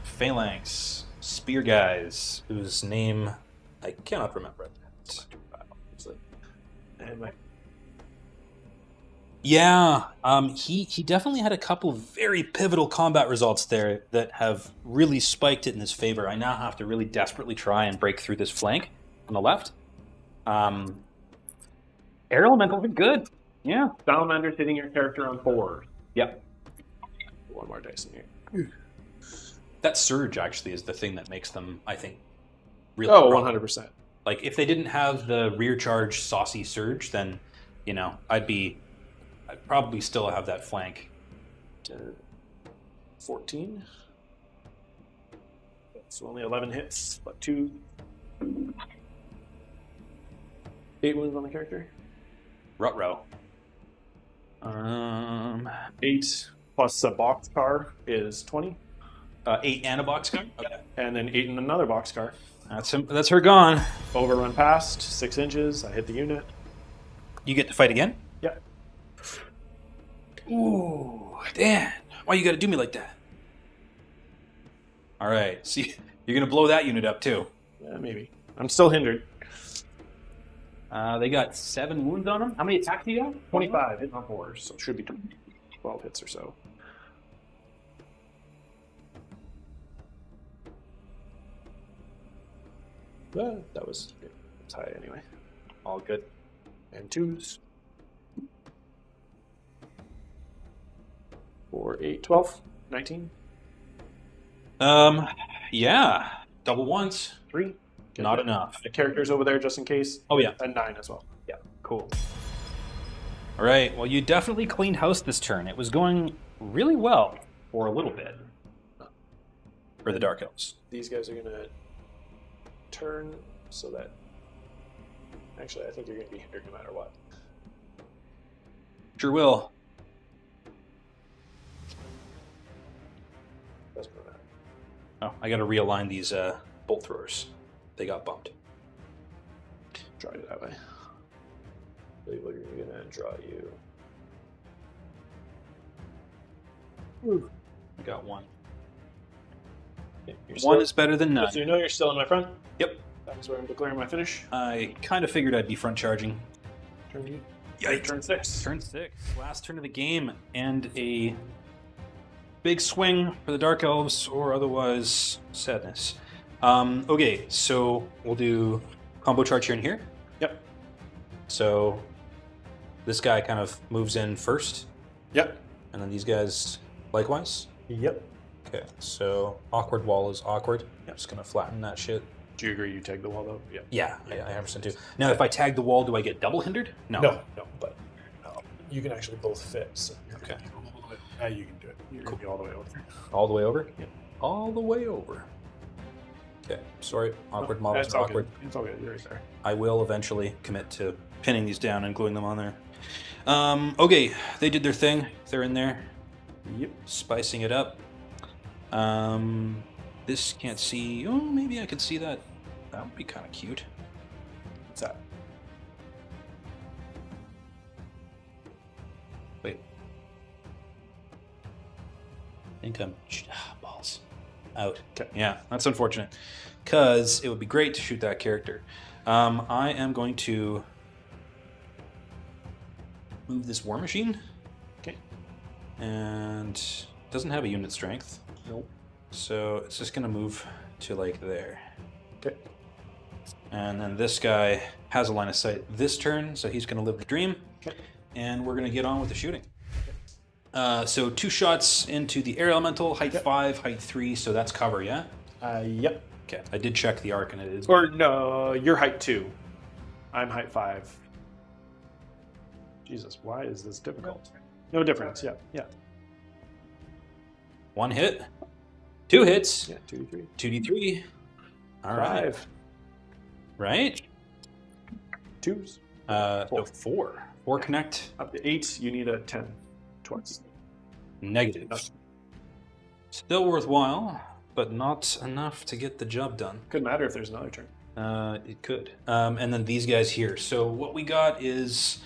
S1: Phalanx Spear guys, whose name I cannot remember. Yeah, he definitely had a couple very pivotal combat results there that have really spiked it in his favor. I now have to really desperately try and break through this flank on the left. Air elementals are good. Yeah.
S2: Salamander's hitting your character on 4.
S1: Yep.
S2: One more dice in here.
S1: That surge actually is the thing that makes them, I think, really
S2: Oh,
S1: strong.
S2: 100%.
S1: Like, if they didn't have the rear charge saucy surge, then, I'd probably still have that flank.
S2: 14. So only 11 hits, but 2. 8 wounds on the character.
S1: Rutrow.
S2: 8 plus a boxcar is 20.
S1: 8 and a boxcar? Okay.
S2: And then 8 in another boxcar.
S1: That's her gone.
S2: Overrun past, 6 inches. I hit the unit.
S1: You get to fight again?
S2: Yeah.
S1: Ooh, Dan. Why you gotta do me like that? Alright, see, you're gonna blow that unit up too.
S2: Yeah, maybe. I'm still hindered.
S1: They got 7 wounds on them. How many attacks do you got?
S2: 25 hitting on 4, so it should be 12 hits or so. That was good. It's high anyway.
S1: All good.
S2: And 2s. 4, 8, 12, 19.
S1: Yeah. Double ones.
S2: 3.
S1: Not enough.
S2: The characters over there just in case.
S1: Oh, yeah.
S2: And 9 as well.
S1: Yeah, cool. All right, well, you definitely cleaned house this turn. It was going really well for a little bit for the Dark Elves.
S2: These guys are going to turn so that... Actually, I think you're going to be hindered no matter what.
S1: Sure will.
S2: Doesn't really matter.
S1: Oh, I got to realign these bolt throwers. They got bumped.
S2: Try it that way. We're going to draw you.
S1: Ooh. I got 1.
S2: Okay,
S1: One is better than none.
S2: So you know you're still in my front?
S1: Yep.
S2: That's where I'm declaring my finish.
S1: I kind of figured I'd be front charging.
S2: Turn
S1: Yikes.
S2: Turn 6.
S1: Turn 6. Last turn of the game. And a big swing for the Dark Elves, or otherwise sadness. Okay, so we'll do combo charge here and here.
S2: Yep.
S1: So this guy kind of moves in first,
S2: Yep.
S1: and then these guys likewise.
S2: Yep.
S1: Okay, so awkward wall is awkward. I'm just gonna flatten that shit.
S2: Do you agree you tag the wall though? Yeah.
S1: Yeah, I 100% do. Now, if I tag the wall, do I get double hindered? No.
S2: No, but you can actually both fit. So
S1: Okay.
S2: You can do it. You can be all the way over.
S1: All the way over?
S2: Yep.
S1: All the way over. Okay, sorry. Awkward models
S2: It's
S1: are
S2: all
S1: awkward.
S2: good. It's all good. You're right there.
S1: I will eventually commit to pinning these down and gluing them on there. Okay, they did their thing. They're in there.
S2: Yep.
S1: Spicing it up. This can't see. Oh, maybe I could see that. That would be kind of cute.
S2: What's that?
S1: Wait. I think I'm... balls. Out.
S2: Okay.
S1: Yeah, that's unfortunate. Because it would be great to shoot that character. I am going to move this war machine.
S2: Okay.
S1: And it doesn't have a unit strength.
S2: Nope.
S1: So it's just going to move to like there.
S2: Okay.
S1: And then this guy has a line of sight this turn, so he's going to live the dream.
S2: Okay.
S1: And we're going to get on with the shooting. So 2 shots into the air elemental, height 5, height 3, so that's cover, yeah?
S2: Yep.
S1: Okay, I did check the arc and it is.
S2: Or no, you're height 2. I'm height 5. Jesus, why is this difficult? No difference. Yeah. Yeah.
S1: 1 hit, 2 hits,
S2: Yeah. 2d3.
S1: 2d3. All right.
S2: 5.
S1: Right?
S2: 2s.
S1: No, 4. 4 connect,
S2: Up to 8. You need a 10 twice.
S1: negative. Still worthwhile, but not enough to get the job done.
S2: Couldn't matter if there's another turn.
S1: It could. And then these guys here. So what we got is,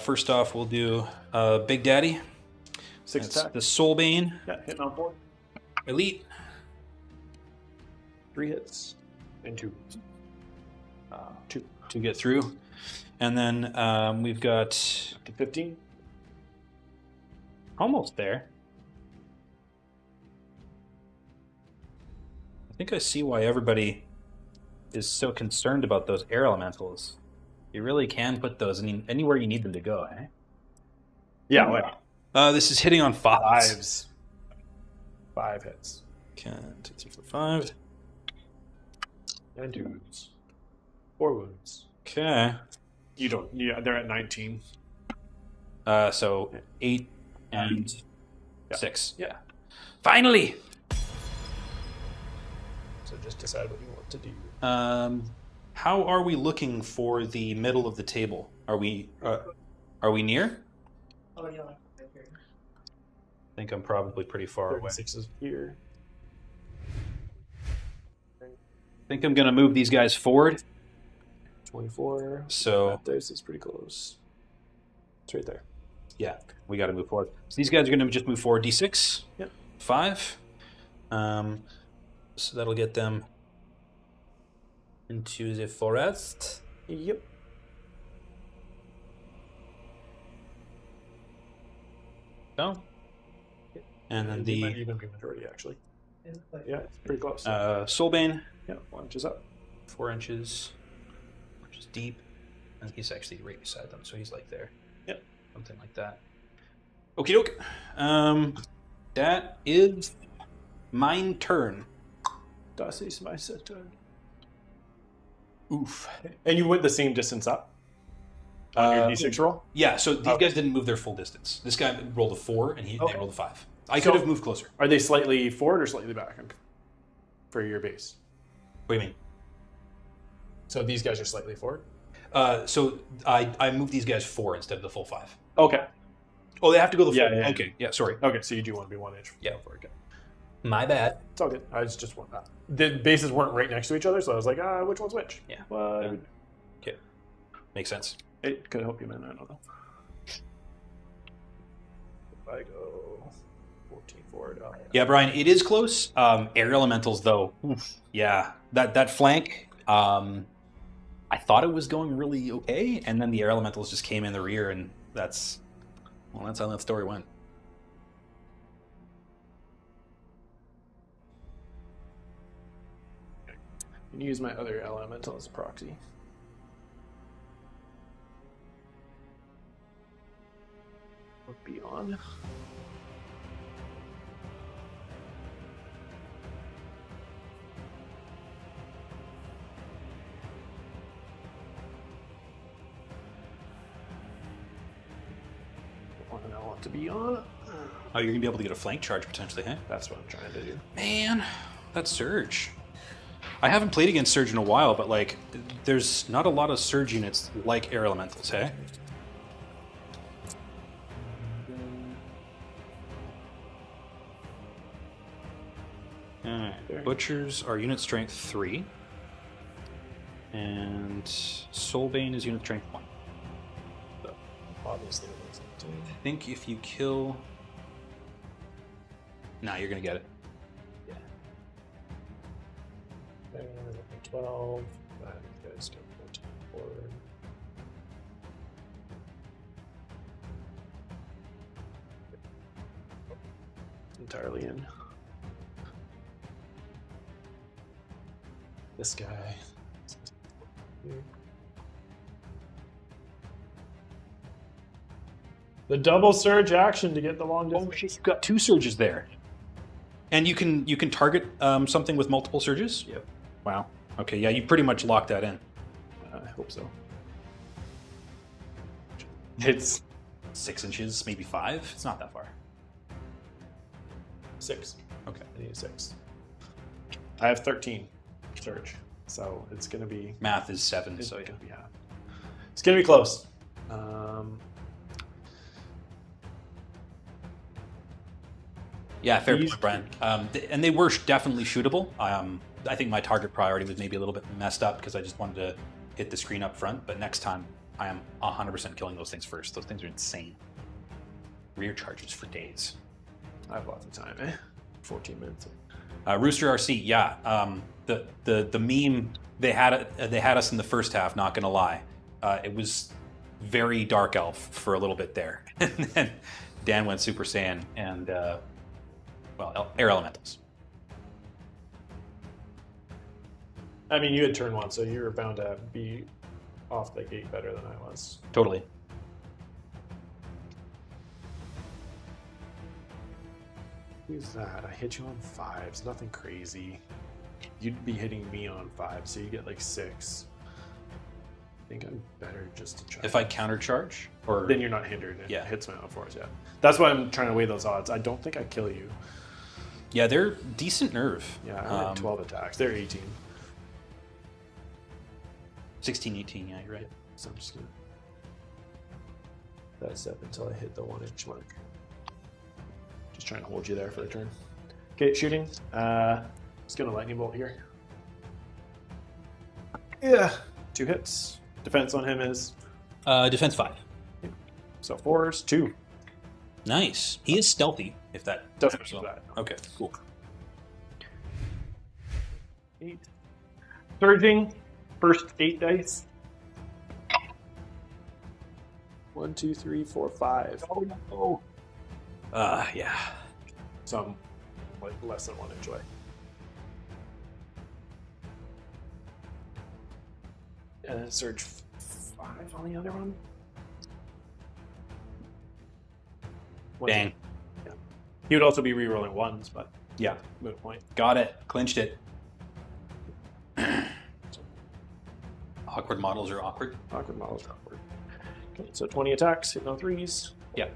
S1: first off, we'll do Big Daddy.
S2: 6
S1: That's
S2: attack.
S1: the Soulbane.
S2: Yeah, hitting on 4.
S1: Elite.
S2: 3 hits. And 2. 2.
S1: To get through. And then we've got
S2: Up to 15.
S1: almost there. I think I see why everybody is so concerned about those air elementals. You really can put those anywhere you need them to go, eh?
S2: Yeah, wait.
S1: This is hitting on 5s.
S2: 5s. 5 hits.
S1: Okay, 2, 3, 4, 5.
S2: And 2s. 4 wounds.
S1: Okay.
S2: You don't. Yeah, they're at 19.
S1: So 8 and
S2: Yeah.
S1: 6.
S2: Yeah.
S1: Finally!
S2: So just decide what you want to do.
S1: How are we looking for the middle of the table? Are we near?
S3: Oh, yeah.
S1: I think I'm probably pretty far away.
S2: 36 is here.
S1: I think I'm gonna move these guys forward.
S2: 24.
S1: So
S2: This is pretty close. It's right there.
S1: yeah, we got to move forward. So these guys are gonna just move forward. D6.
S2: Yep.
S1: 5. So that'll get them into the forest.
S2: Yep.
S1: No. And then
S2: It might
S1: the
S2: even be majority, actually. Yeah, it's pretty close.
S1: Soulbane,
S2: Yeah, 1 inches up.
S1: 4 inches, which is deep, and he's actually right beside them, so he's like there.
S2: Yep.
S1: Something like that. Okie doke. That is mine turn.
S2: Das ist my turn.
S1: Oof.
S2: And you went the same distance up on your D6 roll?
S1: Yeah, so these
S2: Oh.
S1: guys didn't move their full distance. This guy rolled a 4, and they
S2: Okay.
S1: rolled a 5. I
S2: So-
S1: could have moved closer.
S2: Are they slightly forward or slightly back for your base?
S1: What do you mean?
S2: So these guys are slightly forward?
S1: So I moved these guys 4 instead of the full 5.
S2: Okay.
S1: Oh, they have to go the full.
S2: Yeah, yeah, yeah.
S1: Okay, yeah, sorry.
S2: Okay, so you do want to be 1 inch
S1: Yeah.
S2: forward. Okay.
S1: My bad.
S2: It's all good. I just want that. The bases weren't right next to each other, so I was like, which one's which?
S1: Yeah.
S2: But
S1: Okay, makes sense.
S2: it could help you, man. I don't know. If I go 14 forward. Oh,
S1: Yeah, Brian, it is close. Air elementals, though. Oof. Yeah, that flank. I thought it was going really okay, and then the air elementals just came in the rear, and that's how that story went.
S2: I can use my other elemental as a proxy. Beyond. I want to be on.
S1: Oh, you're gonna be able to get a flank charge potentially, huh?
S2: That's what I'm trying to do.
S1: Man, that Surge. I haven't played against Surge in a while, but like, there's not a lot of Surge units like Air Elementals, hey? Alright, Butchers are unit strength 3. And Soulbane is unit strength 1.
S2: So, obviously, it looks like
S1: I think if you kill... Nah, you're gonna get it.
S2: 12. You guys don't go forward. Entirely in. This guy. The double surge action to get the long distance.
S1: Oh shit, you've got 2 surges there. And you can target something with multiple surges?
S2: Yep.
S1: Wow. Okay, yeah, you pretty much locked that in.
S2: I hope so. It's
S1: 6 inches, maybe 5? It's not that far.
S2: 6.
S1: Okay.
S2: I need a 6. I have 13 surge, so it's gonna be.
S1: Math is 7,
S2: It's
S1: so yeah.
S2: gonna be half. It's gonna be close.
S1: Yeah, fair
S2: These-
S1: point, Brian. And they were definitely shootable. I think my target priority was maybe a little bit messed up because I just wanted to hit the screen up front. But next time, I am 100% killing those things first. Those things are insane. Rear charges for days.
S2: I have lots of time, 14 minutes.
S1: Rooster RC, yeah. The meme they had us in the first half. Not gonna lie, it was very dark elf for a little bit there, and then Dan went Super Saiyan and air elementals.
S2: I mean, you had turn 1, so you were bound to be off the gate better than I was.
S1: Totally.
S2: Who's that? I hit you on 5s. Nothing crazy. You'd be hitting me on 5, so you get like 6. I think I'm better just to try.
S1: If I countercharge, or
S2: Then you're not hindered. It
S1: Yeah.
S2: hits my on 4s, yeah. That's why I'm trying to weigh those odds. I don't think I kill you.
S1: yeah, they're decent nerve.
S2: Yeah, I'm at 12 attacks. They're 18.
S1: 16, 18, yeah, you're right.
S2: So I'm just gonna that's up until I hit the 1-inch mark. Just trying to hold you there for a turn. Okay, shooting. Just gonna lightning bolt here. Yeah, 2 hits. Defense on him is
S1: Defense 5.
S2: so 4s, 2.
S1: Nice. He is stealthy, if that
S2: Doesn't
S1: matters
S2: use
S1: at all.
S2: that.
S1: Okay, cool.
S2: 8. Surging. First 8 dice. 1, 2, 3, 4, 5.
S1: Oh no. Yeah.
S2: So I'm like less than 1 inch away. Surge 5 on the other one.
S1: Dang.
S2: Yeah. He would also be re-rolling 1s, but
S1: Yeah.
S2: moot point.
S1: Got it. Clinched it. Awkward models are awkward.
S2: Awkward models are awkward. Okay, so 20 attacks, hitting on 3s.
S1: Yeah.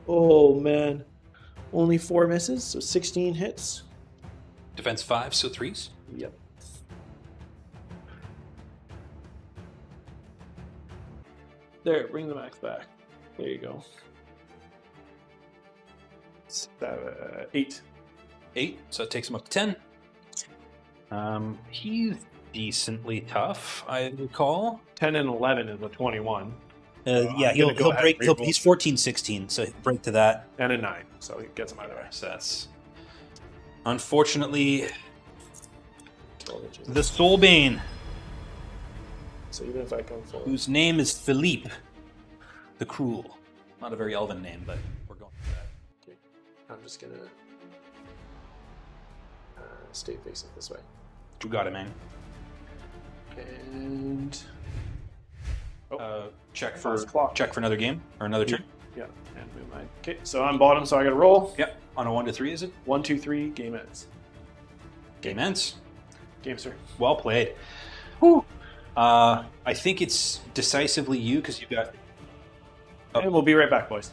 S2: Oh man, only 4 misses, so 16 hits.
S1: Defense 5, so 3s.
S2: Yep. There, bring the max back. There you go. 8.
S1: 8, so it takes him up to 10. He's decently tough, I recall.
S2: 10 and 11 is a 21.
S1: Yeah,
S2: I'm
S1: he'll
S2: gonna go ahead
S1: break.
S2: and reroll.
S1: He's 14, 16, so he'll break to that.
S2: And a 9, so he gets him either way.
S1: So that's unfortunately
S2: 12 inches.
S1: the Soulbane,
S2: So even if I come forward.
S1: whose name is Philippe the Cruel. Not a very elven name, but we're going for that.
S2: Okay. I'm just gonna stay facing this way.
S1: You got it, man.
S2: And
S1: check for
S2: Last clock.
S1: another game or another turn.
S2: Yeah, and move mine. Okay, so I'm bottom, so I got to roll.
S1: Yep. On a 1 to 3, is it?
S2: 1, 2, 3. Game ends.
S1: Game ends.
S2: Game, sir.
S1: Well played. Whew. I think it's decisively you because you've got.
S2: And we'll be right back, boys.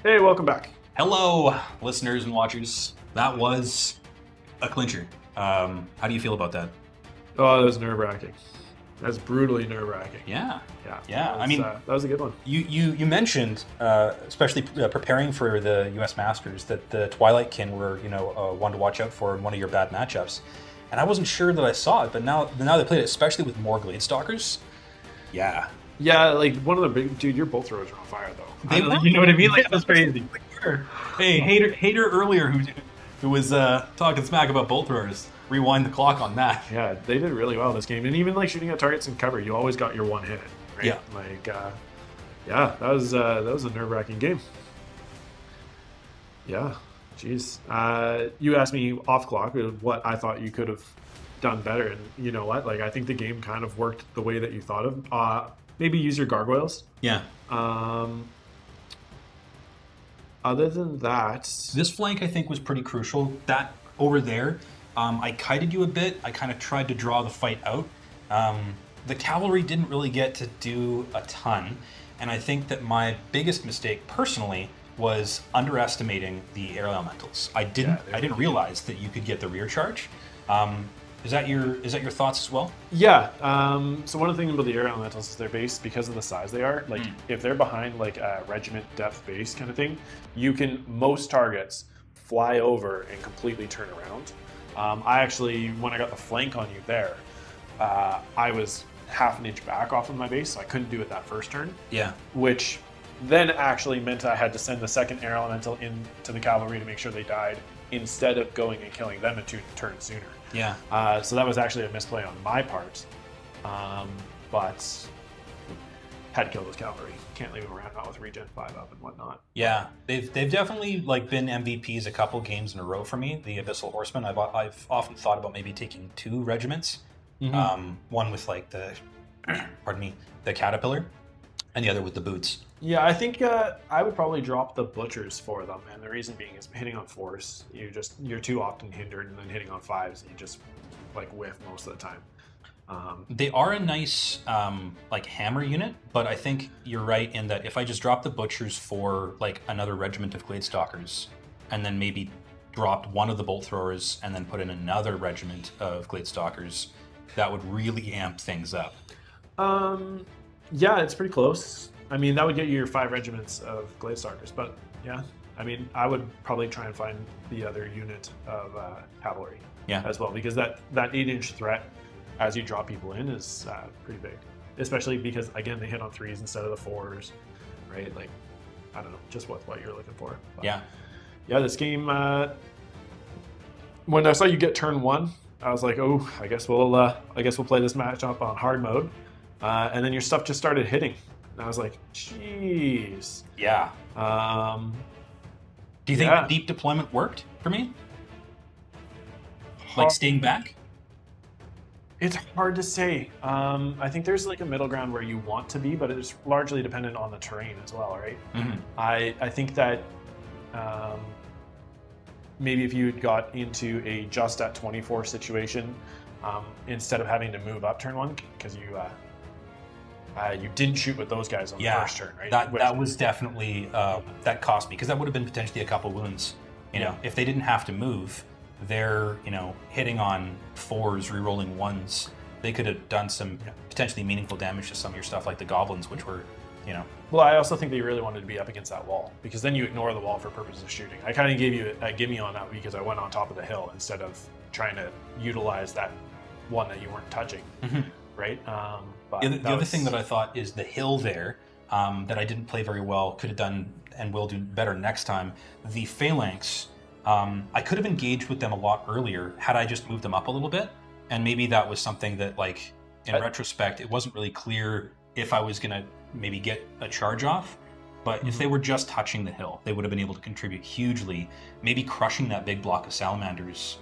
S2: Hey, welcome back.
S1: Hello, listeners and watchers. That was a clincher. How do you feel about that?
S2: Oh, that was nerve-wracking. That's brutally nerve-wracking.
S1: Yeah.
S2: Yeah.
S1: Yeah,
S2: That
S1: I
S2: was,
S1: mean-
S2: that was a good one.
S1: You mentioned, especially preparing for the U.S. Masters, that the Twilight kin were one to watch out for in one of your bad matchups, and I wasn't sure that I saw it, but now they played it, especially with more Gladestalkers. Yeah.
S2: Yeah, like one of the big dude, your bolt throwers are on fire though.
S1: They were.
S2: You know what I mean? Like that was crazy.
S1: Hey, hater earlier who was talking smack about bolt throwers. Rewind the clock on that.
S2: Yeah, they did really well this game, and even like shooting at targets in cover, you always got your one hit. Right?
S1: Yeah.
S2: Like, yeah, that was a nerve-wracking game. Yeah, jeez. You asked me off clock what I thought you could have done better, and you know what? Like, I think the game kind of worked the way that you thought of. Maybe use your gargoyles.
S1: Yeah.
S2: Other than that,
S1: This flank, I think, was pretty crucial. That over there, I kited you a bit. I kind of tried to draw the fight out. The cavalry didn't really get to do a ton, and I think that my biggest mistake, personally, was underestimating the air elementals. I didn't realize that you could get the rear charge. Is that your thoughts as well?
S2: yeah. So one of the things about the air elementals is their base, because of the size they are. Like if they're behind like a regiment depth base kind of thing, you can most targets fly over and completely turn around. I actually, when I got the flank on you there, I was half an inch back off of my base, so I couldn't do it that first turn.
S1: Yeah.
S2: Which then actually meant I had to send the second air elemental into the cavalry to make sure they died, instead of going and killing them in 2 turns sooner.
S1: Yeah.
S2: So that was actually a misplay on my part, but had to kill those cavalry. Can't leave them around, not with regen 5 up and whatnot.
S1: Yeah, they've definitely been MVPs a couple games in a row for me. The Abyssal Horsemen. I've often thought about maybe taking 2 regiments, one with like the the Caterpillar, and the other with the boots.
S2: Yeah, I think I would probably drop the butchers for them, and the reason being is hitting on 4s. You're too often hindered, and then hitting on 5s, you just like whiff most of the time.
S1: They are a nice hammer unit, but I think you're right in that if I just drop the butchers for like another regiment of Gladestalkers, and then maybe dropped one of the bolt throwers and then put in another regiment of Gladestalkers, that would really amp things up.
S2: Yeah, it's pretty close. I mean, that would get you your 5 regiments of Gladestalkers, but yeah, I mean, I would probably try and find the other unit of cavalry as well, because that 8-inch threat as you draw people in is pretty big, especially because, again, they hit on 3s instead of the 4s, right? Like, I don't know, just what you're looking for. But
S1: Yeah.
S2: Yeah, this game, when I saw you get turn 1, I was like, oh, I guess we'll play this matchup on hard mode. And then your stuff just started hitting. And I was like, jeez.
S1: Yeah. Do you think
S2: yeah.
S1: the deep deployment worked for me? Like staying back?
S2: It's hard to say. I think there's like a middle ground where you want to be, but it's largely dependent on the terrain as well, right?
S1: Mm-hmm.
S2: I think that maybe if you had got into a just at 24 situation, instead of having to move up turn 1 because you didn't shoot with those guys on the first turn, right?
S1: That was definitely that cost me because that would have been potentially a couple wounds. You know, if they didn't have to move, they're hitting on 4s, rerolling 1s. They could have done some potentially meaningful damage to some of your stuff, like the goblins, which were,
S2: Well, I also think they really wanted to be up against that wall because then you ignore the wall for purposes of shooting. I kind of gave you a gimme on that because I went on top of the hill instead of trying to utilize that one that you weren't touching, right? But
S1: the other thing that I thought is the hill there that I didn't play very well, could have done and will do better next time. The phalanx, I could have engaged with them a lot earlier had I just moved them up a little bit, and maybe that was something that, like, in retrospect, it wasn't really clear if I was going to maybe get a charge off, but if they were just touching the hill, they would have been able to contribute hugely, maybe crushing that big block of salamanders,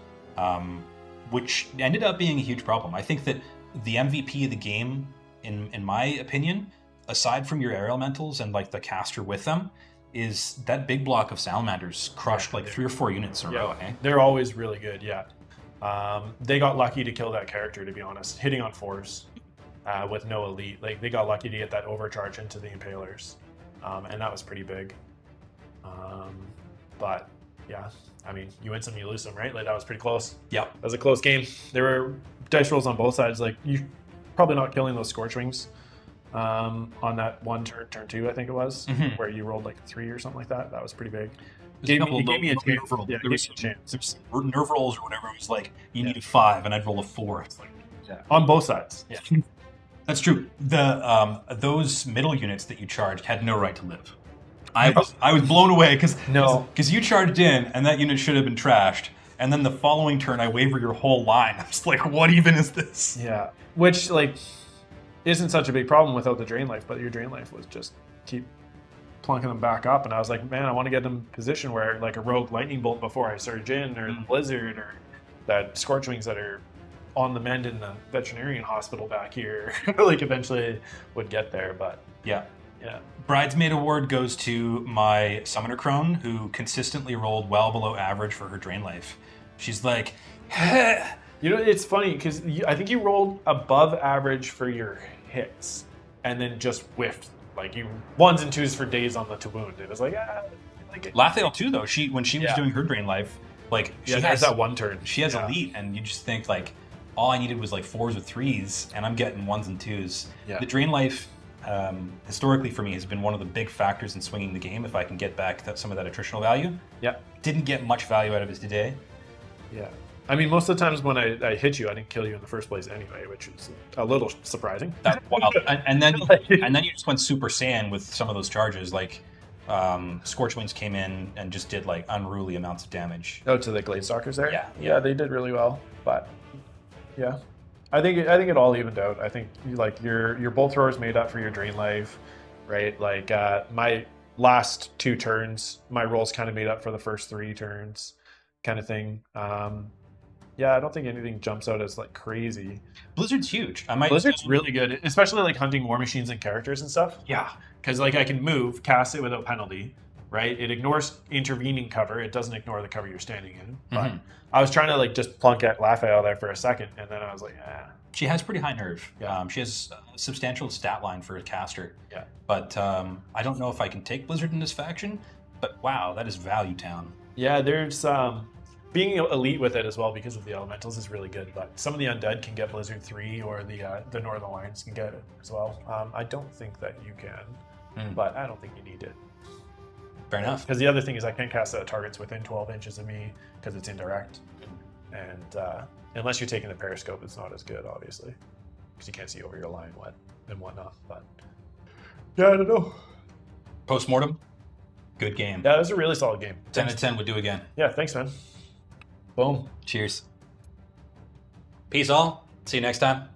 S1: which ended up being a huge problem. I think that the MVP of the game, in my opinion, aside from your air elementals and like the caster with them, is that big block of salamanders crushed like 3 or 4 units in a row. Eh?
S2: They're always really good, yeah. They got lucky to kill that character, to be honest, hitting on 4s. With no elite, like they got lucky to get that overcharge into the impalers, and that was pretty big. But yeah, I mean, you win some, you lose some, right? Like that was pretty close.
S1: Yep,
S2: that was a close game. There were dice rolls on both sides. Like you probably not killing those Scorchwings on that one turn 2, I think it was, where you rolled like 3 or something like that. That was pretty big. Gave me a chance. Yeah, there was a chance.
S1: Nerve rolls or whatever. It was like you need a 5, and I'd roll a 4. It's like,
S2: on both sides.
S1: Yeah. That's true. The those middle units that you charged had no right to live. I was blown away because you charged in and that unit should have been trashed. And then the following turn, I waver your whole line. I was like, what even is this?
S2: Yeah, which like isn't such a big problem without the drain life, but your drain life was just keep plunking them back up. And I was like, man, I want to get them in position where like a rogue lightning bolt before I surge in, or the blizzard, or that Scorchwings that are on the mend in the veterinarian hospital back here, like eventually would get there. But
S1: yeah.
S2: Bridesmaid
S1: award goes to my summoner crone, who consistently rolled well below average for her drain life. She's like,
S2: it's funny because I think you rolled above average for your hits, and then just whiffed like you 1s and 2s for days on the to wound. It was like
S1: Lathael too, though. When she was doing her drain life, like she has
S2: that one turn.
S1: She has elite, and you just think like, all I needed was like 4s or 3s, and I'm getting 1s and 2s.
S2: Yeah.
S1: The drain life, historically for me, has been one of the big factors in swinging the game. If I can get back some of that attritional value.
S2: Yeah.
S1: Didn't get much value out of it today.
S2: Yeah. I mean, most of the times when I hit you, I didn't kill you in the first place anyway, which is a little surprising.
S1: That's wild. and then you just went Super Saiyan with some of those charges. Like Scorchwings came in and just did like unruly amounts of damage.
S2: Oh, to the Gladestalkers there?
S1: Yeah,
S2: they did really well, but. Yeah, I think it all evened out. I think like your bolt throwers made up for your drain life, right? Like my last 2 turns, my rolls kind of made up for the first 3 turns, kind of thing. Yeah, I don't think anything jumps out as like crazy.
S1: Blizzard's huge.
S2: Blizzard's really good, especially like hunting war machines and characters and stuff.
S1: Yeah,
S2: because like I can move, cast it without penalty. Right, it ignores intervening cover. It doesn't ignore the cover you're standing in. But I was trying to like just plunk at Lathael there for a second, and then I was like,
S1: She has pretty high nerve. Yeah. She has a substantial stat line for a caster.
S2: Yeah.
S1: But I don't know if I can take Blizzard in this faction. But wow, that is value town.
S2: Yeah, there's being elite with it as well because of the elementals is really good. But some of the undead can get Blizzard 3, or the Northern Alliance can get it as well. I don't think that you can, but I don't think you need it.
S1: Fair enough.
S2: Because the other thing is I can't cast it at targets within 12 inches of me because it's indirect. And unless you're taking the Periscope, it's not as good, obviously. Because you can't see over your line and whatnot. But yeah, I don't know.
S1: Postmortem, good game.
S2: Yeah, it was a really solid game.
S1: 10 out of 10 would do again.
S2: Yeah, thanks, man. Boom.
S1: Cheers. Peace all. See you next time.